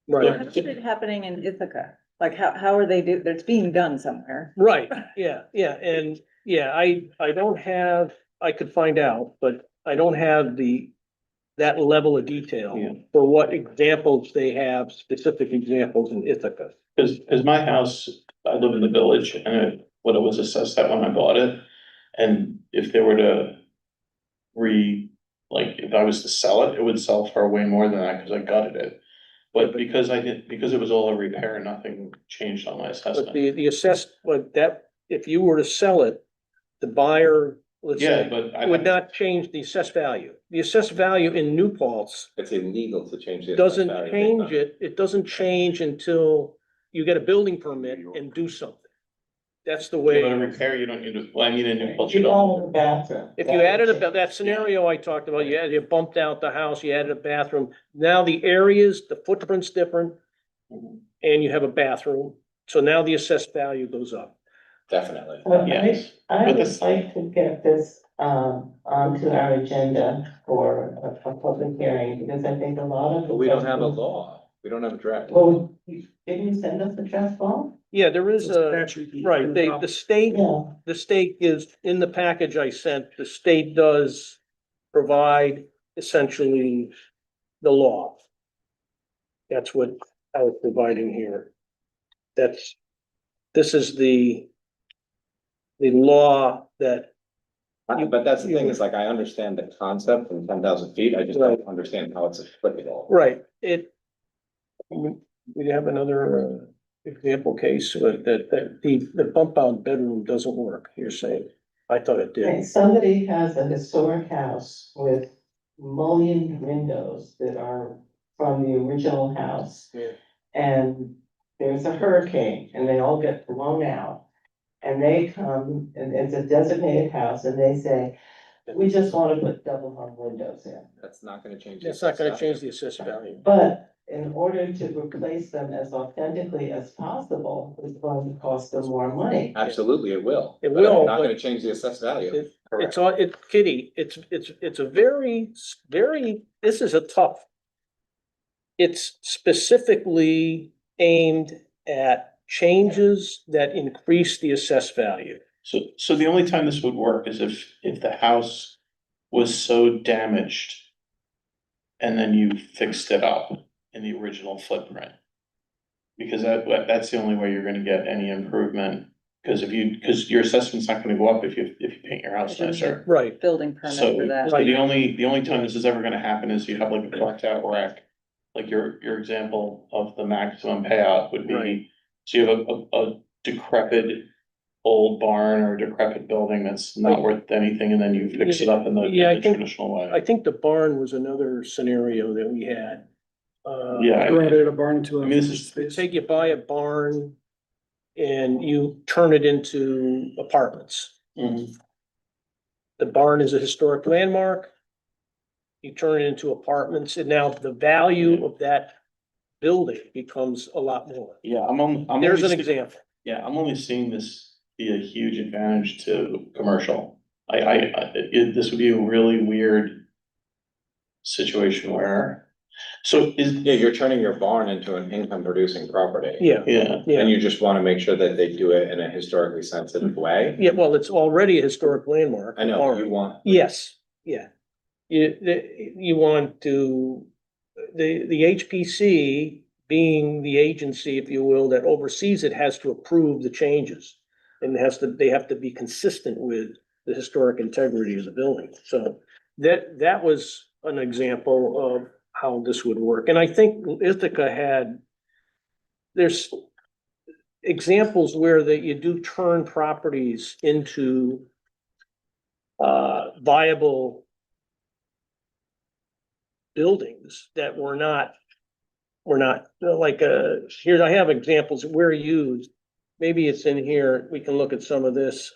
right, How's it happening in Ithaca? Like, how are they it's being done somewhere. right, yeah, and I don't have, I could find out, but I don't have that level of detail for what examples they have, specific examples in Ithaca. Cause my house, I live in the village and what it was assessed at when I bought it. And if they were to if I was to sell it, it would sell for way more than that, cause I gutted it. But because it was all a repair, nothing changed on my But assessment. the assessed, if you were to sell it, the buyer, let's Yeah, say, but I would not change the assessed value. The assessed value in New Paltz It's illegal to change the. assessed doesn't value. change it doesn't change until you get a building permit and do something. That's the way. But a repair, you don't need to, well, I mean, in New Paltz, You you don't have don't. a bathroom. If you added that scenario I talked about, you bumped out the house, you added a bathroom. Now the areas, the footprint's different. And you have a bathroom, so now the assessed value goes up. Definitely. Yes. I But would this- like to get this, onto our agenda for a public hearing, because I think a lot of. But we don't have a law. We don't have a draft. Well, didn't you send us the draft law? Yeah, there is right, the Yeah. state is, in the package I sent, the state does provide essentially the law. That's what I was providing here. This is the law that. But that's the thing, is like, I understand the concept from 10,000 feet, I just don't understand how it's applicable. Right, we have another example case that the bump out bedroom doesn't work, you're saying. I thought it Okay, did. somebody has a historic house with mullioned windows that are from the original house. Yeah. And there's a hurricane and they all get blown out. And they come, and it's a designated house, and they say, we just wanna put double hung windows in. That's not gonna change. the That's not gonna assessed change value. the assessed value. But in order to replace them as authentically as possible is going to cost them more money. Absolutely, it will. It But will, it's not but- gonna change the assessed value. It's all, Kitty, it's a very, this is a tough. It's specifically aimed at changes that increase the assessed value. So the only time this would work is if the house was so damaged and then you fixed it up in the original footprint. Because that's the only way you're gonna get any improvement, because because your assessment's not gonna go up if you paint your house nicer. Right. Building permit So, for that. so the only time this is ever gonna happen is you have like a flat out rack. Like your example of the maximum payout would Right. be, so you have a decrepit old barn or decrepit building that's not worth anything, and then you fix it up in Yeah, I the think- traditional way. I think the barn was another scenario that we had. Yeah, Renovated a barn into I a. mean, this is, You take, you buy a barn and you turn it into apartments. Mhm. The barn is a historic landmark. You turn it into apartments, and now the value of that building becomes a lot more. yeah, There's an only example. Yeah, I'm only seeing this be a huge advantage to commercial. This would be a really weird situation where, so Yeah, you're turning your barn into an income producing property. Yeah, yeah, And you just wanna make sure that they do it in a historically sensitive way. yeah, well, it's already a historic landmark. I know, barn. you want, Yes, yeah. You want to, the HPC being the agency, if you will, that oversees it, has to approve the changes. And they have to be consistent with the historic integrity of the building. So that was an example of how this would work. And I think Ithaca there's examples where that you do turn properties into viable buildings that were not like, here, I have examples where used. Maybe it's in here, we can look at some of this.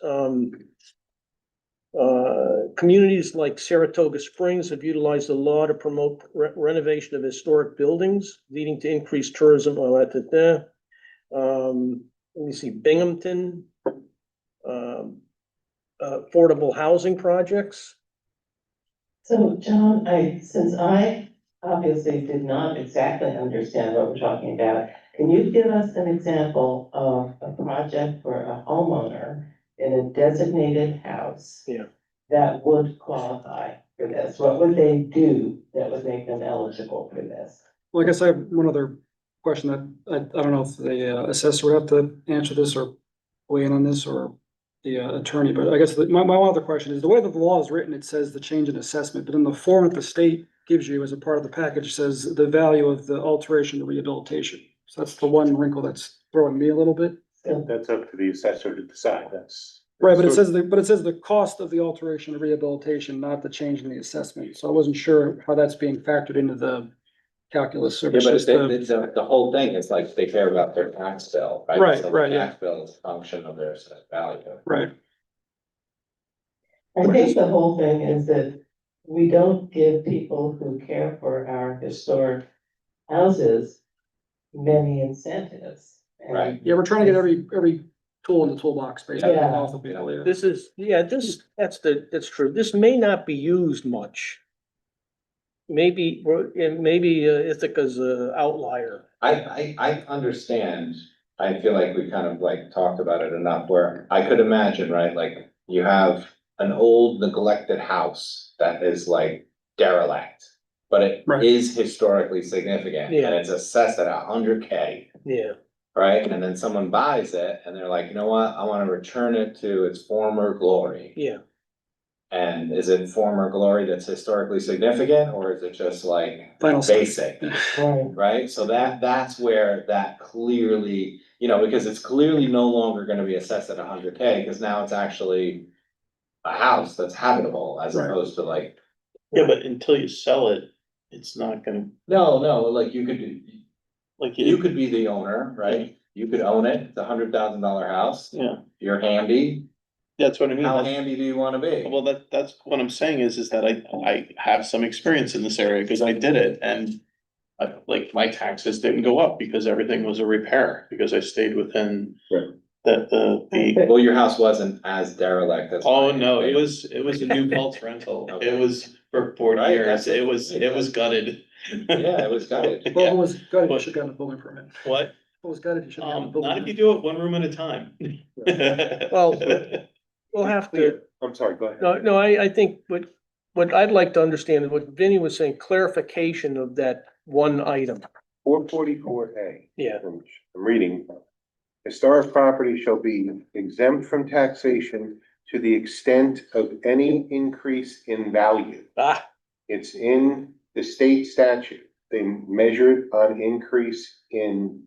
Communities like Saratoga Springs have utilized the law to promote renovation of historic buildings, leading to increased tourism. Let me see, Binghamton. Affordable housing projects. So, John, since I obviously did not exactly understand what we're talking about, can you give us an example of a project for a homeowner in a designated house? Yeah. That would qualify for this? What would they do that would make them eligible for this? Well, I guess I have one other question that I don't know if the assessor would have to answer this or weigh in on this, or the attorney, but I guess my one other question is, the way that the law is written, it says the change in assessment, but in the form that the state gives you as a part of the package says the value of the alteration or rehabilitation. So that's the one wrinkle that's throwing me a little bit. That's up to the assessor to decide, that's. Right, but it says the cost of the alteration or rehabilitation, not the change in the assessment. So I wasn't sure how that's being factored into the calculus. Or yeah, but just the whole thing is like, they care about their tax bill, right? Right, So the right, yeah. Tax bill is a function of their assessed value. Right. I think the whole thing is that we don't give people who care for our historic houses many incentives. And Right. Yeah, we're trying to get every tool in the toolbox, basically. Yeah. to help the people, yeah. That's true. This may not be used much. Maybe Ithaca's an outlier. I understand. I feel like we kind of like talked about it enough where I could imagine, right, like you have an old neglected house that is like derelict. But it Right. is historically significant Yeah. and it's assessed at $100K, Yeah, right? And then someone buys it and they're like, you know what, I wanna return it to its former glory. yeah. And is it former glory that's historically significant, or is it just like Final say. basic? Right. Right, so that's where that clearly, because it's clearly no longer gonna be assessed at $100K, cause now it's actually a house that's habitable as Right. opposed to like, yeah, but until you sell it, it's not gonna, no, like you like, could be the owner, right? You could own it, it's $100,000 house, yeah, you're handy, that's what I mean. how That's- handy do you wanna be? Well, that's what I'm saying is that I have some experience in this area, because I did it, and like my taxes didn't go up because everything was a repair, because I stayed within the. Well, your house wasn't as derelict as. Oh, mine. no, it was a new Pulse rental. Okay. It was for 40 Right, years. that's- It was gutted. Yeah, it was gutted. Well, if it was gutted, you should have gotten a building permit. If What? it was gutted, you should have gotten a building Not if you permit. do it one room at a time. Well, we'll have to, I'm sorry, go ahead. no, I think what I'd like to understand is what Vinnie was saying, clarification of that one item. 444A. Yeah. I'm reading. Historic property shall be exempt from taxation to the extent of any increase in value. It's in the state statute. They measured on increase in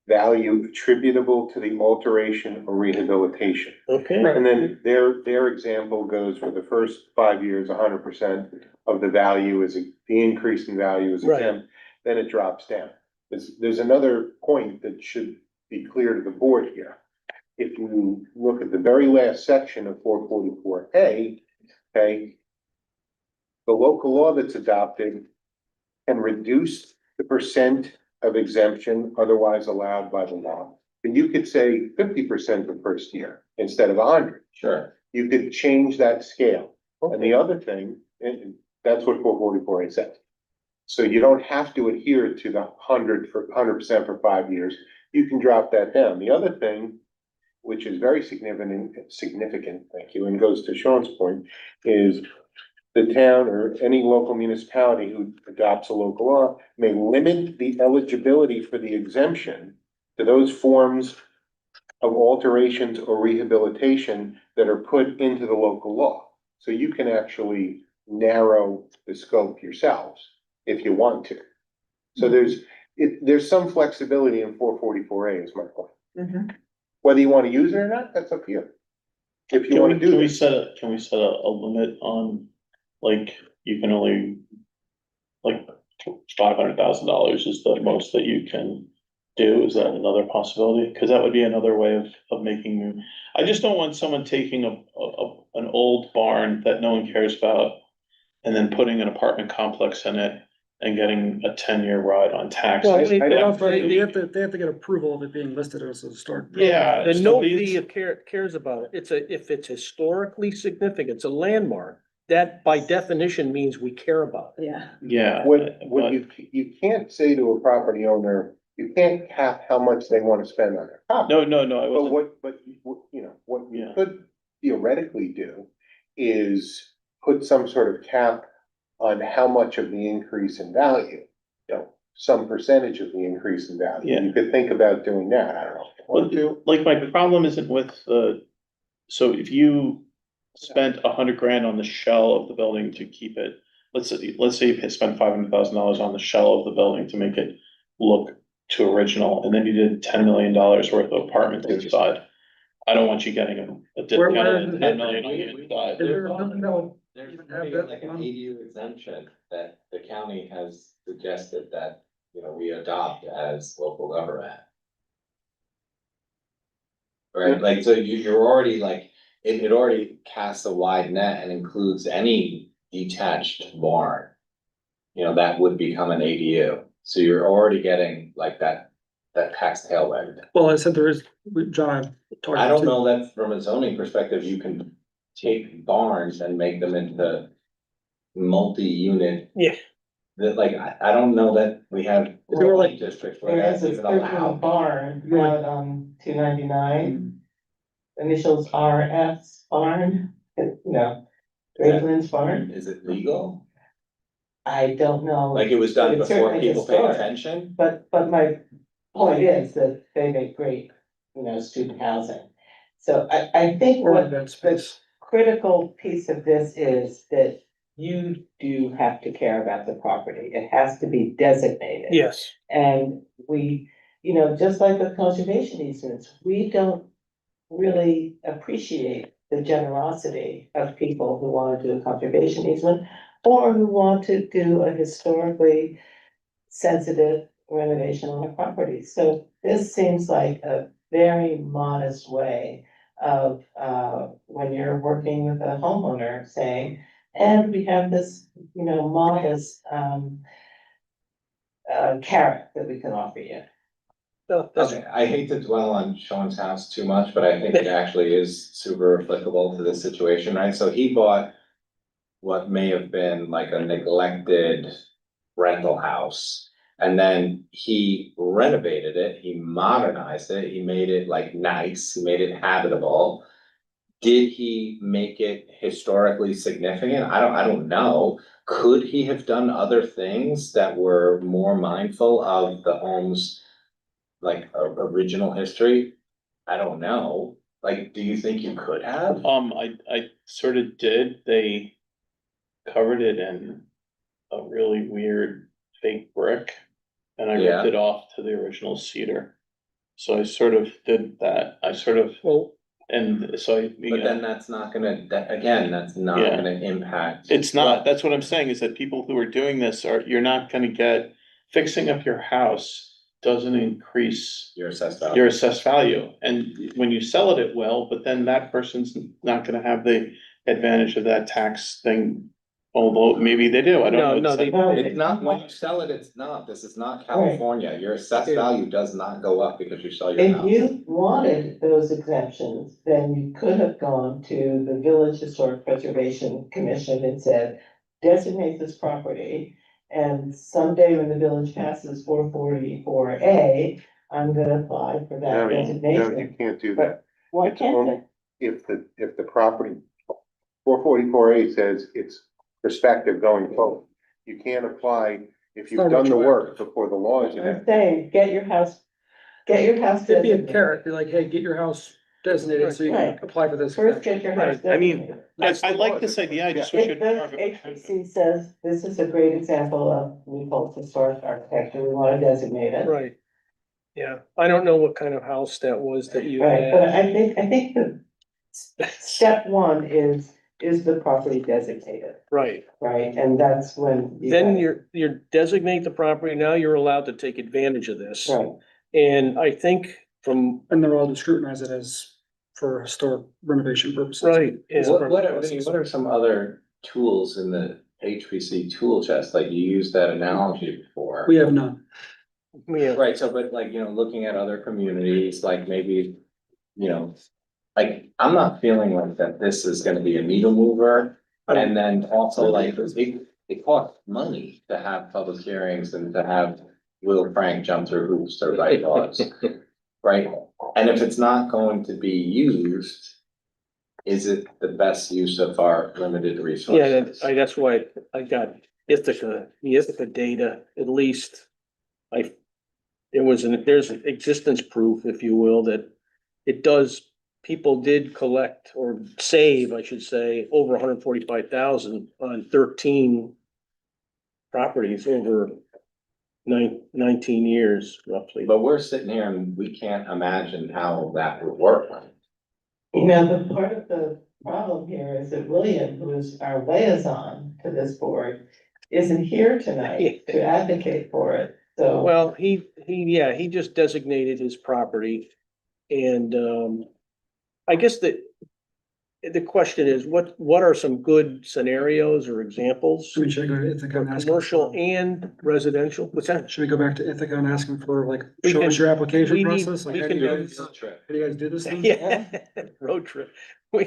value attributable to the alteration or rehabilitation. Okay. And then their example goes for the first 5 years, 100% of the value is, the increase in value is exempt, then it drops down. There's another point that should be clear to the board here. If you look at the very last section of 444A, okay, the local law that's adopted can reduce the percent of exemption otherwise allowed by the law. And you could say 50% the first year instead of 100. Sure. You could change that scale. And the other thing, and that's what 444A says. So you don't have to adhere to the 100% for 5 years. You can drop that down. The other thing, which is very significant, thank you, and goes to Sean's point, is the town or any local municipality who adopts a local law may limit the eligibility for the exemption to those forms of alterations or rehabilitation that are put into the local law. So you can actually narrow the scope yourselves if you want to. So there's some flexibility in 444A is my point. Whether you want to use it or not, that's up to you. If you want to do Can we this. set a limit on, like, you can only, like, $500,000 is the most that you can do? Is that another possibility? Cause that would be another way of making, I just don't want someone taking an old barn that no one cares about and then putting an apartment complex in it and getting a 10-year ride on tax. Well, They have to get approval of it being listed as a historic. Yeah. And nobody cares about it. If it's historically significant, it's a landmark, that by definition means we care about it. Yeah. Yeah. What you can't say to a property owner, you can't cap how much they want to spend on their property. No, I But wasn't. what you could theoretically do is put some sort of cap on how much of the increase in value, some percentage of the increase in value. Yeah. You could think about doing that. I don't know. If you want to. Like, my problem isn't with so if you spent $100,000 on the shell of the building to keep it, let's say you spent $500,000 on the shell of the building to make it look to original, and then you did $10 million worth of apartments inside. I don't want you getting a discount of 10 million on the inside. There's like an ADU exemption that the county has suggested that, we adopt as local government. Right, like, so you're already like, it already casts a wide net and includes any detached barn. That would become an ADU, so you're already getting like that tax tailwind. Well, I said there is, John. I don't know that from a zoning perspective, you can take barns and make them into multi-unit. Yeah. That, like, I don't know that we have Well, districts where There is that's a even certain allowed. barn out on 299. Initials RS barn, Graveland's barn. Is it legal? I don't know. Like it was done It's before certainly people paid historic. attention? But my point is that they make great, student housing. So I think Or what event the space. critical piece of this is that you do have to care about the property. It has to be designated. Yes. And we, just like with conservation easements, we don't really appreciate the generosity of people who want to do a conservation easement or who want to do a historically sensitive renovation on a property. So this seems like a very modest way of, when you're working with a homeowner saying, and we have this, modest, carrot that we can offer you. Okay, I hate to dwell on Sean's house too much, but I think it actually is super applicable to this situation, right? So he bought what may have been like a neglected rental house. And then he renovated it, he modernized it, he made it like nice, he made it habitable. Did he make it historically significant? I don't know. Could he have done other things that were more mindful of the home's like original history? I don't know. Like, do you think you could have? I sort of did. They covered it in a really weird fake brick. And I Yeah. ripped it off to the original cedar. So I sort of did that. I sort of, and so I. But then that's not gonna, again, that's not Yeah. gonna impact. It's not, that's what I'm saying, is that people who are doing this you're not gonna get, fixing up your house doesn't increase Your assessed value. your assessed value. And when you sell it at well, but then that person's not gonna have the advantage of that tax thing. Although maybe they do, I don't know. It's not, when you sell it, it's not, this is not California, your assessed value does not go up because you sell your If house. you wanted those exemptions, then you could have gone to the Village Historic Preservation Commission and said, designate this property. And someday when the village passes 444A, I'm gonna apply for that No, you designation. can't do that. Why It's can't only they? if the property, 444A says it's prospective going forward. You can't apply if you've done the work before the law is I'm enacted. saying, get your house It'd be a designated. carrot, be like, hey, get your house designated so you can Right. apply for this. First, get your house I mean, designated. I like this idea, I just wish If it. the HPC says, this is a great example of Newport historic architecture, we wanna designate it. Right. Yeah, I don't know what kind of house that was that you Right, but had. I think the step one is the property designated, Right, right? And that's when. then you're designate the property, now you're allowed to take advantage of this. Right. And I think from, And they're all to scrutinize it as for historic renovation purposes. right. yeah. What are some other tools in the HPC tool chest, like you used that analogy before? We have none. Yeah. Right, so, but like, looking at other communities, like maybe, like, I'm not feeling like that this is gonna be a needle mover. And then also like, it costs money to have public hearings and to have Will Frank jump through hoops to write laws, right? And if it's not going to be used, is it the best use of our limited Yeah, resources? that's why I got Ithaca, the Ithaca data, at least. There's an existence proof, if you will, that people did collect or save, I should say, over 145,000 on 13 properties over 19 years roughly. But we're sitting here and we can't imagine how that would work. The part of the problem here is that William, who is our liaison to this board, isn't here tonight to advocate for it, so. Well, he just designated his property. And, I guess the question is, what are some good scenarios or examples? Should we check out Ithaca and ask? Commercial and residential, what's that? Should we go back to Ithaca and ask them for like, We show us can- your application we need- process? Like, we how can do you do guys, Field trip. how do you guys do this thing? Yeah, road trip. Yeah.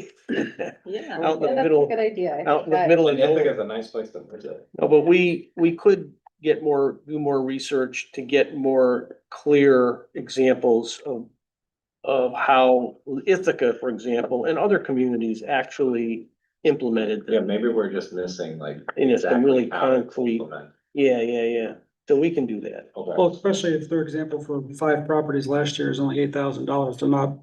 Out in the that's a middle- Good idea. Out in the middle of And I think nowhere. it's a nice place to visit. No, but we could do more research to get more clear examples of how Ithaca, for example, and other communities actually implemented Yeah, them. maybe we're just missing like. And it's some really exactly how to concrete. implement. Yeah. So we can do that. Okay. Well, especially if their example for 5 properties last year is only $8,000, they're not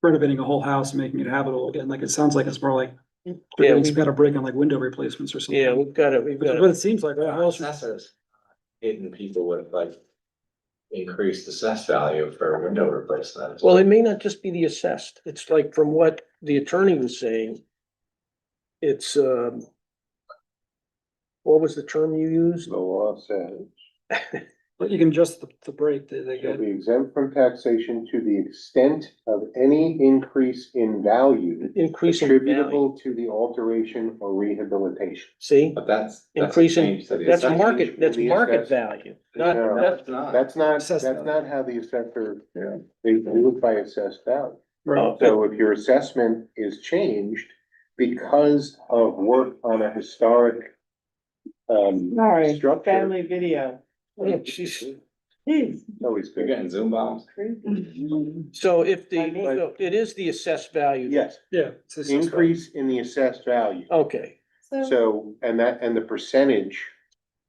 renovating a whole house and making it habitable again, like, it sounds like it's more like they're getting some kind of break on like window replacements or something. Yeah, we've got it. But it seems like, well, Assessors hitting people with like increased assessed value for window replacement. Well, it may not just be the assessed. It's like from what the attorney was saying. It's, what was the term you used? The law says. But you can adjust the break that they Shall get. be exempt from taxation to the extent of any increase in value Increase in value. attributable to the alteration or rehabilitation. See, But that's a increasing, change to the that's assessment. market, that's The market assess- value. No, Not, that's not, Assessed that's value. not how the assessor, they do it by assessed value. Right. So if your assessment is changed because of work on a historic Sorry, structure. family video. oh, jeez. Jeez. Always You're good. getting Zoom bombs. So if I mean- so it is the assessed value. Yes, Yeah. it's just- increase in the assessed value. Okay, So, and the percentage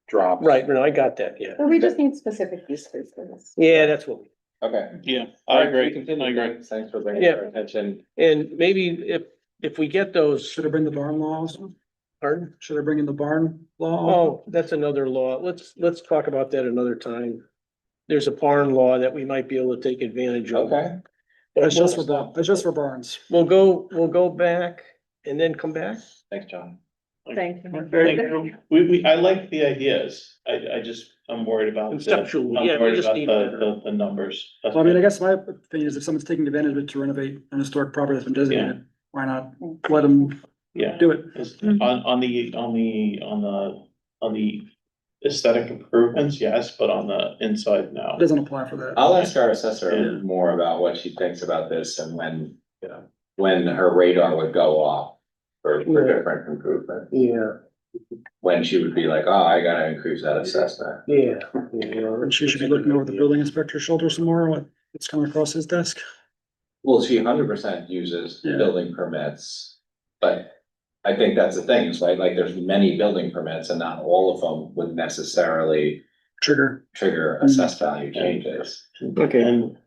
drops. right, no, I got that, yeah. So we just need specific use cases for this. Yeah, that's what we, Okay. Yeah, All I right, agree, we continue. I agree. Thanks for bringing Yeah. it to our attention. and maybe if we get those, Should I bring the barn law also? pardon? Should I bring in the barn law? Oh, that's another law. Let's talk about that another time. There's a barn law that we might be able to take advantage of. Okay. But It's just for it's just for barns. we'll go back and then come back. Thanks, John. Thank you. Thank you. I like the ideas. I'm worried about. Conceptually, yeah, we just need The numbers. Well, I mean, I guess my opinion is if someone's taking advantage of it to renovate an historic property that's been designated, why not let them Yeah. do it? On the aesthetic improvements, yes, but on the inside, no. It doesn't apply for that. I'll ask our assessor more about what she thinks about this and when her radar would go off for different improvement. Yeah, When she would be like, oh, I gotta increase that assessment. yeah. And she should be looking over the building inspector's shoulder some more, what's coming across his desk. Well, she 100% uses Yeah. building permits, but I think that's the thing, is like there's many building permits and not all of them would necessarily trigger assessed value changes. Okay, and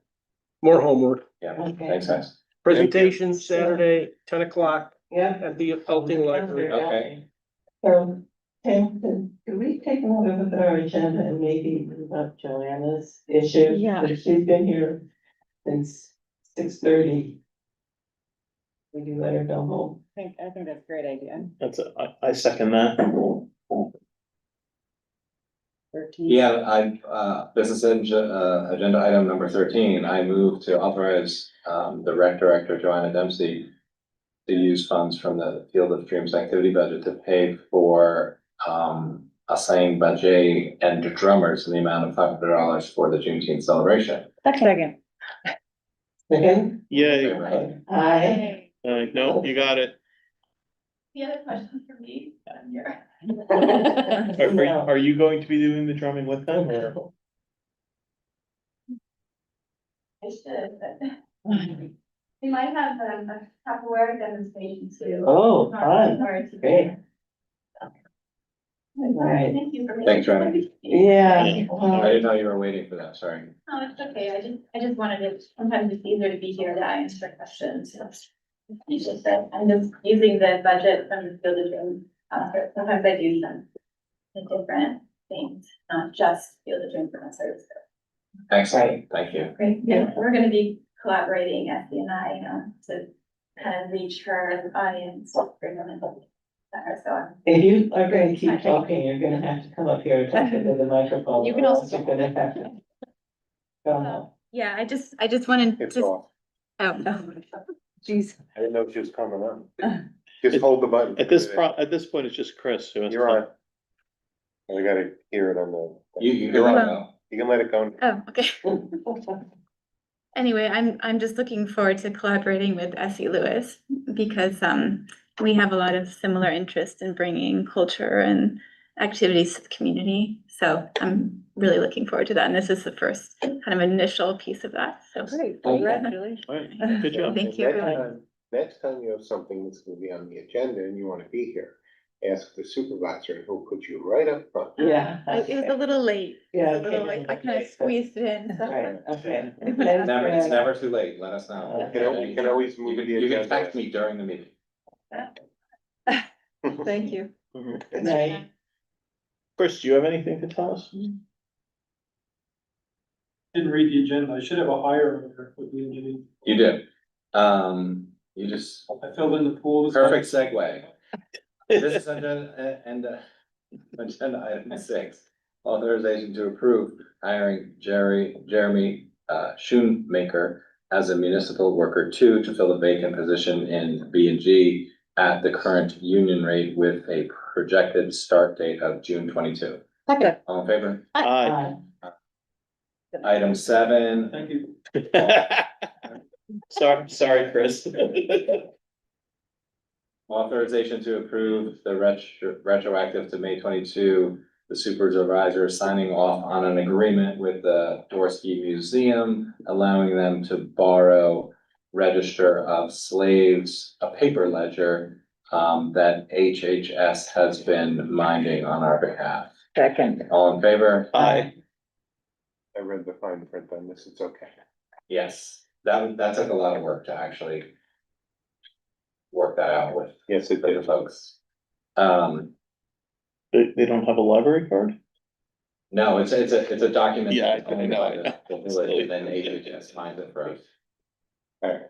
more homework. Yeah, Okay. thanks, guys. Presentation Saturday, 10 o'clock Yeah. at the Elting Library. Okay. So, Tim, could we take a look at our agenda and maybe move up Joanna's issue? Yeah. But she's been here since 6:30. We can let her go home. I think that's a great idea. I second that. Yeah, business agenda item number 13, I move to authorize, the rec director Joanna Dempsey to use funds from the Field of Dreams activity budget to pay for, assigning budget and drummers in the amount of $500 for the Juneteenth celebration. Second. Second? Yay. Aye. No, you got it. The other question for me, here. Are you going to be doing the drumming with them or? I should, but we might have a Tupperware demonstration too. Oh, fun. Great. Right. Thank you for. Thanks, Ryan. Yeah. I didn't know you were waiting for that, sorry. No, it's okay, I just wanted it, sometimes it's easier to be here to answer questions. It's just that I'm just using the budget from the Field of Dreams concert, sometimes I do some different things, not just Field of Dreams for my service. Excellent, thank you. Great, yeah, we're gonna be collaborating, Essie and I, to kind of reach her audience, bring them in. So. If you are gonna keep talking, you're gonna have to come up here and talk into the microphone. You can or also else You're gonna have to. Go home. Yeah, I just wanted It's to, off. oh, geez. I didn't know she was coming on. Just hold the button. At this point, it's just Chris. Who has You're to- on. I gotta hear it on the. You You're can on. let go. You can let it go. Oh, okay. Anyway, I'm just looking forward to collaborating with Essie Lewis because we have a lot of similar interest in bringing culture and activities to the community. So I'm really looking forward to that. And this is the first kind of initial piece of that. So Great, congratulations. All right, good job. Thank you, everyone. Next time you have something that's gonna be on the agenda and you wanna be here, ask the supervisor and he'll put you right up front. Yeah. It was a little late. Yeah, A little okay. like I kind of squeezed it in. so- Right, okay. It's never too late, let us know. You can always move the You can agenda. text me during the meeting. Thank you. Good night. Chris, do you have anything to tell us? Didn't read the agenda. I should have a higher over with the engineer. You do. You just, I filled in the pool. perfect segue. This is agenda, agenda item 6, Authorization to approve hiring Jeremy Schoonmaker as a municipal worker two to fill a vacant position in B and G at the current union rate with a projected start date of June 22. Second. All in favor? Aye. Item 7, Thank you. Sorry, Chris. authorization to approve the retroactive to May 22, the supervisor signing off on an agreement with the Dorsey Museum, allowing them to borrow Register of Slaves, a paper ledger that HHS has been minding on our behalf. Second. All in favor? Aye. I read the fine print on this, it's okay. Yes, that took a lot of work to actually work that out with. Yes, it the did. folks. They don't have a library card? No, it's a document. Yeah, I know. The village, and then HHS finds it for us. Alright,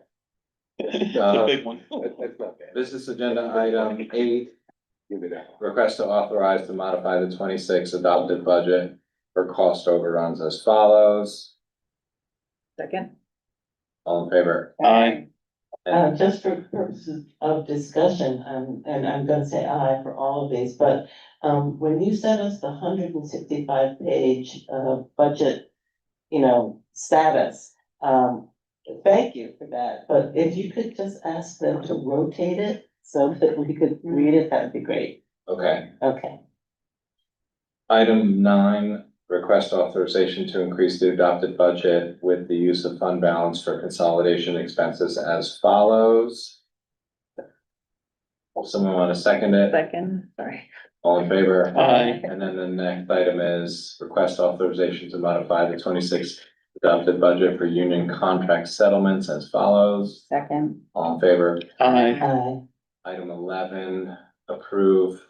It's a big one. that's not bad. Business agenda item 8, Give it out. request to authorize to modify the 26 adopted budget for cost overruns as follows. Second. All in favor? Aye. Just for purposes of discussion, and I'm gonna say aye for all of these, but, when you sent us the 165-page, budget, status, thank you for that, but if you could just ask them to rotate it so that we could read it, that'd be great. Okay. Okay. Item 9, request authorization to increase the adopted budget with the use of fund balance for consolidation expenses as follows. Someone want to second it? Second, sorry. All in favor? Aye. And then the next item is request authorization to modify the 26 adopted budget for union contract settlements as follows. Second. All in favor? Aye. Aye. Item 11, approve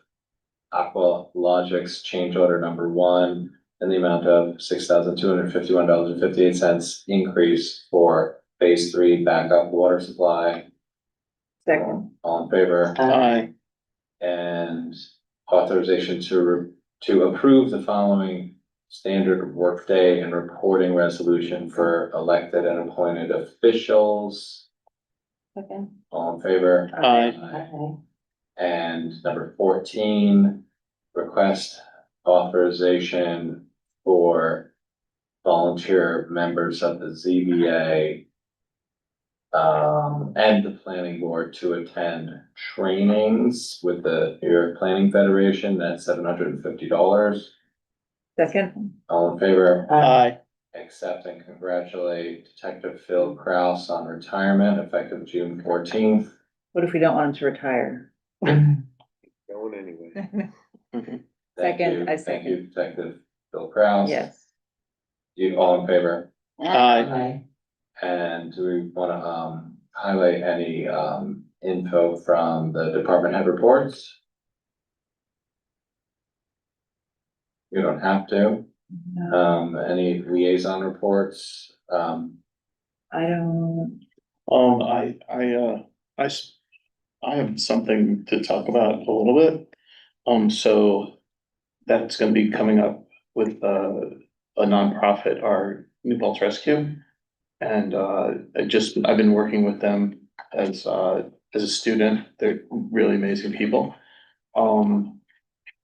Aqualogics change order number 1 in the amount of $6,251.58 increase for phase 3 backup water supply. Second. All in favor? Aye. And authorization to approve the following standard workday and reporting resolution for elected and appointed officials. Second. All in favor? Aye. Aye. And number 14, request authorization for volunteer members of the ZBA and the planning board to attend trainings with the New York Planning Federation. That's $750. Second. All in favor? Aye. Accept and congratulate Detective Phil Kraus on retirement effective June 14th. What if we don't want him to retire? Going anyway. Thank Second, you. I Thank second. you, Detective Phil Kraus. Yes. You all in favor? Aye. Aye. And do we wanna, highlight any, info from the department head reports? You don't have to. Any liaison reports? I don't, I have something to talk about a little bit. So that's gonna be coming up with a nonprofit, our New Paltz Rescue. And I've been working with them as a student. They're really amazing people.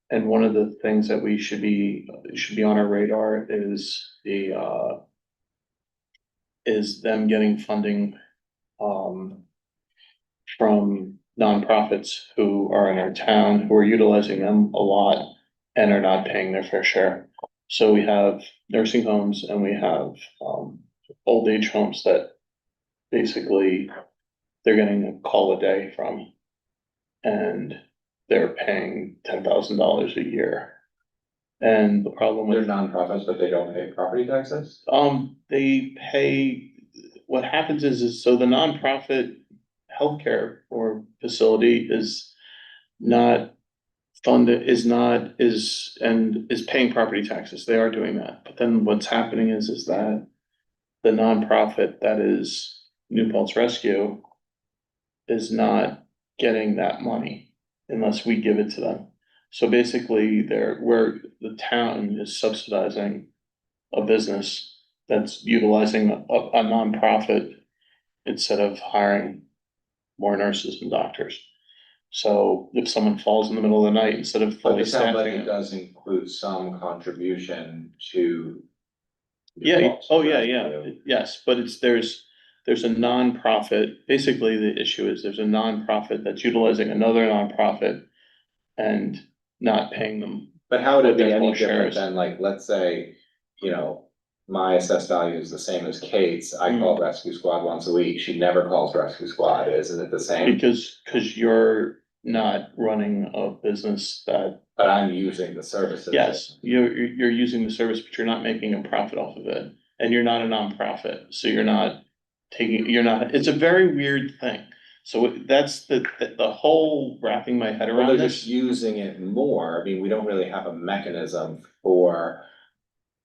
And one of the things that we should be on our radar is them getting funding from nonprofits who are in our town, who are utilizing them a lot and are not paying their fair share. So we have nursing homes and we have old age homes that basically they're getting a call a day from. And they're paying $10,000 a year. And the problem They're with, nonprofits, but they don't pay property taxes? they pay, what happens is so the nonprofit healthcare or facility is not funded, is paying property taxes. They are doing that. But then what's happening is that the nonprofit that is New Paltz Rescue is not getting that money unless we give it to them. So basically, where the town is subsidizing a business that's utilizing a nonprofit instead of hiring more nurses and doctors. So if someone falls in the middle of the night, instead of But fully the town budget staffing it. does include some contribution to. Yeah, oh, yeah, yes, but there's a nonprofit, basically the issue is there's a nonprofit that's utilizing another nonprofit and not paying them. But how would it what be their any full share different is. than, like, let's say, you know, my assessed value is the same as Kate's, I call rescue squad once a week, she never calls rescue squad, isn't it the same? Because you're not running a business that. But I'm using the services. Yes, you're using the service, but you're not making a profit off of it, and you're not a nonprofit, so you're not it's a very weird thing. So that's the whole wrapping my head Well, around they're this. just using it more, I mean, we don't really have a mechanism for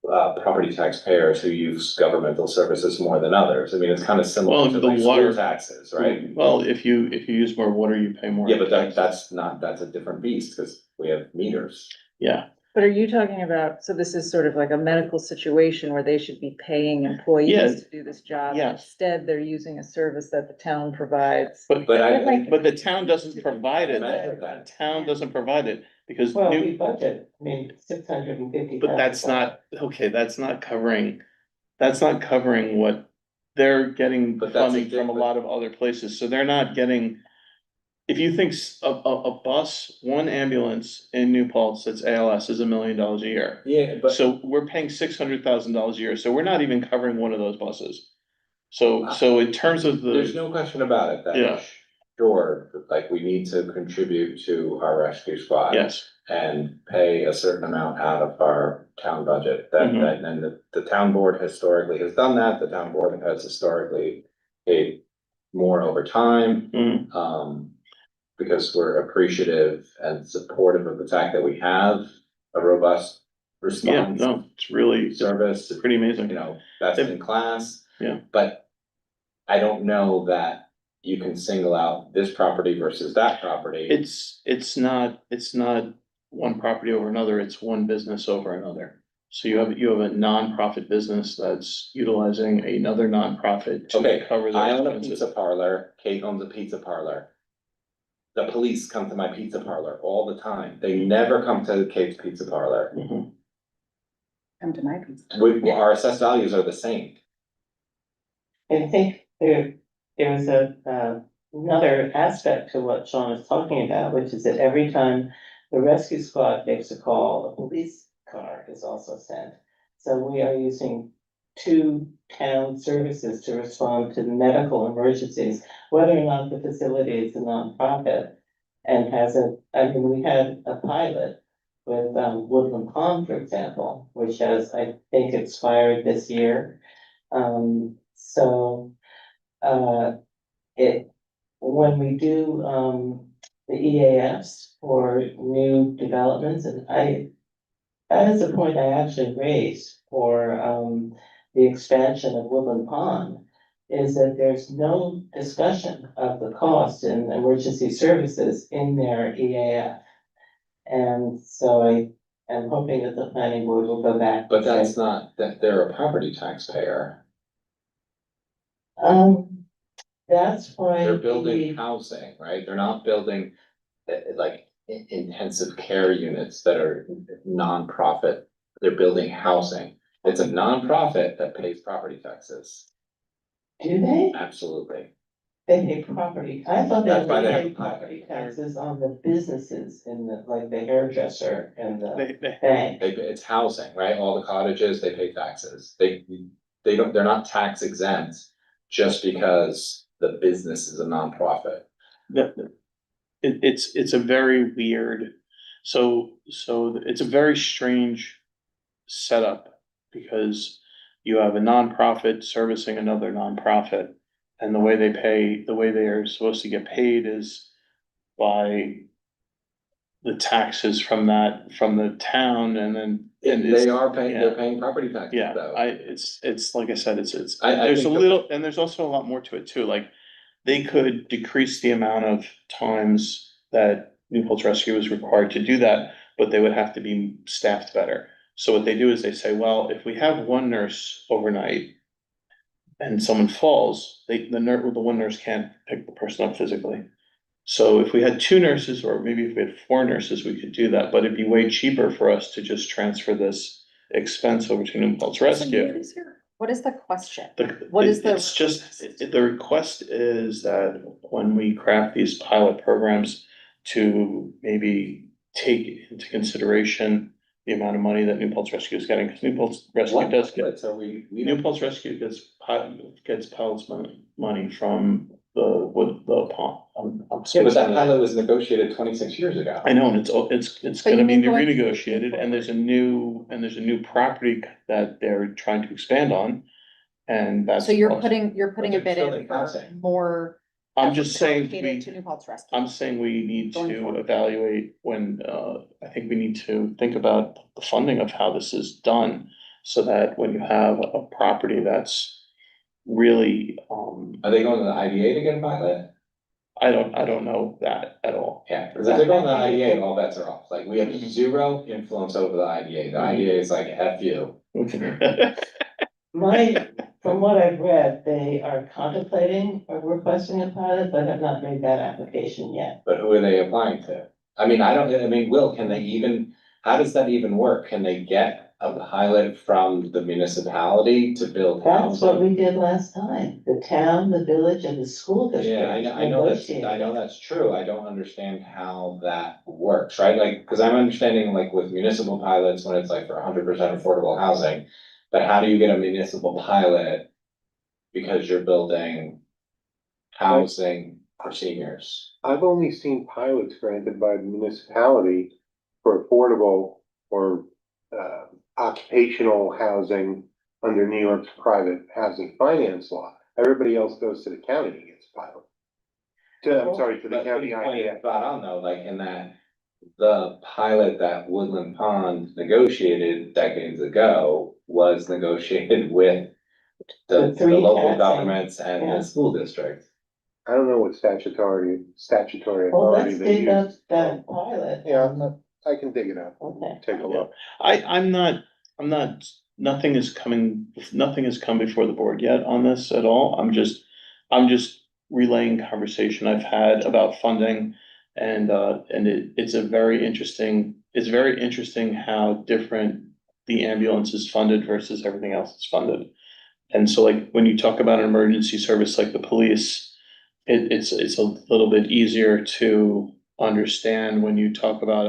property taxpayers who use governmental services more than others, I mean, it's kind of similar to The like water school taxes, right? Well, if you use more water, you pay more. Yeah, but that's a different beast, because we have meters. Yeah, But are you talking about, so this is sort of like a medical situation where they should be paying employees Yes. to do this job? Yes. Instead, they're using a service that the town provides. but the town doesn't provide it, Imagine the that. town doesn't provide it, because Well, we budget, I mean, $650,000. but that's not, okay, that's not covering what they're getting But that's a funding from a lot of other places, so they're not getting. If you think a bus, one ambulance in New Paltz that's ALS is $1 million a year. Yeah, but. So we're paying $600,000 a year, so we're not even covering one of those buses. So in terms of There's the, no question about it, Yeah. that, sure, like, we need to contribute to our rescue squad. yes, And pay a certain amount out of our town budget, Mhm. and the town board historically has done that, the town board has historically paid more over time. Mm. Because we're appreciative and supportive of the fact that we have a robust yeah, response no, it's really, service, it's pretty amazing. you know, best in class. Yeah. But I don't know that you can single out this property versus that property. It's not one property over another, it's one business over another. So you have a nonprofit business that's utilizing another nonprofit to Okay, cover their I own a expenses. pizza parlor, Kate owns a pizza parlor. The police come to my pizza parlor all the time, they never come to Kate's Pizza Parlor. Mhm. Come to my pizza. Our assessed values are the same. I think there's another aspect to what Sean is talking about, which is that every time the rescue squad makes a call, a police car is also sent. So we are using two town services to respond to medical emergencies, whether or not the facility is a nonprofit. And we had a pilot with Woodland Pond, for example, which has, I think, expired this year. When we do, the EAFs for new developments, and that is a point I actually raised for, the expansion of Woodland Pond, is that there's no discussion of the cost in emergency services in their EAF. And so I am hoping that the planning board will go back. But that's not, that they're a property taxpayer, That's why. they're building housing, right? They're not building like intensive care units that are nonprofit, they're building housing. It's a nonprofit that pays property taxes, Do they? absolutely. They pay property, I thought they That's why only they have paid a pilot. property taxes on the businesses in the, like the hairdresser and the They- bank. It's housing, right? All the cottages, they pay taxes. They're not tax exempt just because the business is a nonprofit. It's a very weird, so it's a very strange setup. Because you have a nonprofit servicing another nonprofit. And the way they are supposed to get paid is by the taxes from the town, and then. and They it's- are paying, yeah. they're paying property taxes Yeah, though. it's like I said, it's, I there's a think little, and there's also a lot more to it too, like. They could decrease the amount of times that New Paltz Rescue is required to do that, but they would have to be staffed better. So what they do is they say, well, if we have one nurse overnight and someone falls, the one nurse can't pick the person up physically. So if we had two nurses, or maybe if we had four nurses, we could do that, but it'd be way cheaper for us to just transfer this expense over to New Paltz Rescue. What is the question? It's just, the request is that when we craft these pilot programs to maybe take into consideration the amount of money that New Paltz Rescue is getting, because New Paltz Rescue does get. So we New Paltz Rescue gets pilots money from the pond. Yeah, but that pilot was negotiated 26 years ago. I know, and it's But you gonna be mean going renegotiated, and there's a new property that they're trying to expand on. And that's. So you're also- putting a bid in for more. I'm just saying, allocated to New Paltz Rescue. I'm saying we need Going to forward. evaluate when, I think we need to think about the funding of how this is done. So that when you have a property that's really, Are they going to the IDA to get a pilot? I don't know that at all. Yeah, because if they're going to the IDA, all bets are off. Like, we have zero influence over the IDA. The IDA is like, F you. From what I've read, they are contemplating or requesting a pilot, but have not made that application yet. But who are they applying to? I mean, Will, can they even, how does that even work? Can they get a pilot from the municipality to build That's what housing? we did last time. The town, the village, and the school district. Yeah, I know that's true. I don't understand how that works, right? Like, because I'm understanding like with municipal pilots, when it's like for 100% affordable housing. But how do you get a municipal pilot? Because you're building housing for seniors. I've only seen pilots granted by the municipality for affordable or occupational housing under New York's private housing finance law. Everybody else goes to the county and gets a pilot. I'm sorry, to the But county your point is IDA. spot on though, like in that the pilot that Woodland Pond negotiated decades ago was negotiated with the three local cats and- governments and yeah. the school district. I don't know what statutory Well, authority let's they dig up use. that pilot. Yeah, I can dig it up, Okay. take a look. I'm not, nothing has come before the board yet on this at all. I'm just relaying conversation I've had about funding. And it's very interesting how different the ambulance is funded versus everything else is funded. And so like, when you talk about an emergency service like the police, it's a little bit easier to understand when you talk about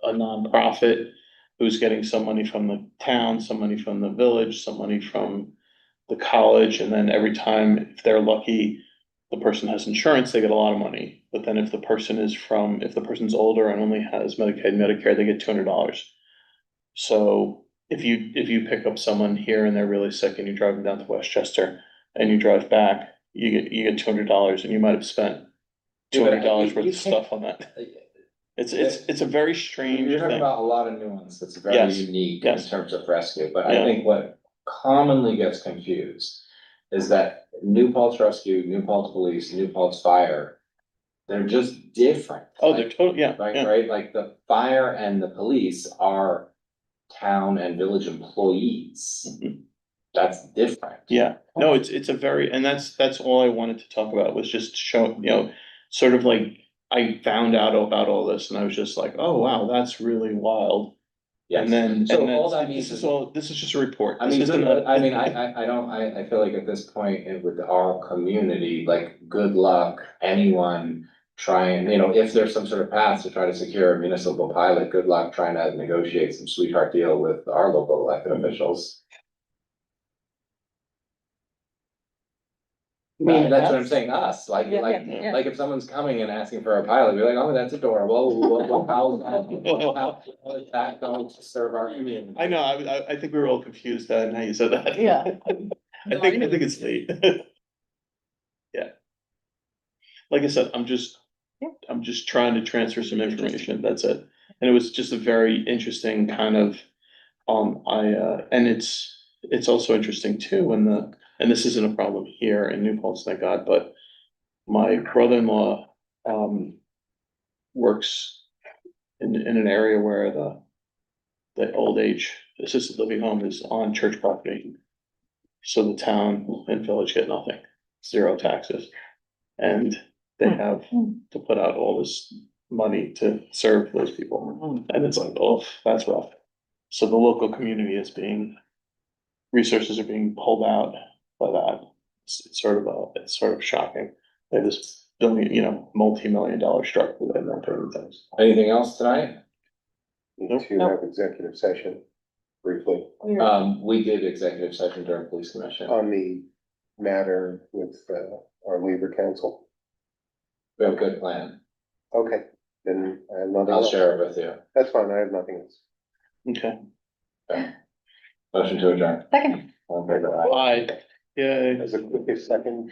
a nonprofit who's getting some money from the town, some money from the village, some money from the college, and then every time, if they're lucky, the person has insurance, they get a lot of money. But then if the person's older and only has Medicaid, Medicare, they get $200. So if you pick up someone here and they're really sick and you drive them down to Westchester and you drive back, you get $200 and you might have spent $200 worth of stuff on that. It's a very strange You're talking thing. about a lot of nuance that's very Yes, unique in yes. terms of rescue, but I Yeah. think what commonly gets confused is that New Paltz Rescue, New Paltz Police, New Paltz Fire, they're just different. Oh, they're totally, yeah, Right, yeah. right, like the fire and the police are town and village employees. Mhm. That's different. Yeah, no, it's a very, and that's all I wanted to talk about was just show, sort of like, I found out about all this and I was just like, oh, wow, that's really wild. Yes. And then, So all that means this is just a report. I This mean, isn't good- a- I mean, I feel like at this point with our community, like, good luck, anyone trying, if there's some sort of path to try to secure a municipal pilot, good luck trying to negotiate some sweetheart deal with our local elected officials. That's what I'm saying, us, like if someone's coming and asking for a pilot, we're like, oh, that's adorable, how is that going to serve our community? I know, I think we were all confused then how you said that. Yeah. I think it's late. Yeah. Like I said, I'm just trying to transfer some information, that's it. And it was just a very interesting kind of, and it's also interesting too, and this isn't a problem here in New Paltz, thank God, but my brother-in-law, works in an area where the old age assisted living home is on church property. So the town and village get nothing, 0 taxes. And they have to put out all this money to serve those people. And it's like, oh, that's rough. So the local community is resources are being pulled out by that. It's sort of shocking. They have this multi-million-dollar structure that they're not paying things. Anything else tonight? Need to have executive session briefly We did executive session during police commission. on the matter with our labor council. We have a good plan. Okay, then I have nothing I'll else. share it with you. That's fine, I have nothing else. Okay. Motion to adjourn. Second. All in favor, aye. Bye. Yay. As a quick second,